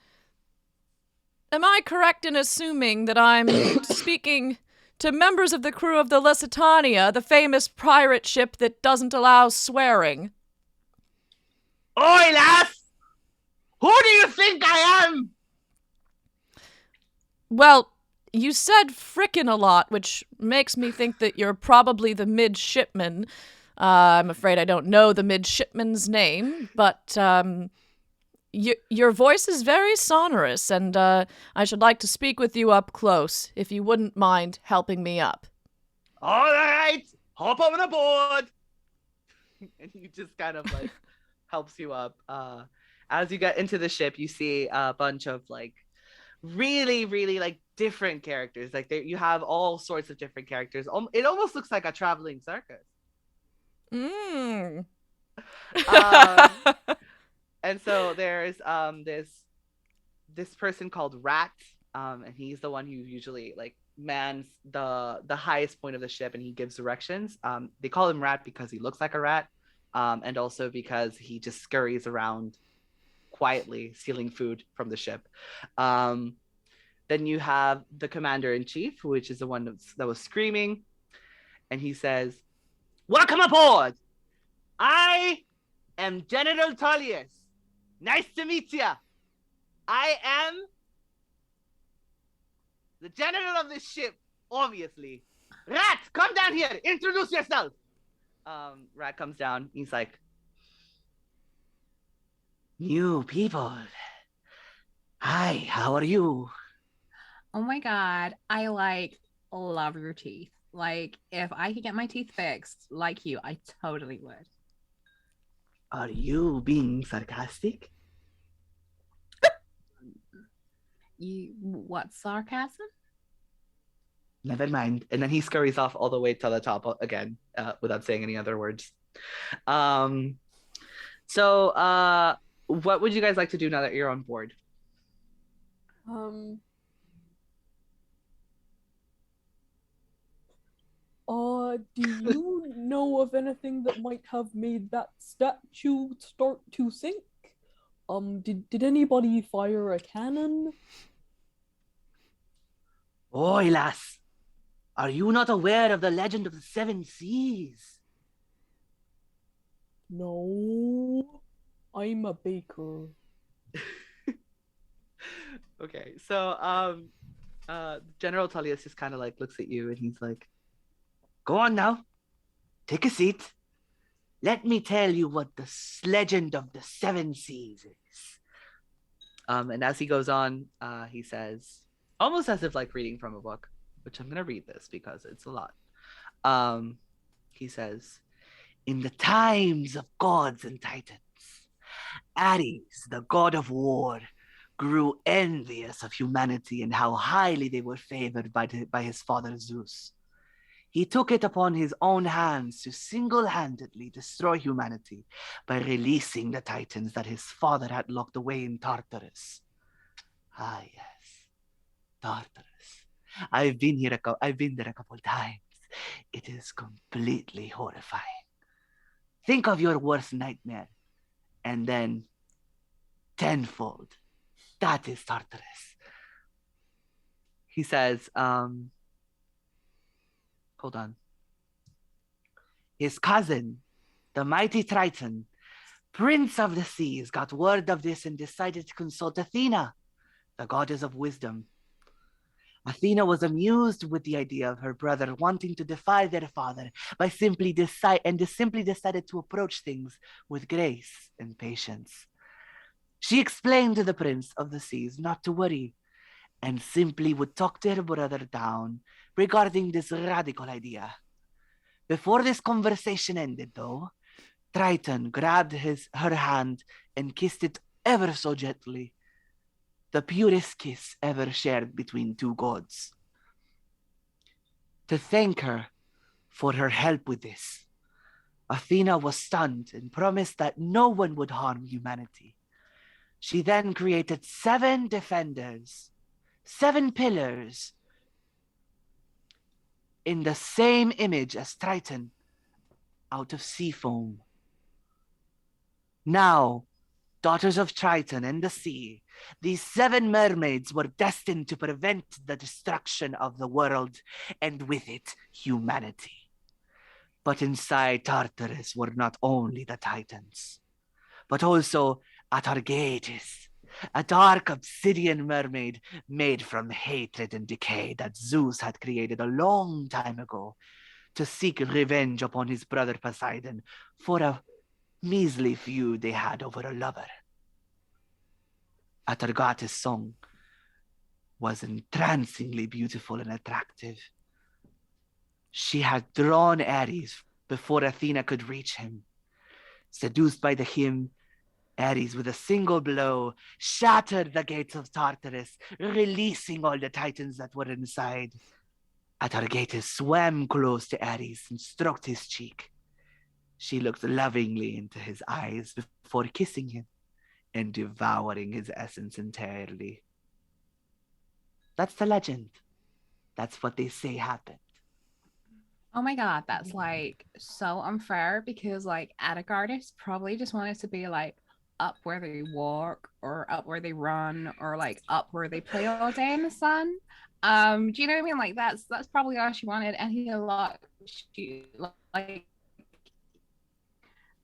I correct in assuming that I'm speaking to members of the crew of the Lasagne, the famous pirate ship that doesn't allow swearing?" "Oi, lass! Who do you think I am?" "Well, you said frickin' a lot, which makes me think that you're probably the midshipman. I'm afraid I don't know the midshipman's name, but your voice is very sonorous, and I should like to speak with you up close, if you wouldn't mind helping me up." All right, hop on aboard. And he just kind of like helps you up. As you get into the ship, you see a bunch of like really, really like different characters. Like you have all sorts of different characters. It almost looks like a traveling circus. Mm. And so there's this person called Rat, and he's the one who usually like mans the highest point of the ship, and he gives directions. They call him Rat because he looks like a rat, and also because he just scurries around quietly stealing food from the ship. Then you have the commander-in-chief, which is the one that was screaming, and he says, "Welcome aboard! I am General Tullius. Nice to meet ya. I am the general of this ship, obviously. Rat, come down here. Introduce yourself." Rat comes down. He's like, "New people. Hi, how are you?" Oh my God. I like love your teeth. Like, if I could get my teeth fixed like you, I totally would. Are you being sarcastic? What sarcasm? Never mind. And then he scurries off all the way to the top again, without saying any other words. So what would you guys like to do now that you're on board? Do you know of anything that might have made that statue start to sink? Did anybody fire a cannon? Oi, lass. Are you not aware of the legend of the seven seas? No, I'm a baker. Okay, so General Tullius just kind of like looks at you and he's like, "Go on now, take a seat. Let me tell you what the legend of the seven seas is." And as he goes on, he says, almost as if like reading from a book, which I'm gonna read this because it's a lot. He says, "In the times of gods and titans, Ares, the god of war, grew envious of humanity and how highly they were favored by his father Zeus. He took it upon his own hands to single-handedly destroy humanity by releasing the titans that his father had locked away in Tartarus." Ah, yes, Tartarus. I've been there a couple times. It is completely horrifying. Think of your worst nightmare, and then tenfold. That is Tartarus. He says, hold on. His cousin, the mighty Triton, Prince of the Seas, got word of this and decided to consult Athena, the goddess of wisdom. Athena was amused with the idea of her brother wanting to defy their father by simply decided to approach things with grace and patience. She explained to the Prince of the Seas not to worry, and simply would talk to her brother down regarding this radical idea. Before this conversation ended, though, Triton grabbed her hand and kissed it ever so gently, the purest kiss ever shared between two gods. To thank her for her help with this, Athena was stunned and promised that no one would harm humanity. She then created 7 defenders, 7 pillars, in the same image as Triton, out of sea foam. Now, daughters of Triton and the sea, these 7 mermaids were destined to prevent the destruction of the world, and with it, humanity. But inside Tartarus were not only the Titans, but also Atargatis, a dark obsidian mermaid made from hatred and decay that Zeus had created a long time ago to seek revenge upon his brother Poseidon for a measly feud they had over a lover. Atargatis' song was entrancingly beautiful and attractive. She had drawn Ares before Athena could reach him. Seduced by the hymn, Ares, with a single blow, shattered the gates of Tartarus, releasing all the titans that were inside. Atargatis swam close to Ares and stroked his cheek. She looked lovingly into his eyes before kissing him and devouring his essence entirely. That's the legend. That's what they say happened. Oh my god, that's like so unfair because like Atagartis probably just wanted to be like up where they walk or up where they run or like up where they play all day in the sun. Do you know what I mean? Like that's probably all she wanted, and he locked she like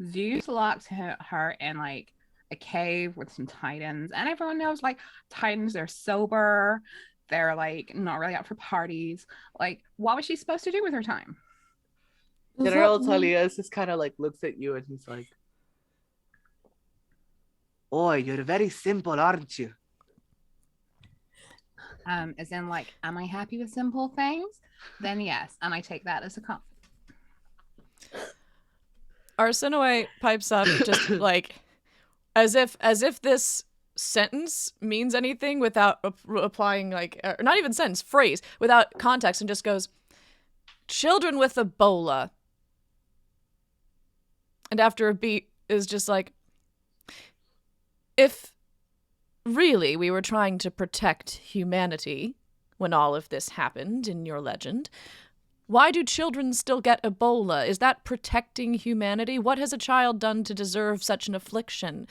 Zeus locked her in like a cave with some titans, and everyone knows like titans, they're sober, they're like not really out for parties. Like, what was she supposed to do with her time? General Tullius just kind of like looks at you and he's like, "Oh, you're very simple, aren't you?" As in like, am I happy with simple things? Then yes, and I take that as a compliment. Arsinoe pipes up just like as if this sentence means anything without applying like or not even sentence, phrase without context, and just goes, "Children with Ebola." And after a beat is just like, if really we were trying to protect humanity when all of this happened in your legend, why do children still get Ebola? Is that protecting humanity? What has a child done to deserve such an affliction?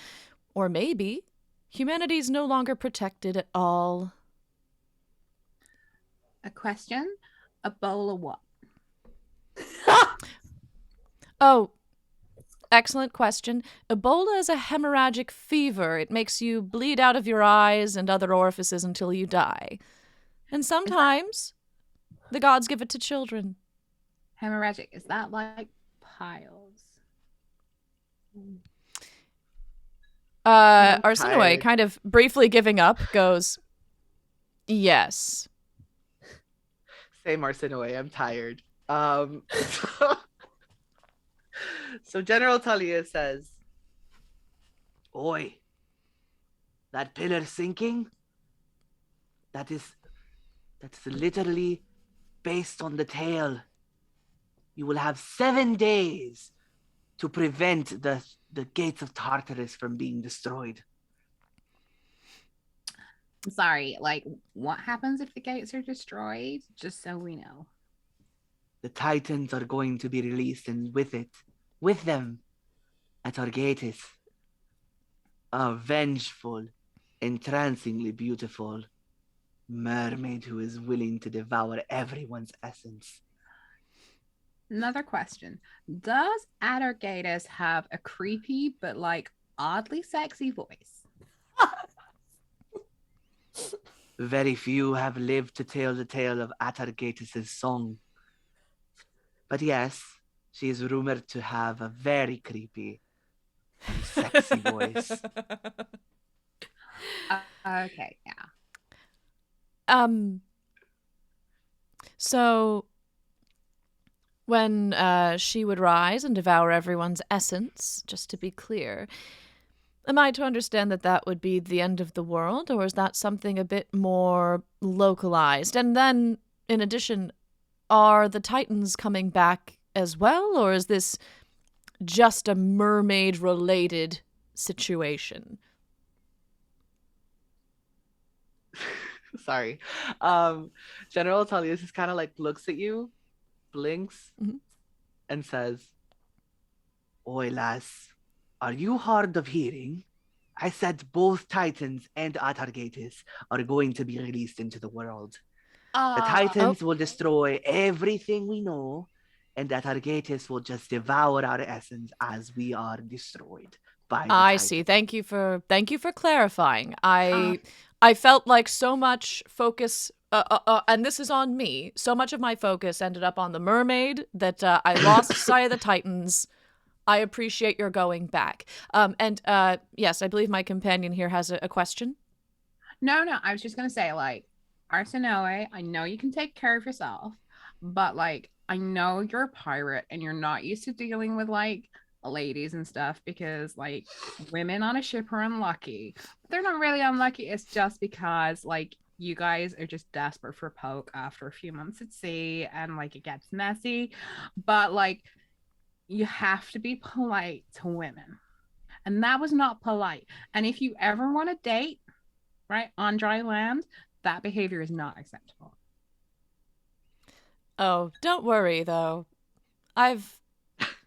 Or maybe humanity's no longer protected at all. A question? Ebola what? Oh, excellent question. Ebola is a hemorrhagic fever. It makes you bleed out of your eyes and other orifices until you die. And sometimes the gods give it to children. Hemorrhagic, is that like piles? Arsinoe, kind of briefly giving up, goes, "Yes." Same, Arsinoe, I'm tired. So General Tullius says, "Oi, that pillar sinking? That's literally based on the tale. You will have 7 days to prevent the gates of Tartarus from being destroyed." I'm sorry, like what happens if the gates are destroyed? Just so we know. The Titans are going to be released, and with them, Atargatis, a vengeful, entrancingly beautiful mermaid who is willing to devour everyone's essence. Another question. Does Atargatis have a creepy but like oddly sexy voice? Very few have lived to tell the tale of Atargatis' song. But yes, she is rumored to have a very creepy and sexy voice. Okay, yeah. So when she would rise and devour everyone's essence, just to be clear, am I to understand that that would be the end of the world, or is that something a bit more localized? And then, in addition, are the Titans coming back as well, or is this just a mermaid-related situation? Sorry. General Tullius just kind of like looks at you, blinks, and says, "Oi, lass, are you hard of hearing? I said both Titans and Atargatis are going to be released into the world. The Titans will destroy everything we know, and Atargatis will just devour our essence as we are destroyed by the I Titans." see. Thank you for clarifying. I felt like so much focus, and this is on me. So much of my focus ended up on the mermaid that I lost sight of the Titans. I appreciate your going back. And yes, I believe my companion here has a question. No, I was just gonna say, like, Arsinoe, I know you can take care of yourself, but like, I know you're a pirate and you're not used to dealing with like ladies and stuff because like women on a ship are unlucky. They're not really unlucky. It's just because like you guys are just desperate for poke after a few months at sea and like it gets messy. But like you have to be polite to women. And that was not polite. And if you ever want to date, right, on dry land, that behavior is not acceptable. Oh, don't worry, though. I've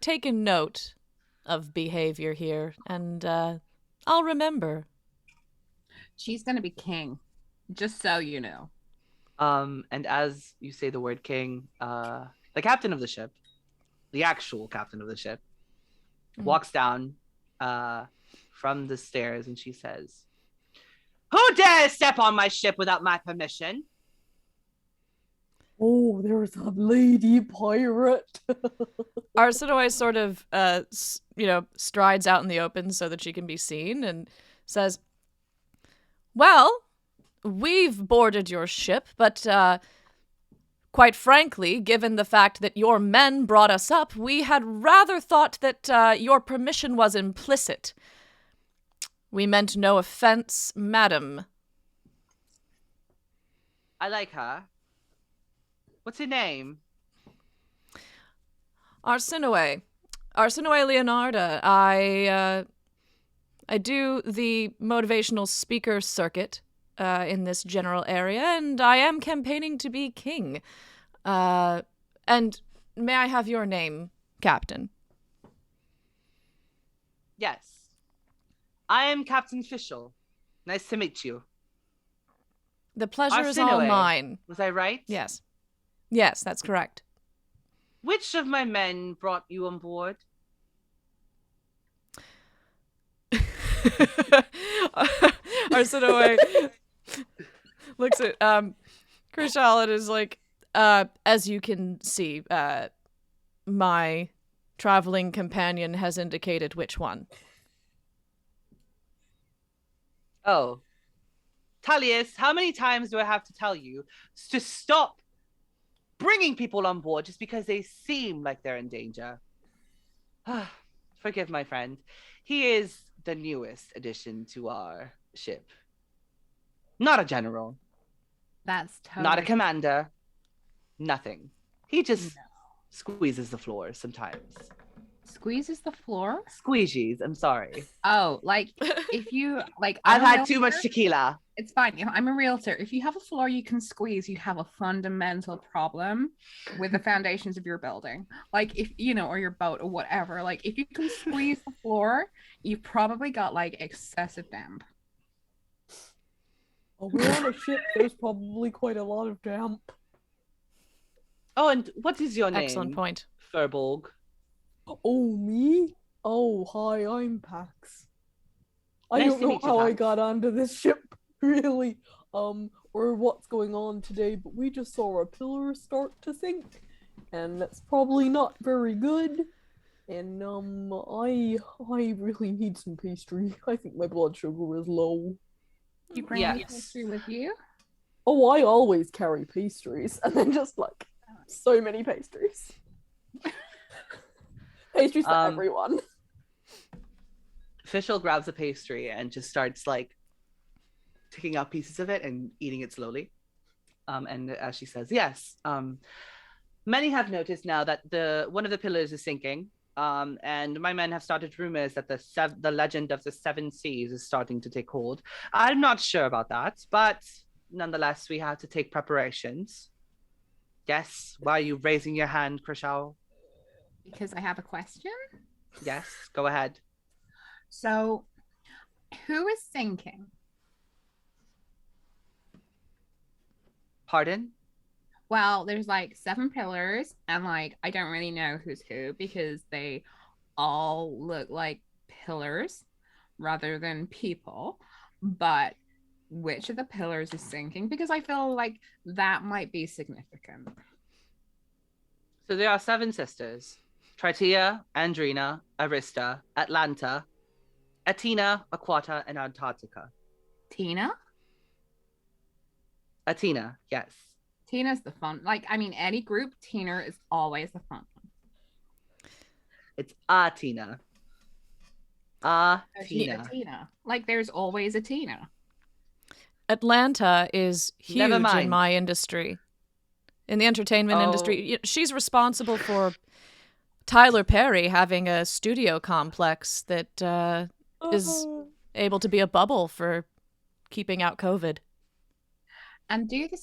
taken note of behavior here, and I'll remember. She's going to be king, just so you know. And as you say the word king, the captain of the ship, the actual captain of the ship, walks down from the stairs and she says, "Who dares step on my ship without my permission?" Oh, there's a lady pirate. Arsinoe sort of, strides out in the open so that she can be seen and says, "Well, we've boarded your ship, but quite frankly, given the fact that your men brought us up, we had rather thought that your permission was implicit. We meant no offense, madam." I like her. What's her name? Arsinoe Leonarda. I do the motivational speaker circuit in this general area, and I am campaigning to be king. And may I have your name, Captain? Yes. I am Captain Fischl. Nice to meet you. The pleasure is all Arsinoe. mine. Was I right? Yes. Yes, that's correct. Which of my men brought you on board? Arsinoe looks at Krishal and is like, as you can see, my traveling companion has indicated which one. Oh. Tullius, how many times do I have to tell you to stop bringing people on board just because they seem like they're in danger? Forgive my friend. He is the newest addition to our ship. Not a general. That's totally Not a commander. Nothing. He just squeezes the floor sometimes. Squeezes the floor? Squeegees, I'm sorry. Oh, like if you like I've I'm a had too much realtor, tequila. It's fine. I'm a realtor. If you have a floor you can squeeze, you have a fundamental problem with the foundations of your building. Like if or your boat or whatever. Like if you can squeeze the floor, you've probably got like excessive damp. Oh, we're on a ship. There's probably quite a lot of damp. Oh, and what is your name? Excellent point. Furbolg. Oh, me? Oh, hi, I'm Pax. I Nice don't to know meet you, how I Pax. got onto this ship, really, or what's going on today, but we just saw a pillar start to sink, and that's probably not very good. And I really need some pastry. I think my blood sugar is low. You bring Yes. the pastry with you? Oh, I always carry pastries, and then just like so many pastries. Pastries for everyone. Fischl grabs a pastry and just starts like taking out pieces of it and eating it slowly. And as she says, yes, many have noticed now that one of the pillars is sinking. And my men have started rumors that the legend of the seven seas is starting to take hold. I'm not sure about that, but nonetheless, we have to take preparations. Yes, why are you raising your hand, Krishal? Because I have a question. Yes, go ahead. So, who is sinking? Pardon? Well, there's like 7 pillars, and like I don't really know who's who because they all look like pillars rather than people. But which of the pillars is sinking? Because I feel like that might be significant. So there are 7 sisters: Tritia, Andrina, Arista, Atlanta, Athena, Aquata, and Antarctica. Tina? Athena, yes. Tina's the fun. Like, I mean, any group, Tina is always the fun one. It's Tina. There's a Tina. Like, there's always a Tina. Atlanta is Never huge in mind. my industry. In the entertainment industry. She's responsible for Tyler Perry having a studio complex that is able to be a bubble for keeping out COVID. And do the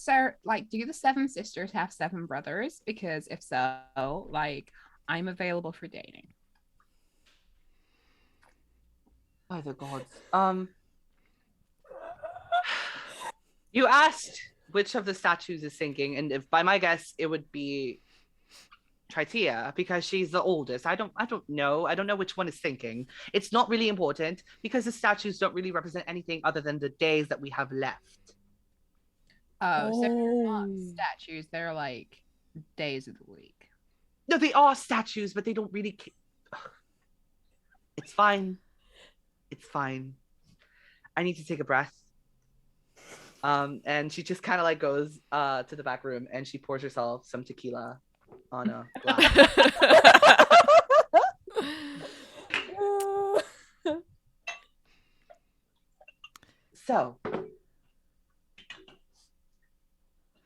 seven sisters have seven brothers? Because if so, like, I'm available for dating. By the gods. You asked which of the statues is sinking, and if by my guess it would be Tritia, because she's the oldest. I don't know. I don't know which one is sinking. It's not really important because the statues don't really represent anything other than the days that we have left. So they're not statues, they're like days of the week. No, they are statues, but they don't really It's fine. It's fine. I need to take a breath. And she just kind of like goes to the back room and she pours herself some tequila on a glass. So,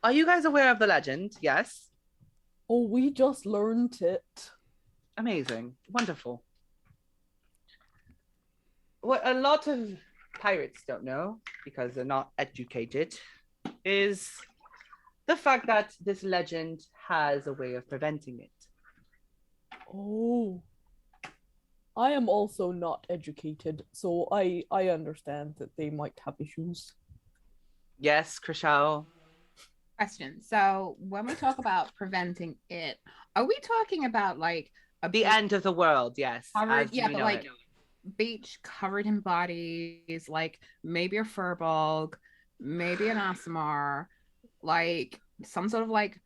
are you guys aware of the legend? Yes? Oh, we just learned it. Amazing. Wonderful. What a lot of pirates don't know, because they're not educated, is the fact that this legend has a way of preventing it. Oh. I am also not educated, so I understand that they might have issues. Yes, Krishao. Question. So when we talk about preventing it, are we talking about like The end of the world, yes. covered, as we know like it. beach covered in bodies, like maybe a furbog, maybe an ASMR, like some sort of like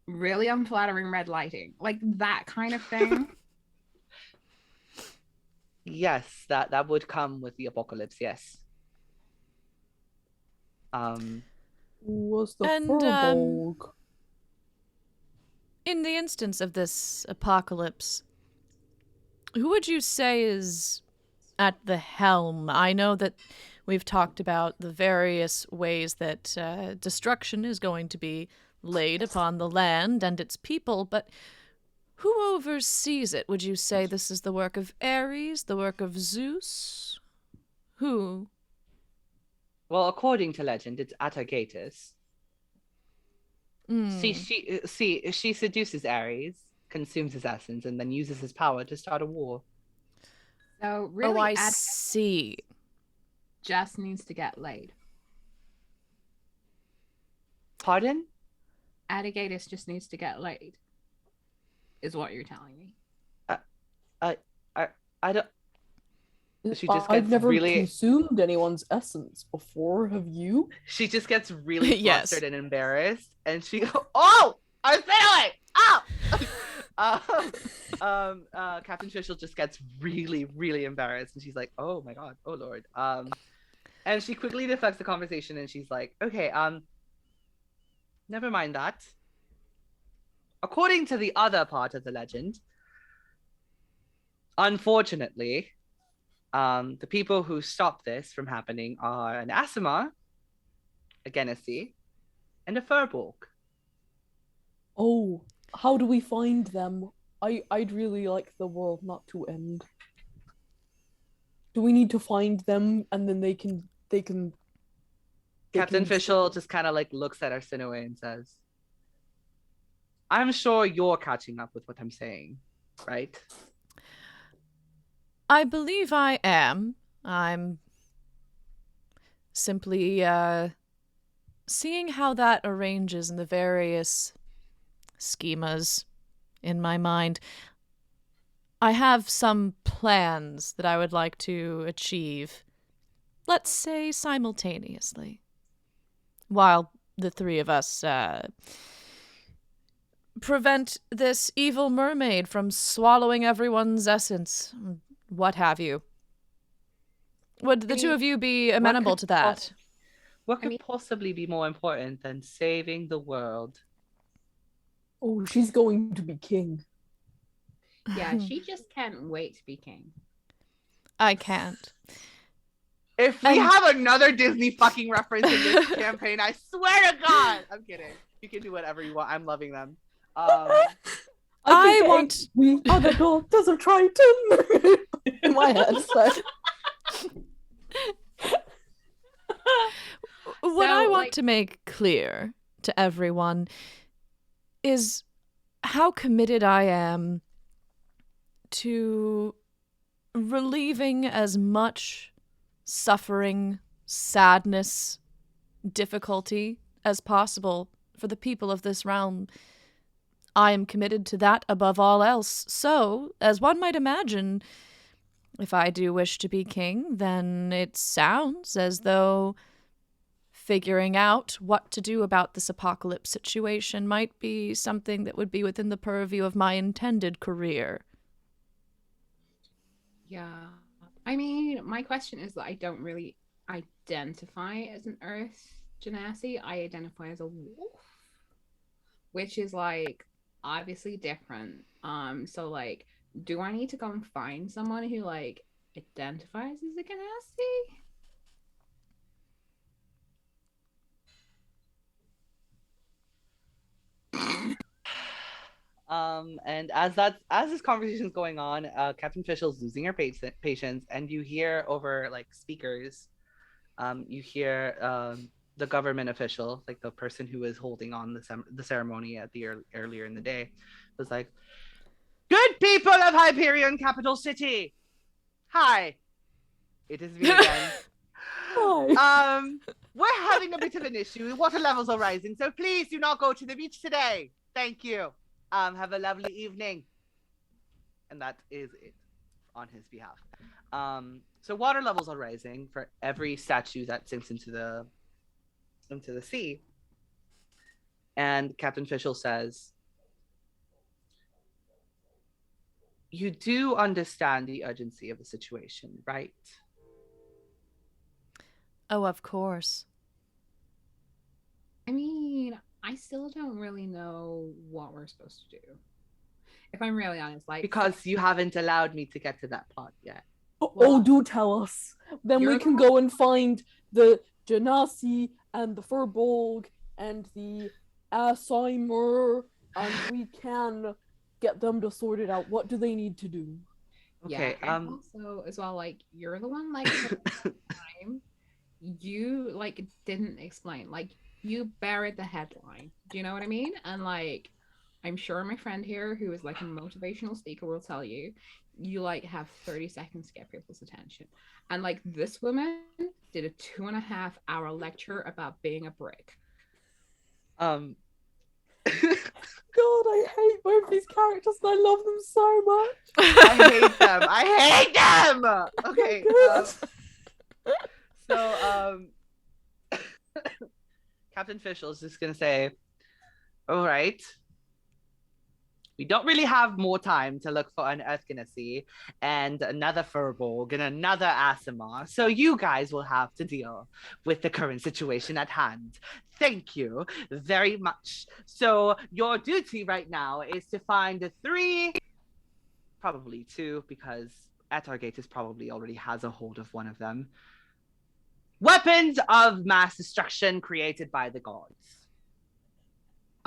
really unflattering red lighting, like that kind of thing? Yes, that would come with the apocalypse, yes. Was the And, furbog? In the instance of this apocalypse, who would you say is at the helm? I know that we've talked about the various ways that destruction is going to be laid upon the land and its people, but who oversees it? Would you say this is the work of Ares, the work of Zeus? Who? Well, according to legend, it's Atagatus. She seduces Ares, consumes his essence, and then uses his power to start a war. So really, I see. just needs to get laid. Pardon? Atigatus just needs to get laid, is what you're telling me. I don't. She just I've gets never really. consumed anyone's essence before. Have you? She just gets really Yes. flustered and embarrassed, and she goes, "Oh, I'm failing! Oh!" Captain Trishel just gets really, really embarrassed, and she's like, "Oh my god, oh lord." And she quickly deflects the conversation, and she's like, "Okay, never mind that. According to the other part of the legend, unfortunately, the people who stop this from happening are an Asima, a Genesi, and a Furbolg." Oh, how do we find them? I'd really like the world not to end. Do we need to find them and then they can Captain Fischl just kind of like looks at Arsinoe and says, "I'm sure you're catching up with what I'm saying, right?" I believe I am. I'm simply seeing how that arranges in the various schemas in my mind. I have some plans that I would like to achieve, let's say simultaneously, while the three of us prevent this evil mermaid from swallowing everyone's essence. What have you? Would the two of you be amenable to that? What could mean- possibly be more important than saving the world? Oh, she's going to be king. Yeah, she just can't wait to be king. I can't. If we And- have another Disney fucking reference in this campaign, I swear to God. I'm kidding. You can do whatever you want. I'm loving them. I want- We are the daughters of Triton in my head. So. What So, I want like- to make clear to everyone is how committed I am to relieving as much suffering, sadness, difficulty as possible for the people of this realm. I am committed to that above all else. So, as one might imagine, if I do wish to be king, then it sounds as though figuring out what to do about this apocalypse situation might be something that would be within the purview of my intended career. Yeah. I mean, my question is that I don't really identify as an Earth genasi. I identify as a wolf, which is like obviously different. So like, do I need to go and find someone who like identifies as a genasi? And as this conversation is going on, Captain Fischl's losing her patience, and you hear over like speakers, you hear the government official, like the person who was holding on the ceremony at the earlier in the day, was like, "Good people of Hyperion, capital city, hi, it is me again. Hi. We're having a bit of an issue. The water levels are rising, so please do not go to the beach today. Thank you. Have a lovely evening." And that is it on his behalf. So water levels are rising for every statue that sinks into the sea. And Captain Fischl says, "You do understand the urgency of the situation, right?" Oh, of course. I mean, I still don't really know what we're supposed to do. If I'm really honest, like Because you haven't allowed me to get to that plot yet. Oh, do tell us. Then we You're can the- go and find the Genasi and the Furbolg and the Asaimer, and we can get them to sort it out. What do they need to do? Okay. Yeah, and also as well, like you're the one like the time you like didn't explain, like you buried the headline. Do you know what I mean? And like I'm sure my friend here who is like a motivational speaker will tell you, you like have 30 seconds to get people's attention. And like this woman did a 2.5-hour lecture about being a brick. God, I hate both these characters and I love them so much. I hate them. I hate them. Okay. Captain Fischl is just gonna say, "All right. We don't really have more time to look for an Earthgenasi and another Furbolg and another Asimar, so you guys will have to deal with the current situation at hand. Thank you very much. So your duty right now is to find the 3, probably 2, because Atargatus probably already has a hold of one of them, weapons of mass destruction created by the gods."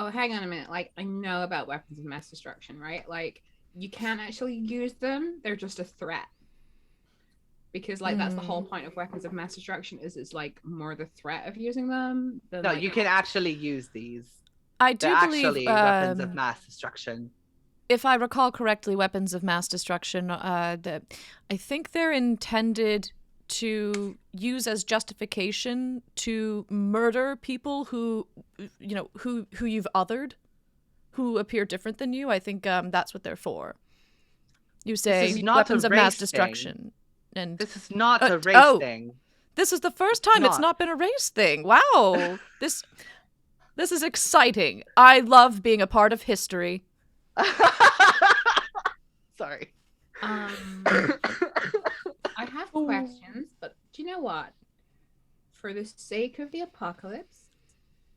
Oh, hang on a minute. Like, I know about weapons of mass destruction, right? Like, you can't actually use them. They're just a threat. Because, like, that's the whole point of weapons of mass destruction is it's, like, more the threat of using them than, No, like, you can actually use these. I do They're believe actually weapons of mass destruction. if I recall correctly, weapons of mass destruction, I think they're intended to use as justification to murder people who you've othered, who appear different than you. I think that's what they're for. You say is not weapons a of mass race destruction, and This is not a race thing. this is the first time it's not been a race thing. Wow, this is exciting. I love being a part of history. Sorry. I have questions, but do you know what? for the sake of the apocalypse,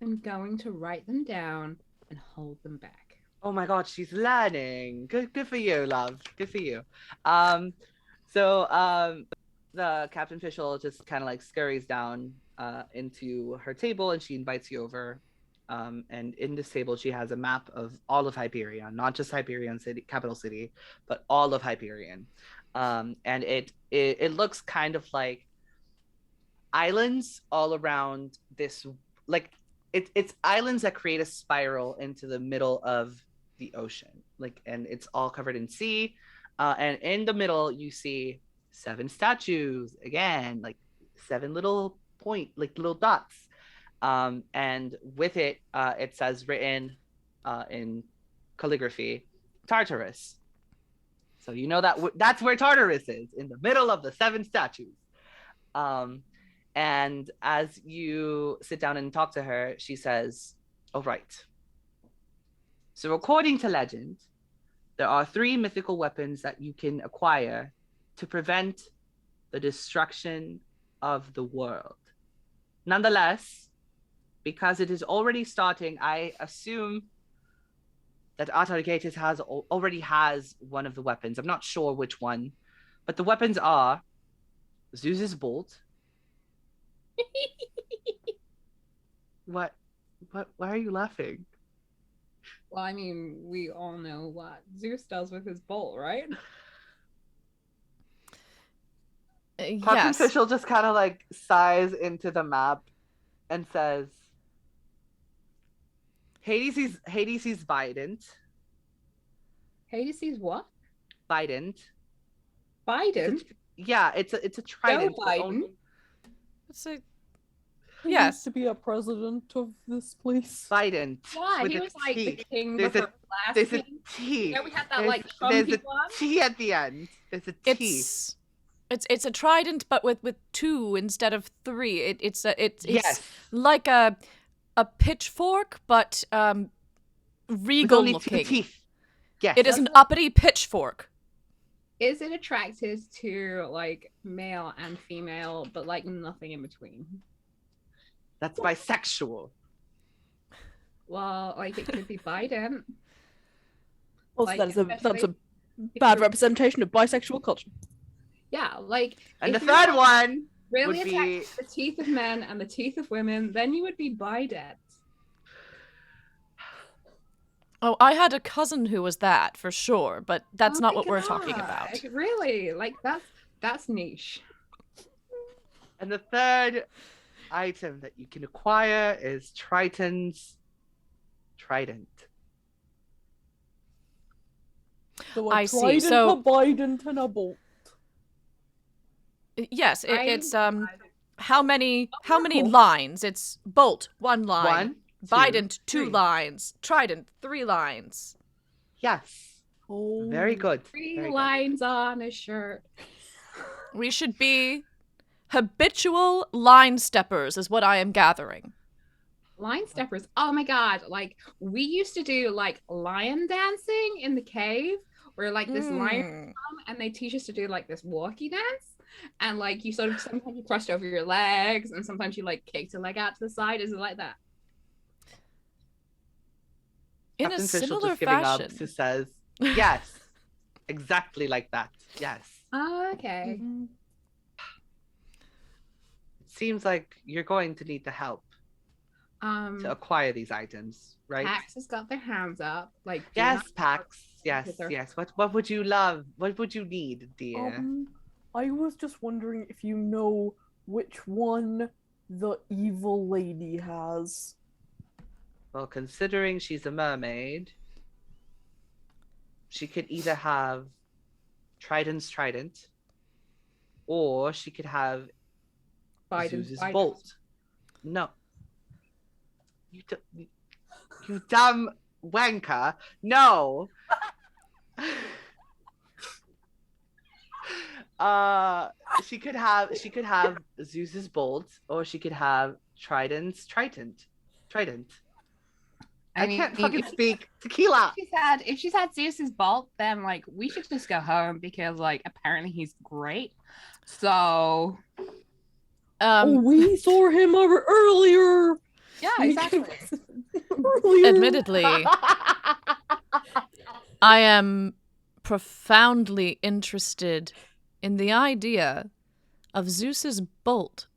I'm going to write them down and hold them back. Oh my God, she's learning. Good for you, love. Good for you. So the captain official just kind of like scurries down into her table, and she invites you over. And in this table, she has a map of all of Hyperion, not just Hyperion City, capital city, but all of Hyperion. And it looks kind of like islands all around this, like it's islands that create a spiral into the middle of the ocean, like, and it's all covered in sea. And in the middle, you see 7 statues again, like 7 little little dots. And with it, it says written in calligraphy, Tartarus. So you know that's where Tartarus is, in the middle of the 7 statues. And as you sit down and talk to her, she says, "All right. So according to legend, there are 3 mythical weapons that you can acquire to prevent the destruction of the world. Nonetheless, because it is already starting, I assume that Atargatis already has one of the weapons. I'm not sure which one, but the weapons are Zeus's bolt." What? Why are you laughing? Well, I mean, we all know what Zeus does with his bolt, right? Captain Yes. Official just kind of like sighs into the map and says, Hades sees Bident. Hades sees what? Bident. Biden? Yeah, it's a trident. Joe Biden. It's a He Yes. used to be a president of this place. Bident. Yeah, with he a was like the T. king There's before a the last there's a king. T. Yeah, we had that There's- like there's chunky a one. T at the end. There's a T. It's a trident, but with 2 instead of 3. It's Yes. like a pitchfork, but With regal only 2 looking. teeth. Yes. It is an uppity pitchfork. Is it attracted to like male and female, but like nothing in between? That's bisexual. Well, like it could be Biden. Also, Like, that's a especially bad if- representation of bisexual culture. Yeah, like And the if you're third not one really would attached be to the teeth of men and the teeth of women, then you would be Biden. Oh, I had a cousin who was that for sure, but that's Oh not my what we're talking God, about. Really? Like that's niche. And the third item that you can acquire is Triton's trident. So I a see, trident, so- a bident, and a bolt. Yes, it's Biden. how many cool. lines? It's bolt 1 line, 1, 2, bident 2 3. lines, trident 3 lines. Yes. Oh, Very good. 3 Very good. lines on a shirt. We should be habitual line steppers, is what I am gathering. Line steppers. Oh my God. Like we used to do like lion dancing in the cave where like this lion Mm. come and they teach us to do like this walkie dance. And like you sort of sometimes you crossed over your legs and sometimes you like kicked a leg out to the side. Is it like that? In Captain a Fischl similar just giving up fashion. who says, yes, exactly like that. Yes. Oh, okay. Mhm. It seems like you're going to need the help to acquire these items, right? Pax has got their hands up. Like do Yes, not- Pax. Yes, Because they're- yes. What would you love? What would you need, dear? I was just wondering if you know which one the evil lady has. Well, considering she's a mermaid, she could either have Trident's trident, or she could have Biden's Zeus's Biden. bolt. No. You dumb wanker. No. She could have Zeus's bolt, or she could have Trident's trident. I mean, can't fucking speak. Tequila. If she's had Zeus's bolt, then like we should just go home because like apparently he's great. So We saw him over earlier. Yeah, We exactly. earlier. Admittedly, I am profoundly interested in the idea of Zeus's bolt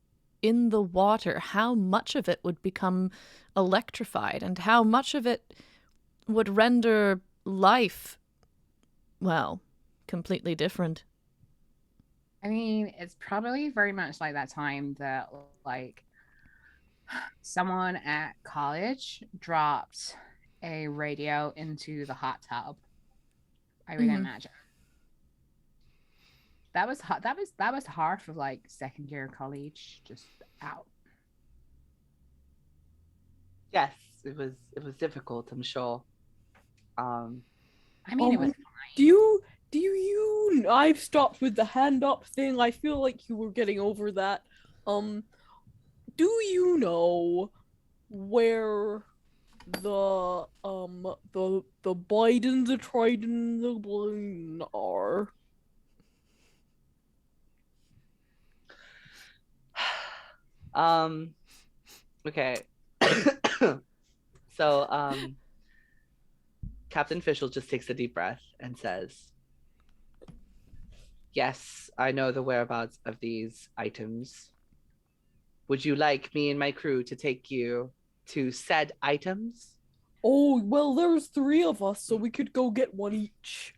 in the water, how much of it would become electrified and how much of it would render life, well, completely different. I mean, it's probably very much like that time that like someone at college dropped a radio into the hot tub. I would imagine. That was hot. That was hard for like second year college, just out. Yes, it was difficult, I'm sure. I mean, it was fine. Do you I've stopped with the hand up thing. I feel like you were getting over that. Do you know where the Biden, the Trident, the Balloon are? Okay. So, Captain Fischl just takes a deep breath and says, "Yes, I know the whereabouts of these items. Would you like me and my crew to take you to said items?" Oh, well, there's 3 of us, so we could go get one each.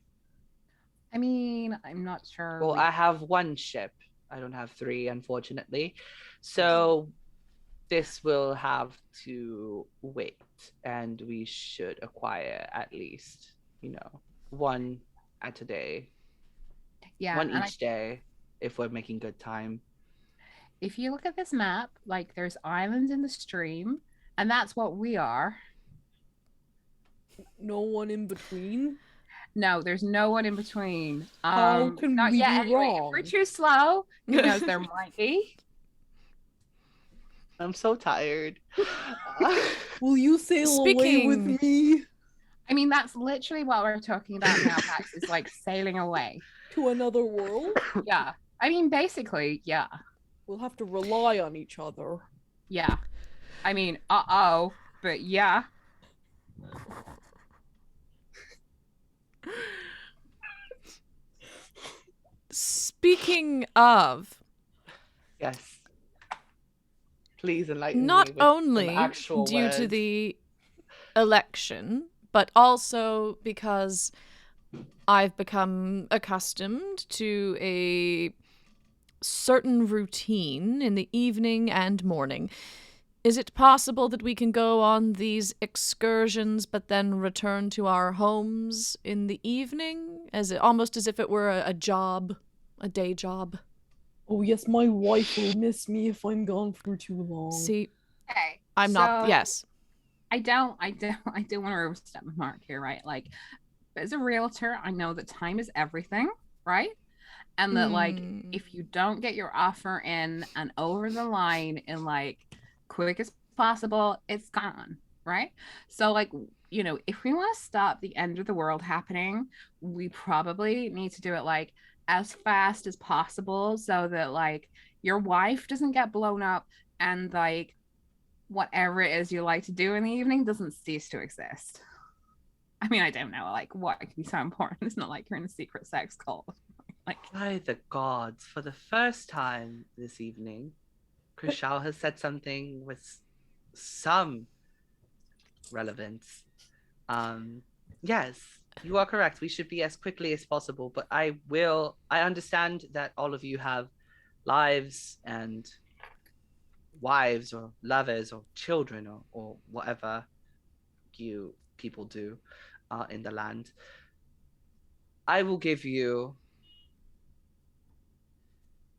I mean, I'm not sure. Well, I have 1 ship. I don't have 3, unfortunately. So this will have to wait, and we should acquire at least, 1 at a day. Yeah, 1 each day, if we're making good time. If you look at this map, like there's islands in the stream, and that's what we are. No one in between? No, there's no one in between. How can we be wrong? If we're too slow, who knows, there might be. I'm so tired. Will you sail away with me? I mean, that's literally what we're talking about now, Pax, is like sailing away. To another world? Yeah. I mean, basically, yeah. We'll have to rely on each other. Yeah. I mean, but yeah. Speaking of, yes, please enlighten not me with only some actual due words. to the election, but also because I've become accustomed to a certain routine in the evening and morning. Is it possible that we can go on these excursions but then return to our homes in the evening, almost as if it were a job, a day job? Oh yes, my wife will miss me if I'm gone for too long. See, okay, I'm not. Yes, I do want to overstep my mark here, right? Like, as a realtor, I know that time is everything, right? And that like, if you don't get your offer in and over the line in like quick as possible, it's gone, right? So like, if we want to stop the end of the world happening, we probably need to do it like as fast as possible so that like your wife doesn't get blown up and like whatever it is you like to do in the evening doesn't cease to exist. I mean, I don't know, like what could be so important? It's not like you're in a secret sex cult. Like, by the gods, for the first time this evening, Krishal has said something with some relevance. Yes, you are correct. We should be as quickly as possible, but I understand that all of you have lives and wives or lovers or children or whatever you people do in the land. I will give you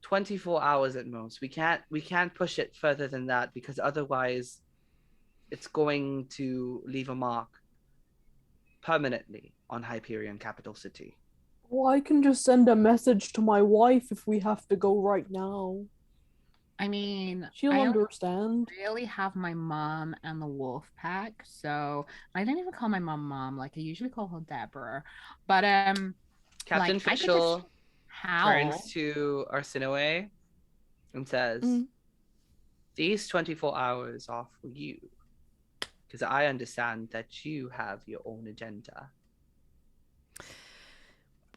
24 hours at most. We can't push it further than that because otherwise it's going to leave a mark permanently on Hyperion, capital city. Well, I can just send a message to my wife if we have to go right now. I mean, she'll I understand. Don't really have my mom and the wolf pack, so I don't even call my mom. Like I usually call her Deborah. But Captain like, Fischl turns to Arsinoe and says, these 24 hours are for you. Because I understand that you have your own agenda.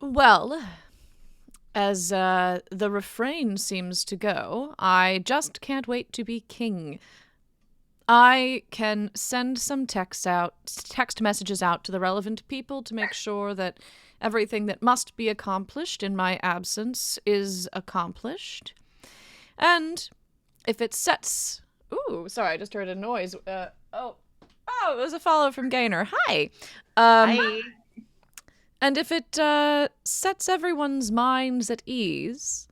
Well, as the refrain seems to go, I just can't wait to be king. I can send some text messages out to the relevant people to make sure that everything that must be accomplished in my absence is accomplished. And if it sets... Ooh, sorry, I just heard a noise. Oh, it was a follow from Gainer. Hi. Hi. And if it sets everyone's minds at ease,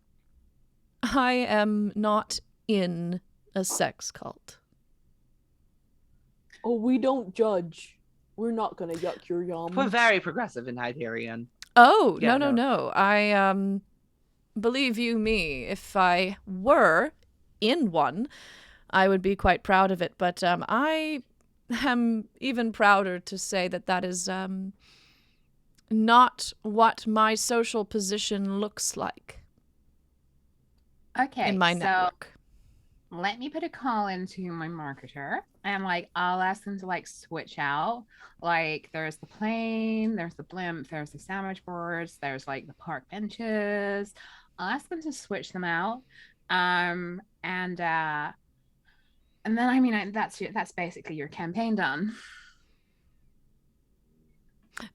I am not in a sex cult. Oh, we don't judge. We're not gonna yuck your yum. We're very progressive in Hyperion. Oh, Yeah, no. I, believe you me, if I were in one, I would be quite proud of it. But I am even prouder to say that is not what my social position looks like Okay, in my so network. let me put a call into my marketer and like I'll ask them to like switch out. Like there's the plane, there's the blimp, there's the sandwich boards, there's like the park benches. I'll ask them to switch them out. And then I mean that's basically your campaign done.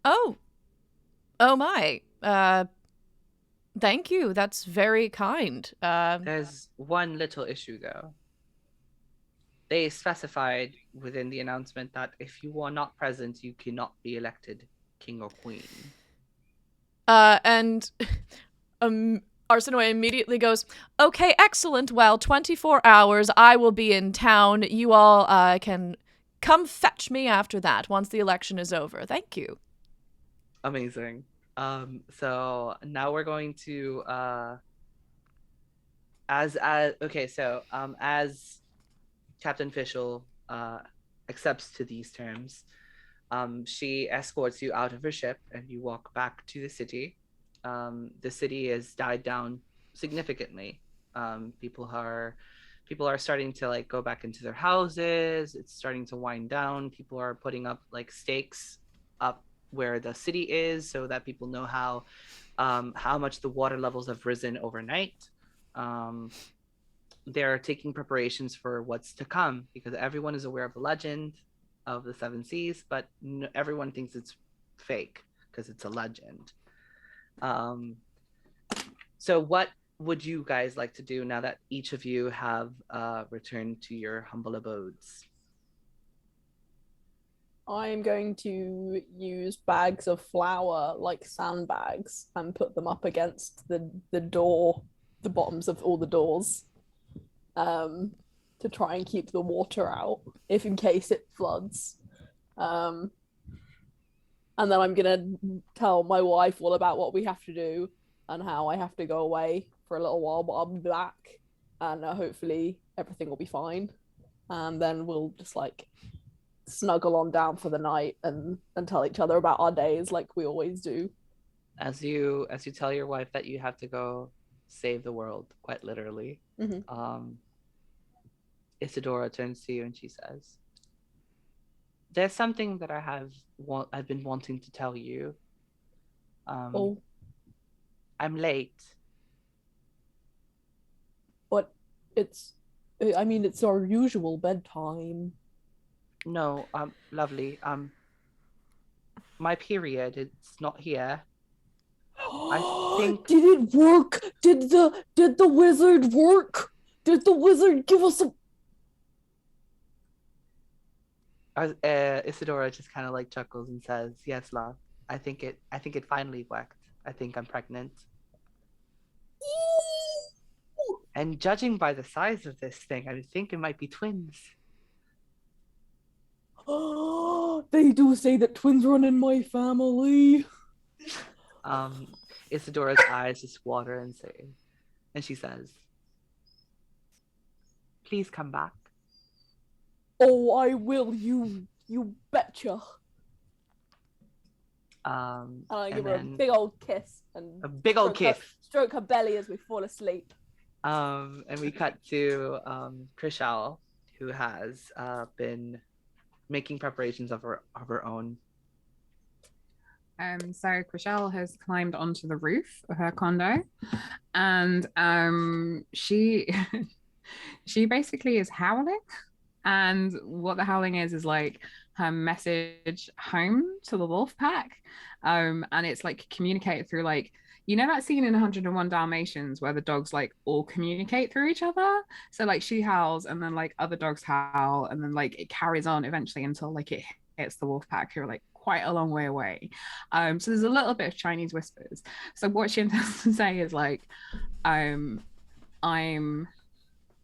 Oh my. Thank you. That's very kind. There's one little issue, though. They specified within the announcement that if you are not present, you cannot be elected king or queen. And Arsinoe immediately goes, okay, excellent. Well, 24 hours, I will be in town. You all can come fetch me after that, once the election is over. Thank you. Amazing. So now we're going to as Captain Fischl accepts to these terms, she escorts you out of her ship and you walk back to the city. The city has died down significantly. People are starting to like go back into their houses. It's starting to wind down. People are putting up like stakes up where the city is so that people know how much the water levels have risen overnight. They're taking preparations for what's to come because everyone is aware of the legend of the Seven Seas, but everyone thinks it's fake because it's a legend. So what would you guys like to do now that each of you have returned to your humble abodes? I'm going to use bags of flour, like sandbags, and put them up against the bottoms of all the doors, to try and keep the water out, if in case it floods. And then I'm gonna tell my wife all about what we have to do and how I have to go away for a little while, but I'll be back, and hopefully everything will be fine. And then we'll just like snuggle on down for the night and tell each other about our days like we always do. As you tell your wife that you have to go save the world, quite literally, Isadora turns to you and she says, there's something that I've been wanting to tell you. I'm late. But it's our usual bedtime. No, lovely. My period, it's not here. I think. Did it work? Did the wizard work? Did the wizard give us a... Isadora just kind of like chuckles and says, "Yes, love. I think it finally worked. I think I'm pregnant." And judging by the size of this thing, I think it might be twins. Oh, they do say that twins run in my family. Isadora's eyes just water and she says, "Please come back." Oh, I will. You betcha. And I give her a big old kiss and a big old kiss. stroke her belly as we fall asleep. And we cut to Krishal, who has been making preparations of her own. So Chriselle has climbed onto the roof of her condo, and she she basically is howling. And what the howling is like her message home to the wolf pack. And it's like communicated through like, you know that scene in 101 Dalmatians where the dogs like all communicate through each other? So like she howls and then like other dogs howl and then like it carries on eventually until like it hits the wolf pack who are like quite a long way away. So there's a little bit of Chinese whispers. So what she intends to say is like, I'm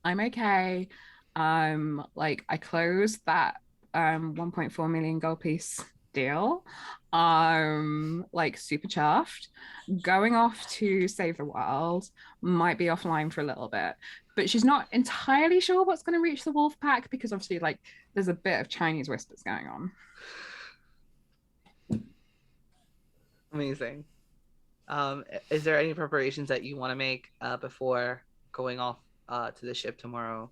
okay. Like I closed that 1.4 million gold piece deal. Like super chuffed. Going off to save the world, might be offline for a little bit. But she's not entirely sure what's going to reach the wolf pack because obviously like there's a bit of Chinese whispers going on. Amazing. Is there any preparations that you want to make before going off to the ship tomorrow?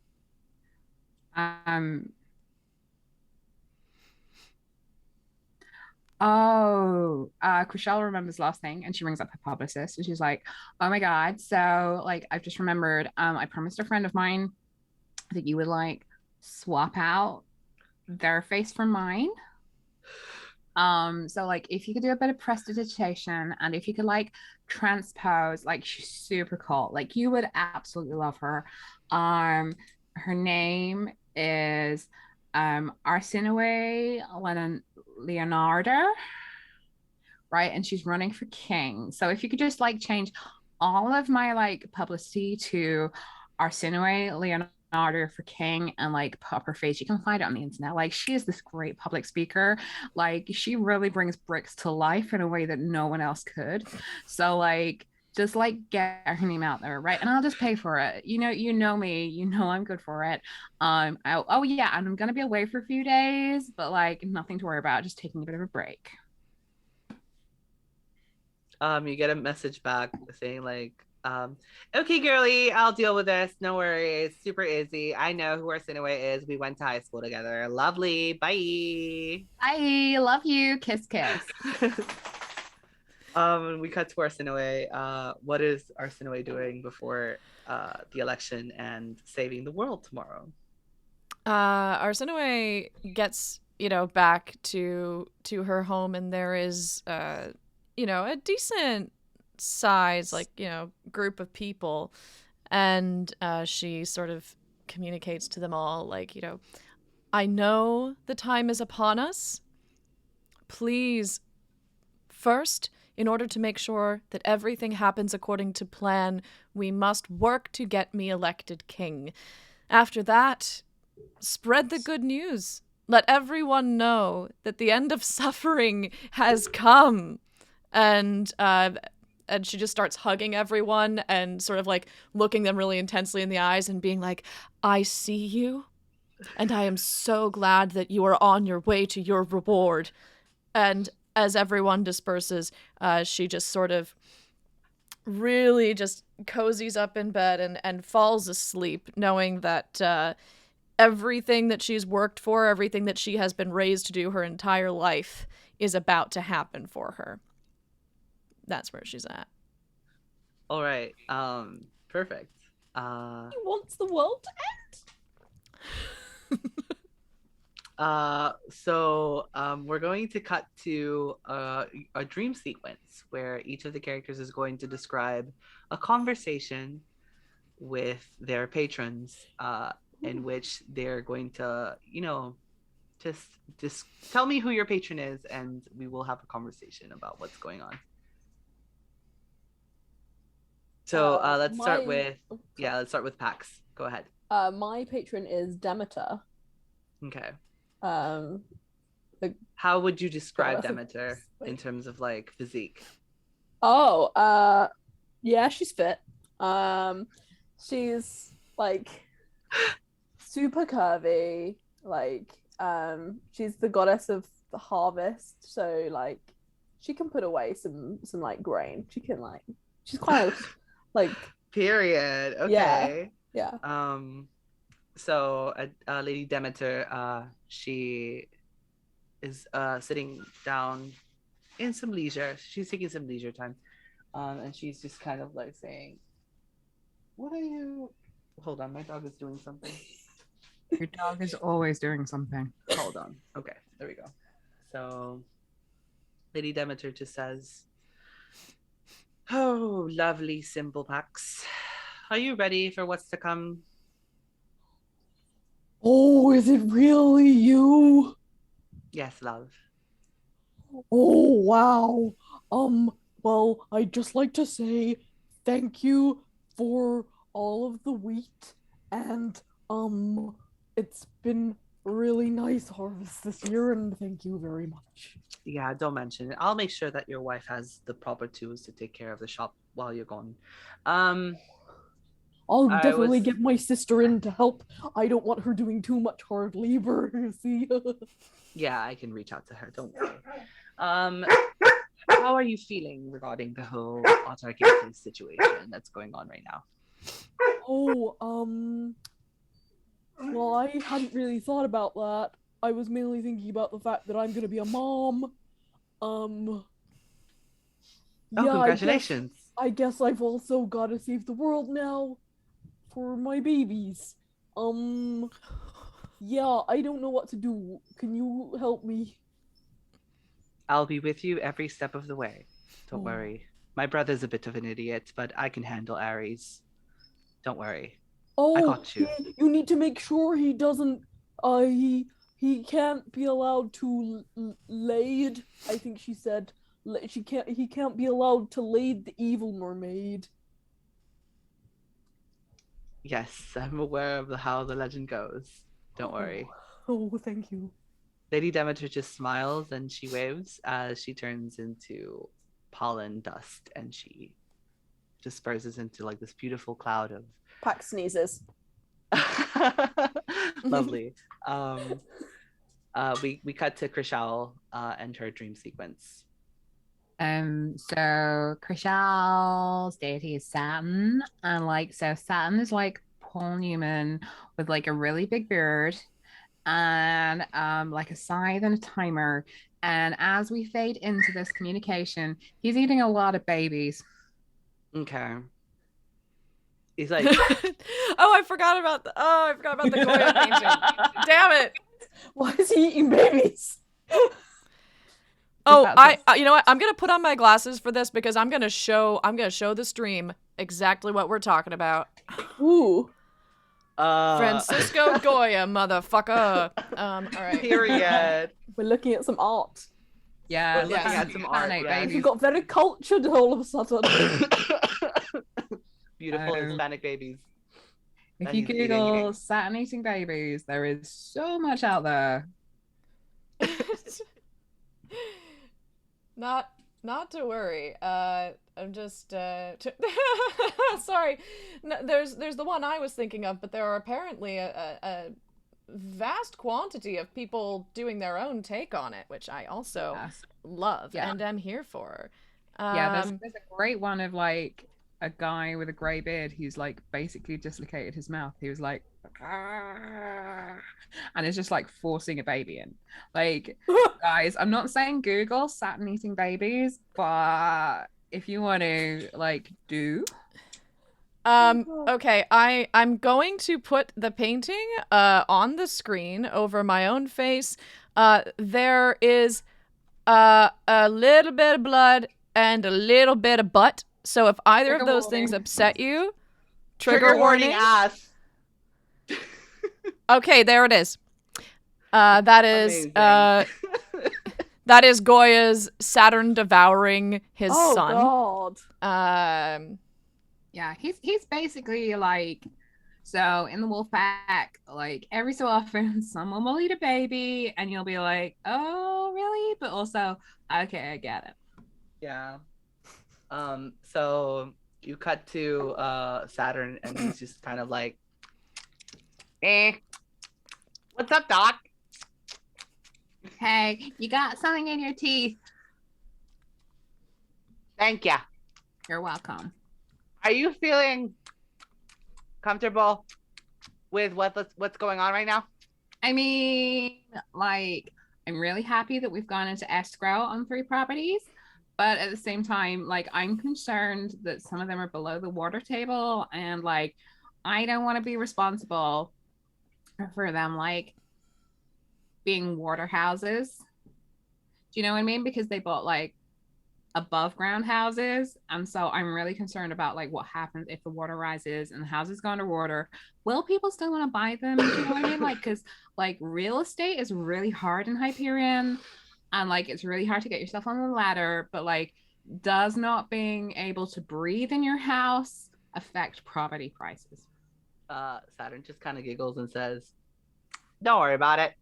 Chriselle remembers last thing and she rings up her publicist and she's like, oh my God. So like, I've just remembered, I promised a friend of mine that you would like swap out their face for mine. So like if you could do a bit of prestidigitation and if you could like transpose, like she's super cool. Like you would absolutely love her. Her name is Arsinoe Leonardo, right? And she's running for king. So if you could just like change all of my like publicity to Arsinoe Leonardo for king and like put up her face. You can find it on the internet. Like she is this great public speaker. Like she really brings bricks to life in a way that no one else could. So like just like get her name out there, right? And I'll just pay for it. You know me, you know I'm good for it. Oh yeah, and I'm gonna be away for a few days, but like nothing to worry about, just taking a bit of a break. You get a message back saying like, okay, girly, I'll deal with this. No worries. Super easy. I know who Arsinoe is. We went to high school together. Lovely. Bye. Bye. Love you. Kiss, kiss. We cut to Arsinoe. What is Arsinoe doing before the election and saving the world tomorrow? Arsinoe gets, back to her home, and there is, a decent size, like, group of people, and she sort of communicates to them all, like, I know the time is upon us. Please, first, in order to make sure that everything happens according to plan, we must work to get me elected king. After that, spread the good news. Let everyone know that the end of suffering has come. And she just starts hugging everyone and sort of like looking them really intensely in the eyes and being like, I see you, and I am so glad that you are on your way to your reward. And as everyone disperses, she just sort of really just cozies up in bed and falls asleep, knowing that everything that she's worked for, everything that she has been raised to do her entire life is about to happen for her. That's where she's at. All right. Perfect. He wants the world to end. So we're going to cut to a dream sequence where each of the characters is going to describe a conversation with their patrons in which they're going to, just tell me who your patron is and we will have a conversation about what's going on. So let's start with Pax. Go ahead. My patron is Demeter. Okay. How would you describe Demeter in terms of like physique? Yeah, she's fit. She's like super curvy. Like, she's the goddess of the harvest, so like she can put away some like grain. She can like, she's quite like Period. Okay. Yeah. So Lady Demeter, she is sitting down in some leisure. She's taking some leisure time. And she's just kind of like saying, "What are you?" Hold on, my dog is doing something. Your dog is always doing something. Hold on. Okay, there we go. So, Lady Demeter just says, "Oh, lovely simple Pax. Are you ready for what's to come?" Oh, is it really you? Yes, love. Oh, wow. Well, I'd just like to say thank you for all of the wheat and it's been a really nice harvest this year and thank you very much. Yeah, don't mention it. I'll make sure that your wife has the proper tools to take care of the shop while you're gone. I'll I definitely was get my sister in to help. I don't want her doing too much hard labor, see? Yeah, I can reach out to her. Don't worry. How are you feeling regarding the whole autarky situation that's going on right now? Oh, well, I hadn't really thought about that. I was mainly thinking about the fact that I'm gonna be a mom. Oh, Yeah, congratulations. I guess I've also gotta save the world now for my babies. Yeah, I don't know what to do. Can you help me? I'll be with you every step of the way. Don't Oh. worry. My brother's a bit of an idiot, but I can handle Ares. Don't worry. I Oh, got you. you need to make sure he doesn't. He can't be allowed to lade. I think she said she can't. He can't be allowed to lade the evil mermaid. Yes, I'm aware of how the legend goes. Don't worry. Oh, thank you. Lady Demeter just smiles and she waves as she turns into pollen dust and she disperses into like this beautiful cloud of Pax sneezes. lovely. We cut to Krishal and her dream sequence. So Krishal's deity is Saturn, and like so Saturn is like Paul Newman with like a really big beard and like a scythe and a timer. And as we fade into this communication, he's eating a lot of babies. Okay. He's like, I forgot about the Goya painting. Damn it. Why is he eating babies? Oh, you know what? I'm gonna put on my glasses for this because I'm gonna show the stream exactly what we're talking about. Ooh. Francisco Goya, motherfucker. All right. Period. We're looking at some art. Yeah, We're looking at some art. Yes. You got very cultured all of a sudden. Beautiful Hispanic babies. If you Google Saturn eating babies, there is so much out there. Not to worry. I'm just sorry. No, there's the one I was thinking of, but there are apparently a vast quantity of people doing their own take on it, which I also love and am here for. There's a great one of like a guy with a grey beard who's like basically dislocated his mouth. He was like, and it's just like forcing a baby in. Like, guys, I'm not saying Google Saturn eating babies, but if you want to like do. Okay, I'm going to put the painting on the screen over my own face. There is a little bit of blood and a little bit of butt. So if either of those things upset you, trigger warning. Ass. Okay, there it is. That is Goya's Saturn devouring his son. Oh God. Yeah, he's basically like, so in the wolf pack, like every so often someone will eat a baby and you'll be like, oh really? But also, okay, I get it. Yeah. So you cut to Saturn and he's just kind of like, what's up, Doc? Hey, you got something in your teeth. Thank ya. You're welcome. Are you feeling comfortable with what's going on right now? I mean, like, I'm really happy that we've gone into escrow on 3 properties, but at the same time, like, I'm concerned that some of them are below the water table, and like, I don't want to be responsible for them, like, being water houses. Do you know what I mean? Because they bought like above ground houses, and so I'm really concerned about like what happens if the water rises and the houses go underwater. Will people still want to buy them? Do you know what I mean? Like, because like real estate is really hard in Hyperion, and like it's really hard to get yourself on the ladder, but like, does not being able to breathe in your house affect property prices? Saturn just kind of giggles and says, "Don't worry about it.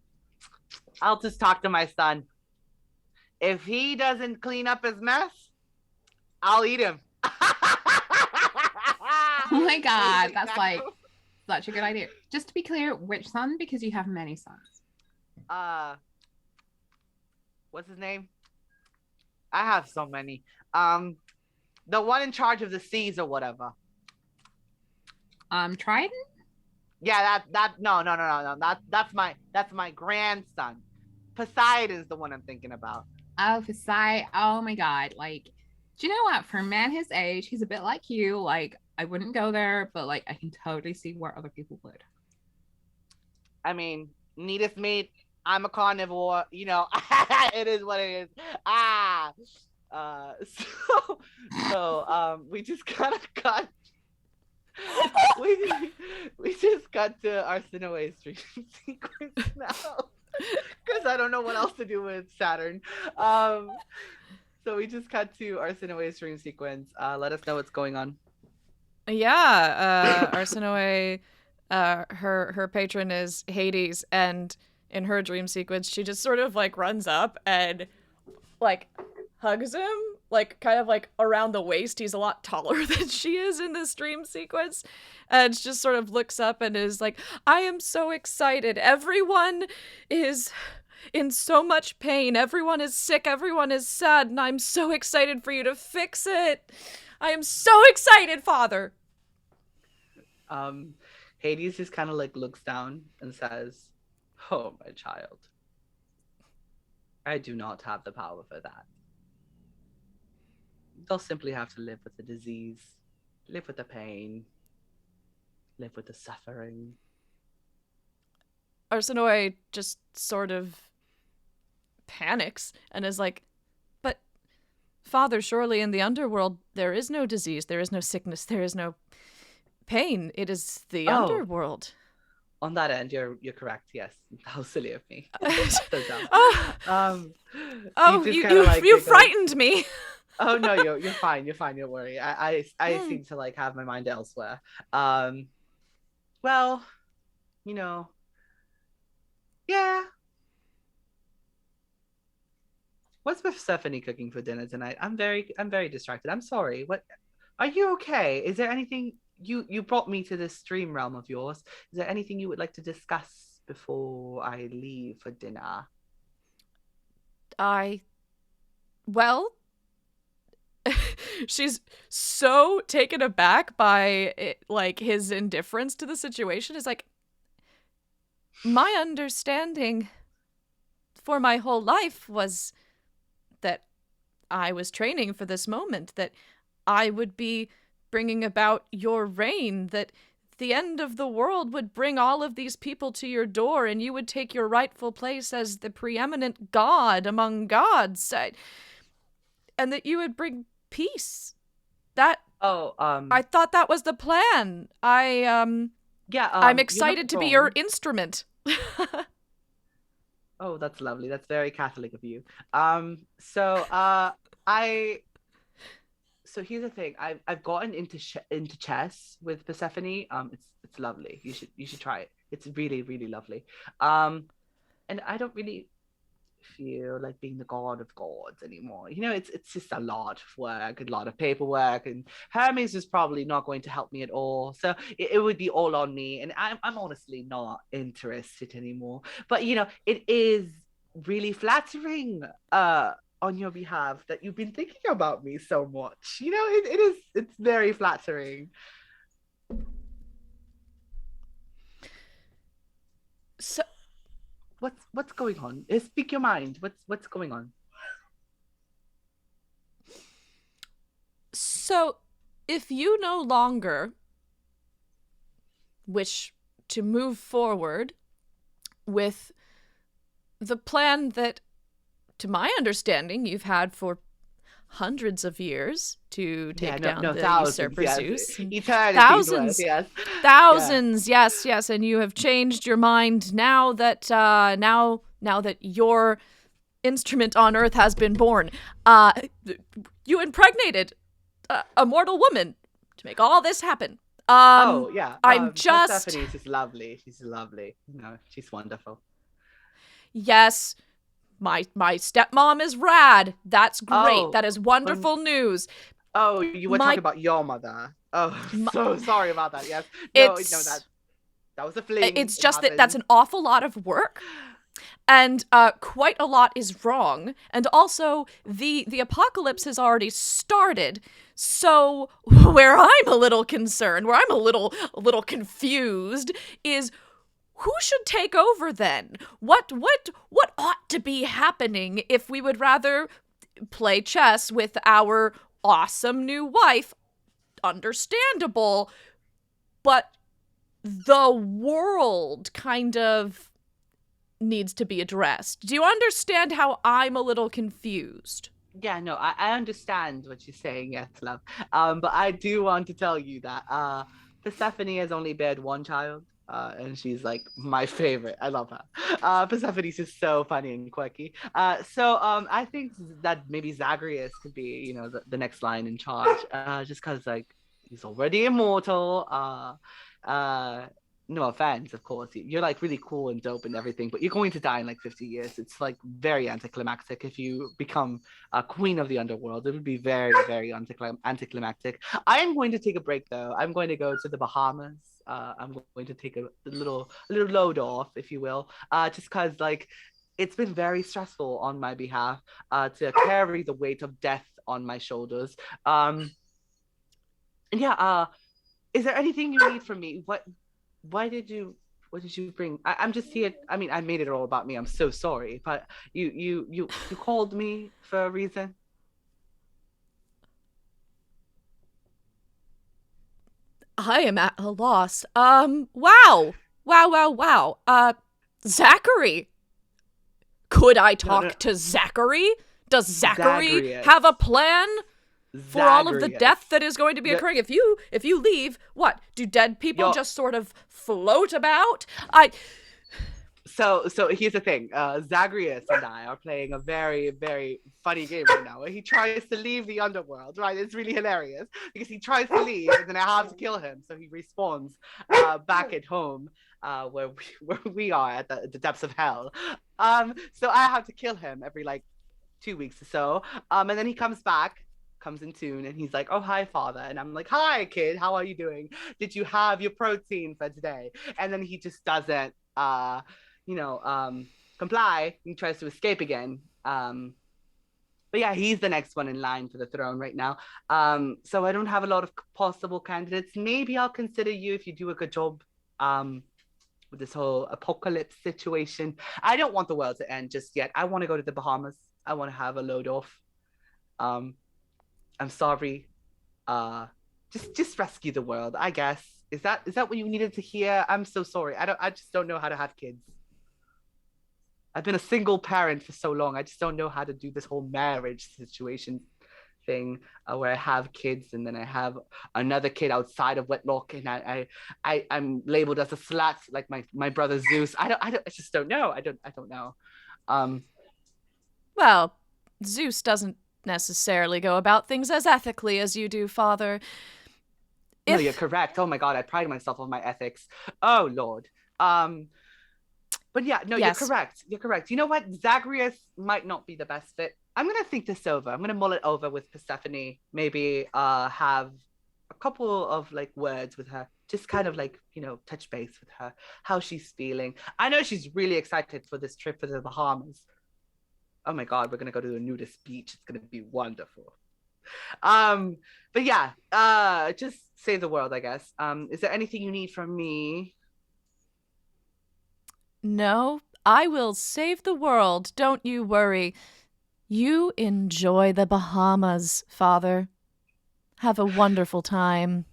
I'll just talk to my son. If he doesn't clean up his mess, I'll eat him." Oh my god, that's like such a good idea. Just to be clear, which son? Because you have many sons. What's his name? I have so many. The one in charge of the seas or whatever. Trident? Yeah, no. That's my grandson. Poseidon's the one I'm thinking about. Oh, Fasai. Oh my god. Like, do you know what? For a man his age, he's a bit like you. Like, I wouldn't go there, but like, I can totally see where other people would. I mean, neatest meat. I'm a carnivore. You know, it is what it is. We just kind of got. we just got to Arsinoe's dream sequence now. Because I don't know what else to do with Saturn. So we just cut to Arsinoe's dream sequence. Let us know what's going on. Yeah, Arsinoe, her patron is Hades, and in her dream sequence, she just sort of like runs up and like hugs him, like kind of like around the waist. He's a lot taller than she is in this dream sequence, and just sort of looks up and is like, "I am so excited. Everyone is in so much pain. Everyone is sick. Everyone is sad, and I'm so excited for you to fix it. I am so excited, Father." Hades just kind of like looks down and says, "Oh, my child, I do not have the power for that. They'll simply have to live with the disease, live with the pain, live with the suffering." Arsinoe just sort of panics and is like, "But, Father, surely in the underworld there is no disease, there is no sickness, there is no pain. It is the underworld." On that end, you're correct. Yes, how silly of me. You frightened me. Oh no, you're fine. You're fine. Don't worry. I seem to like have my mind elsewhere. Well, you know, yeah. What's Persephone cooking for dinner tonight? I'm very distracted. I'm sorry. What? Are you okay? Is there anything you brought me to this dream realm of yours? Is there anything you would like to discuss before I leave for dinner? Well, she's so taken aback by it, like his indifference to the situation. Is like, my understanding for my whole life was that I was training for this moment, that I would be bringing about your reign, that the end of the world would bring all of these people to your door, and you would take your rightful place as the preeminent god among gods, and that you would bring peace. I thought that was the plan. I'm excited to be your instrument. Oh, that's lovely. That's very Catholic of you. So here's the thing. I've gotten into chess with Persephone. It's lovely. You should try it. It's really, really lovely. And I don't really feel like being the god of gods anymore. You know, it's just a lot of work, a lot of paperwork, and Hermes is probably not going to help me at all. So it would be all on me, and I'm honestly not interested anymore. But you know, it is really flattering on your behalf that you've been thinking about me so much. It's very flattering. So, What's going on? Speak your mind. What's going on? so if you no longer wish to move forward with the plan that, to my understanding, you've had for hundreds of years to take down the thousands, usurper yes. Zeus. Eternity's worth, yes. Thousands, yes, and you have changed your mind now that now that your instrument on Earth has been born. You impregnated a mortal woman to make all this happen. Oh yeah. I'm just. Persephone's just lovely. She's lovely. No, she's wonderful. Yes, my stepmom is rad. That's great. Oh, that is wonderful news. Oh, you were talking about your mother. Oh, so sorry about that. Yes. No, that was a fling. It's just that that's an awful lot of work. And quite a lot is wrong. And also, the apocalypse has already started. So where I'm a little concerned, where I'm a little confused, is who should take over then? What ought to be happening if we would rather play chess with our awesome new wife? Understandable, but the world kind of needs to be addressed. Do you understand how I'm a little confused? Yeah, no, I understand what you're saying, yes, love. But I do want to tell you that Persephone has only bared one child, and she's like my favorite. I love her. Persephone's just so funny and quirky. So I think that maybe Zagreus could be, the next line in charge, just because like he's already immortal. No offense, of course. You're like really cool and dope and everything, but you're going to die in like 50 years. It's like very anticlimactic if you become a queen of the underworld. It would be very, very anticlimactic. I am going to take a break though. I'm going to go to the Bahamas. I'm going to take a little load off, if you will, just because like it's been very stressful on my behalf to carry the weight of death on my shoulders. And yeah, is there anything you need from me? What did you bring? I'm just here. I mean, I made it all about me. I'm so sorry, but you called me for a reason. I am at a loss. Wow. Zachary. Could I talk to Zachary? Does Zachary Zagreus. have a plan for all of the Zagreus. death that is going to be occurring? If you leave, what? Do dead people just sort of float about? So here's the thing. Zagreus and I are playing a very, very funny game right now where he tries to leave the underworld, right? It's really hilarious because he tries to leave and then I have to kill him. So he respawns back at home where we are at the depths of hell. So I have to kill him every like 2 weeks or so. And then he comes in tune and he's like, oh, hi, father. And I'm like, hi, kid. How are you doing? Did you have your protein for today? And then he just doesn't comply. He tries to escape again. But yeah, he's the next one in line for the throne right now. So I don't have a lot of possible candidates. Maybe I'll consider you if you do a good job with this whole apocalypse situation. I don't want the world to end just yet. I want to go to the Bahamas. I want to have a load off. I'm sorry. Just rescue the world, I guess. Is that what you needed to hear? I'm so sorry. I just don't know how to have kids. I've been a single parent for so long. I just don't know how to do this whole marriage situation thing where I have kids and then I have another kid outside of wedlock and I'm labeled as a slut like my brother Zeus. I just don't know. I don't know. Well, Zeus doesn't necessarily go about things as ethically as you do, Father. No, you're correct. Oh my God, I pride myself on my ethics. Oh Lord. But yeah, no, yes. You're correct. You know what? Zagreus might not be the best fit. I'm gonna think this over. I'm gonna mull it over with Persephone. Maybe have a couple of like words with her. Just kind of like, touch base with her, how she's feeling. I know she's really excited for this trip to the Bahamas. Oh my God, we're gonna go to a nudist beach. It's gonna be wonderful. But yeah, just save the world, I guess. Is there anything you need from me? No, I will save the world. Don't you worry. You enjoy the Bahamas, Father. Have a wonderful time.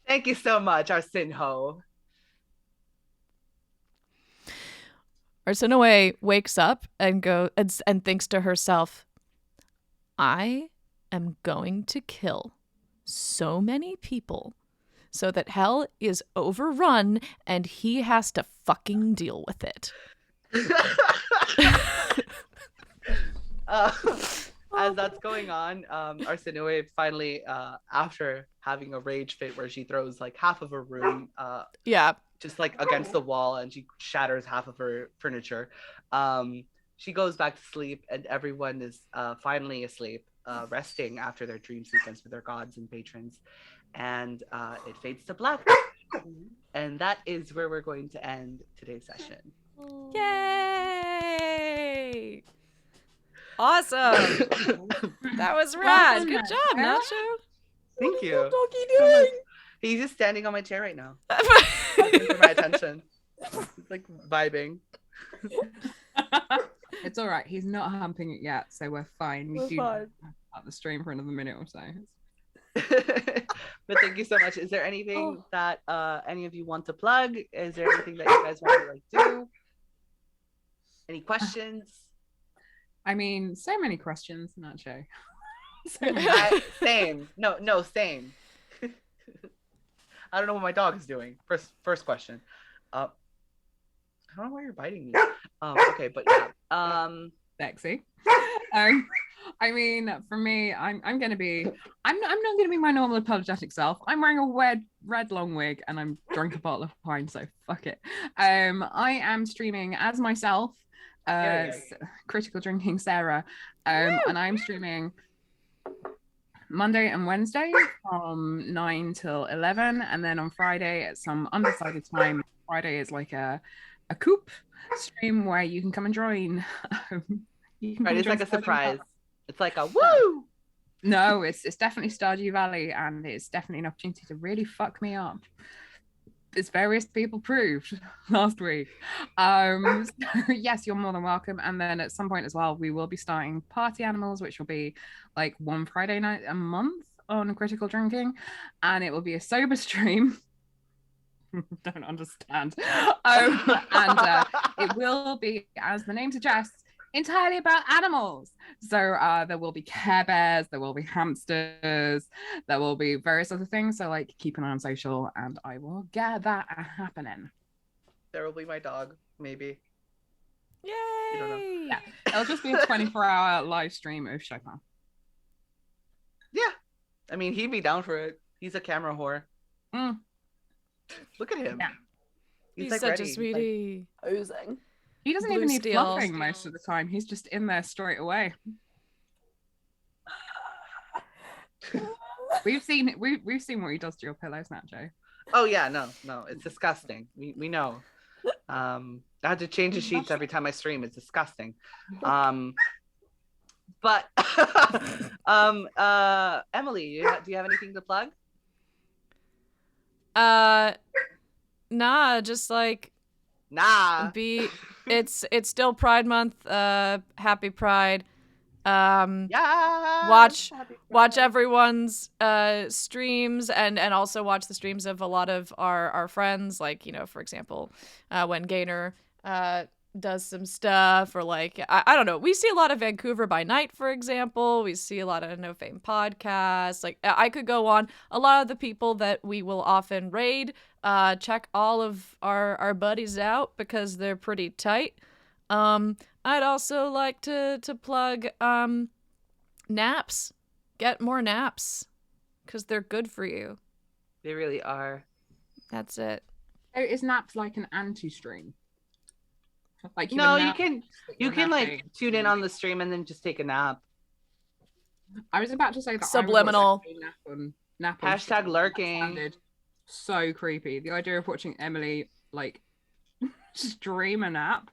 Thank you so much, Arsenho. Arsinoe wakes up and and thinks to herself, I am going to kill so many people so that hell is overrun and he has to fucking deal with it. As that's going on, Arsinoe finally, after having a rage fit where she throws like half of her room, Yeah. just like against the wall, and she shatters half of her furniture. She goes back to sleep, and everyone is finally asleep, resting after their dream sequence with their gods and patrons. And it fades to black. And that is where we're going to end today's session. Yay! Awesome. That was rad. Good job, Nacho. Thank you. What's doggy doing? He's just standing on my chair right now, asking for my attention. He's like vibing. It's all right. He's not humping it yet, so we're fine. We're do fine. have the stream for another minute or so. But thank you so much. Is there anything that any of you want to plug? Is there anything that you guys want to like do? Any questions? I mean, so many questions, Nacho. Same. No, same. I don't know what my dog is doing. First question. I don't know why you're biting me. Okay, but yeah. Sexy. I mean, for me, I'm not gonna be my normal apologetic self. I'm wearing a red long wig and I'm drunk a bottle of wine, so fuck it. I am streaming as myself, Critical Drinking Sarah, and I'm streaming Monday and Wednesday from 9 till 11, and then on Friday at some undecided time. Friday is like a coupe stream where you can come and join. Right, it's like a surprise. It's like a woo. No, it's definitely Stardew Valley, and it's definitely an opportunity to really fuck me up. As various people proved last week. So yes, you're more than welcome. And then at some point as well, we will be starting Party Animals, which will be like one Friday night a month on Critical Drinking, and it will be a sober stream. Don't understand. And it will be, as the name suggests, entirely about animals. So there will be Care Bears, there will be hamsters, there will be various other things. So like keep an eye on social and I will get that happening. There will be my dog, maybe. Yay! You don't know. Yeah, it'll just be a 24-hour live stream of Chopin. Yeah. I mean, he'd be down for it. He's a camera whore. Mm. Look at him. Yeah. He's like such ready. a sweetie. Posing. He doesn't Blue even need steel. fluffing most of the time. He's just in there straight away. We've seen what he does to your pillows, Nacho. Oh yeah, no, it's disgusting. We know. I had to change the sheets every time I stream. It's disgusting. But Emily, do you have anything to plug? Nah, just like Nah. it's still Pride Month. Happy Pride. Yeah. Watch everyone's streams and also watch the streams of a lot of our friends, like, you know, for example, when Gaynor does some stuff, or like I don't know, we see a lot of Vancouver by Night, for example. We see a lot of No Fame podcasts. Like I could go on. A lot of the people that we will often raid, check all of our buddies out because they're pretty tight. I'd also like to plug naps. Get more naps because they're good for you. They really are. That's it. So is naps like an anti-stream? Like No, you can like tune in on the stream and then just take a nap. I was about to say that Subliminal. Nap on Hashtag stream. lurking. That sounded so creepy. The idea of watching Emily like stream a nap.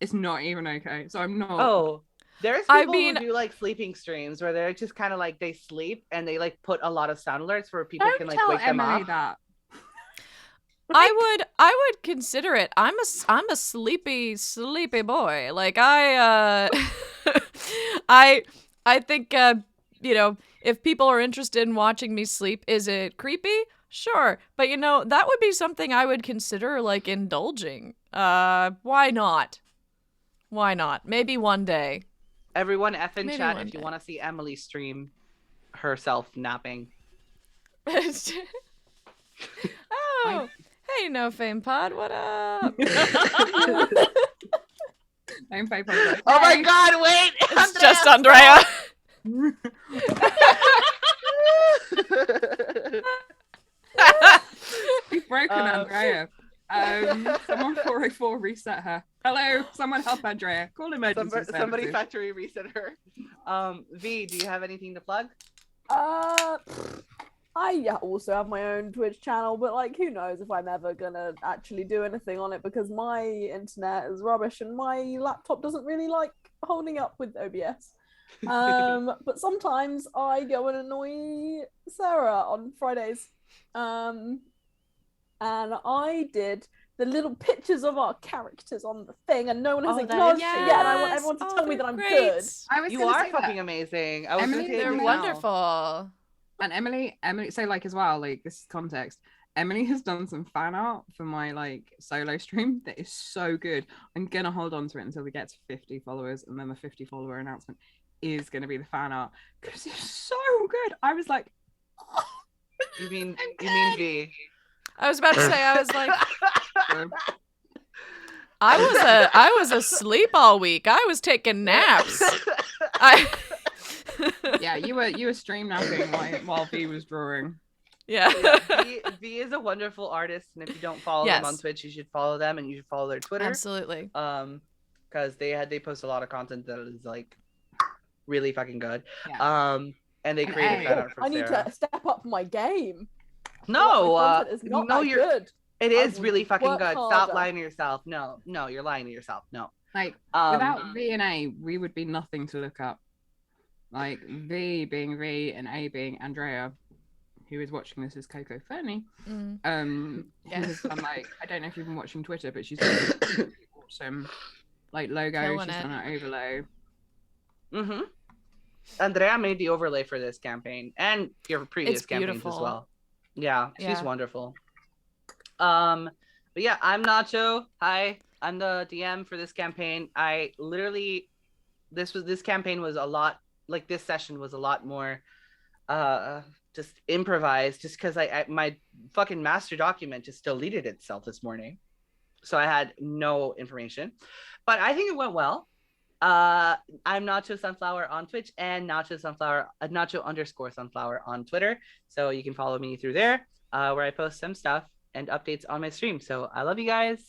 It's not even okay. So I'm not. Oh, there's I people mean- who do like sleeping streams where they're just kind of like they sleep and they like put a lot of sound alerts where people Don't can like tell wake them Emily up. that. I would consider it. I'm a sleepy boy. Like I think you know, if people are interested in watching me sleep, is it creepy? Sure. But you know, that would be something I would consider like indulging. Why not? Why not? Maybe one day. Everyone F in Maybe chat one if you day. want to see Emily stream herself napping. Oh, hey, No Fame Pod, what up? I'm paper. Oh my god, wait! It's just Andrea. We've broken Andrea. Someone 404 reset her. Hello, someone help Andrea. Call emergency Somebody services. factory reset her. V, do you have anything to plug? I also have my own Twitch channel, but like, who knows if I'm ever gonna actually do anything on it because my internet is rubbish and my laptop doesn't really like holding up with OBS. But sometimes I go and annoy Sarah on Fridays. And I did the little pictures of our characters on the thing, and no one has Oh, that acknowledged is it yet. And I want Yes. everyone to Oh, tell me they're that I'm great. good. I was You gonna are say that. fucking amazing. I was Emily, gonna say it They're just now. wonderful. And Emily, so like as well, like this is context. Emily has done some fan art for my like solo stream that is so good. I'm gonna hold on to it until we get to 50 followers, and then the 50 follower announcement is gonna be the fan art because it's so good. I was like, oh, You mean I'm V? I was about to say, I was like, I was asleep all week. I was taking naps. yeah, you were stream napping while V was drawing. Yeah. V is a wonderful artist, and if you don't follow them on Yes. Twitch, you should follow them, and you should follow their Twitter. Absolutely. Because they post a lot of content that is like really fucking good. Yeah. And they And created A, fan art for I need Sarah. to step up my game. No, My content is not that good. It I is will really fucking work good. Stop harder. lying to yourself. No, you're lying to yourself. No. Like Um, without V and A, we would be nothing to look up. Like V being V and A being Andrea, who is watching this as Coco Fernie. Mm. Who has done like, I don't know if you've been watching Twitter, but she's done awesome like logo. Killing She's it. done an overlay. Mm-hmm. Andrea made the overlay for this campaign and your previous It's campaigns beautiful. as well. Yeah, she's Yeah. wonderful. But yeah, I'm Nacho. Hi, I'm the DM for this campaign. I literally, this campaign was a lot like this session was a lot more, just improvised. Just because I my fucking master document just deleted itself this morning, so I had no information. But I think it went well. I'm Nacho Sunflower on Twitch and Nacho_Sunflower on Twitter. So you can follow me through there, where I post some stuff and updates on my stream. So I love you guys,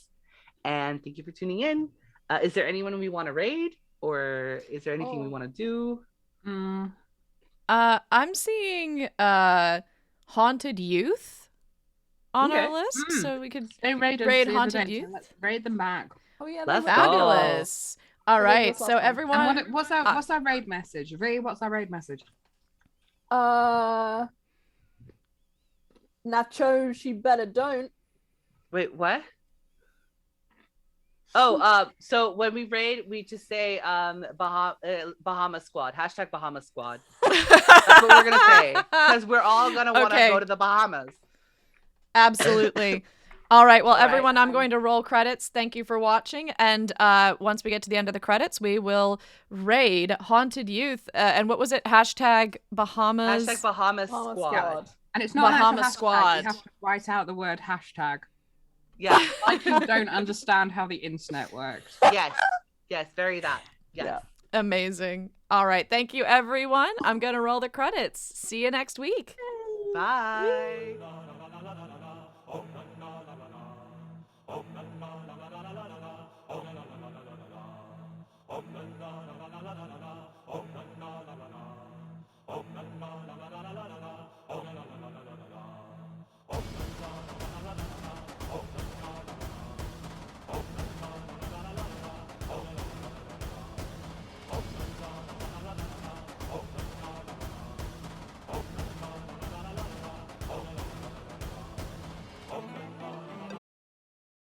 and thank you for tuning in. Is there anyone we want to raid, or is there anything we want to do? I'm seeing Haunted Youth on Okay. our list, so we could They raided raid the other Haunted day, so Youth. let's raid them back. Oh yeah, Let's that's go. Fabulous. All Raid right, us so up on- everyone, And what's our raid message? V, what's our raid message? Nacho, she better don't. Wait, what? Oh, so when we raid, we just say Bahama Squad, hashtag Bahama Squad. That's what we're gonna say, because we're all gonna want to Okay. go to the Bahamas. absolutely. All right, well, All right. everyone, I'm going to roll credits. Thank you for watching, and once we get to the end of the credits, we will raid Haunted Youth. And what was it? Hashtag Bahamas. Hashtag Bahamas Bahama Squad. And it's not Bahama an actual hashtag, Squad. You have to write out the word hashtag. Yeah. Like you don't understand how the internet works. Yes. Yes. Very that. Yes. Yeah. Amazing. All right, thank you, everyone. I'm going to roll the credits. See you next week. Bye.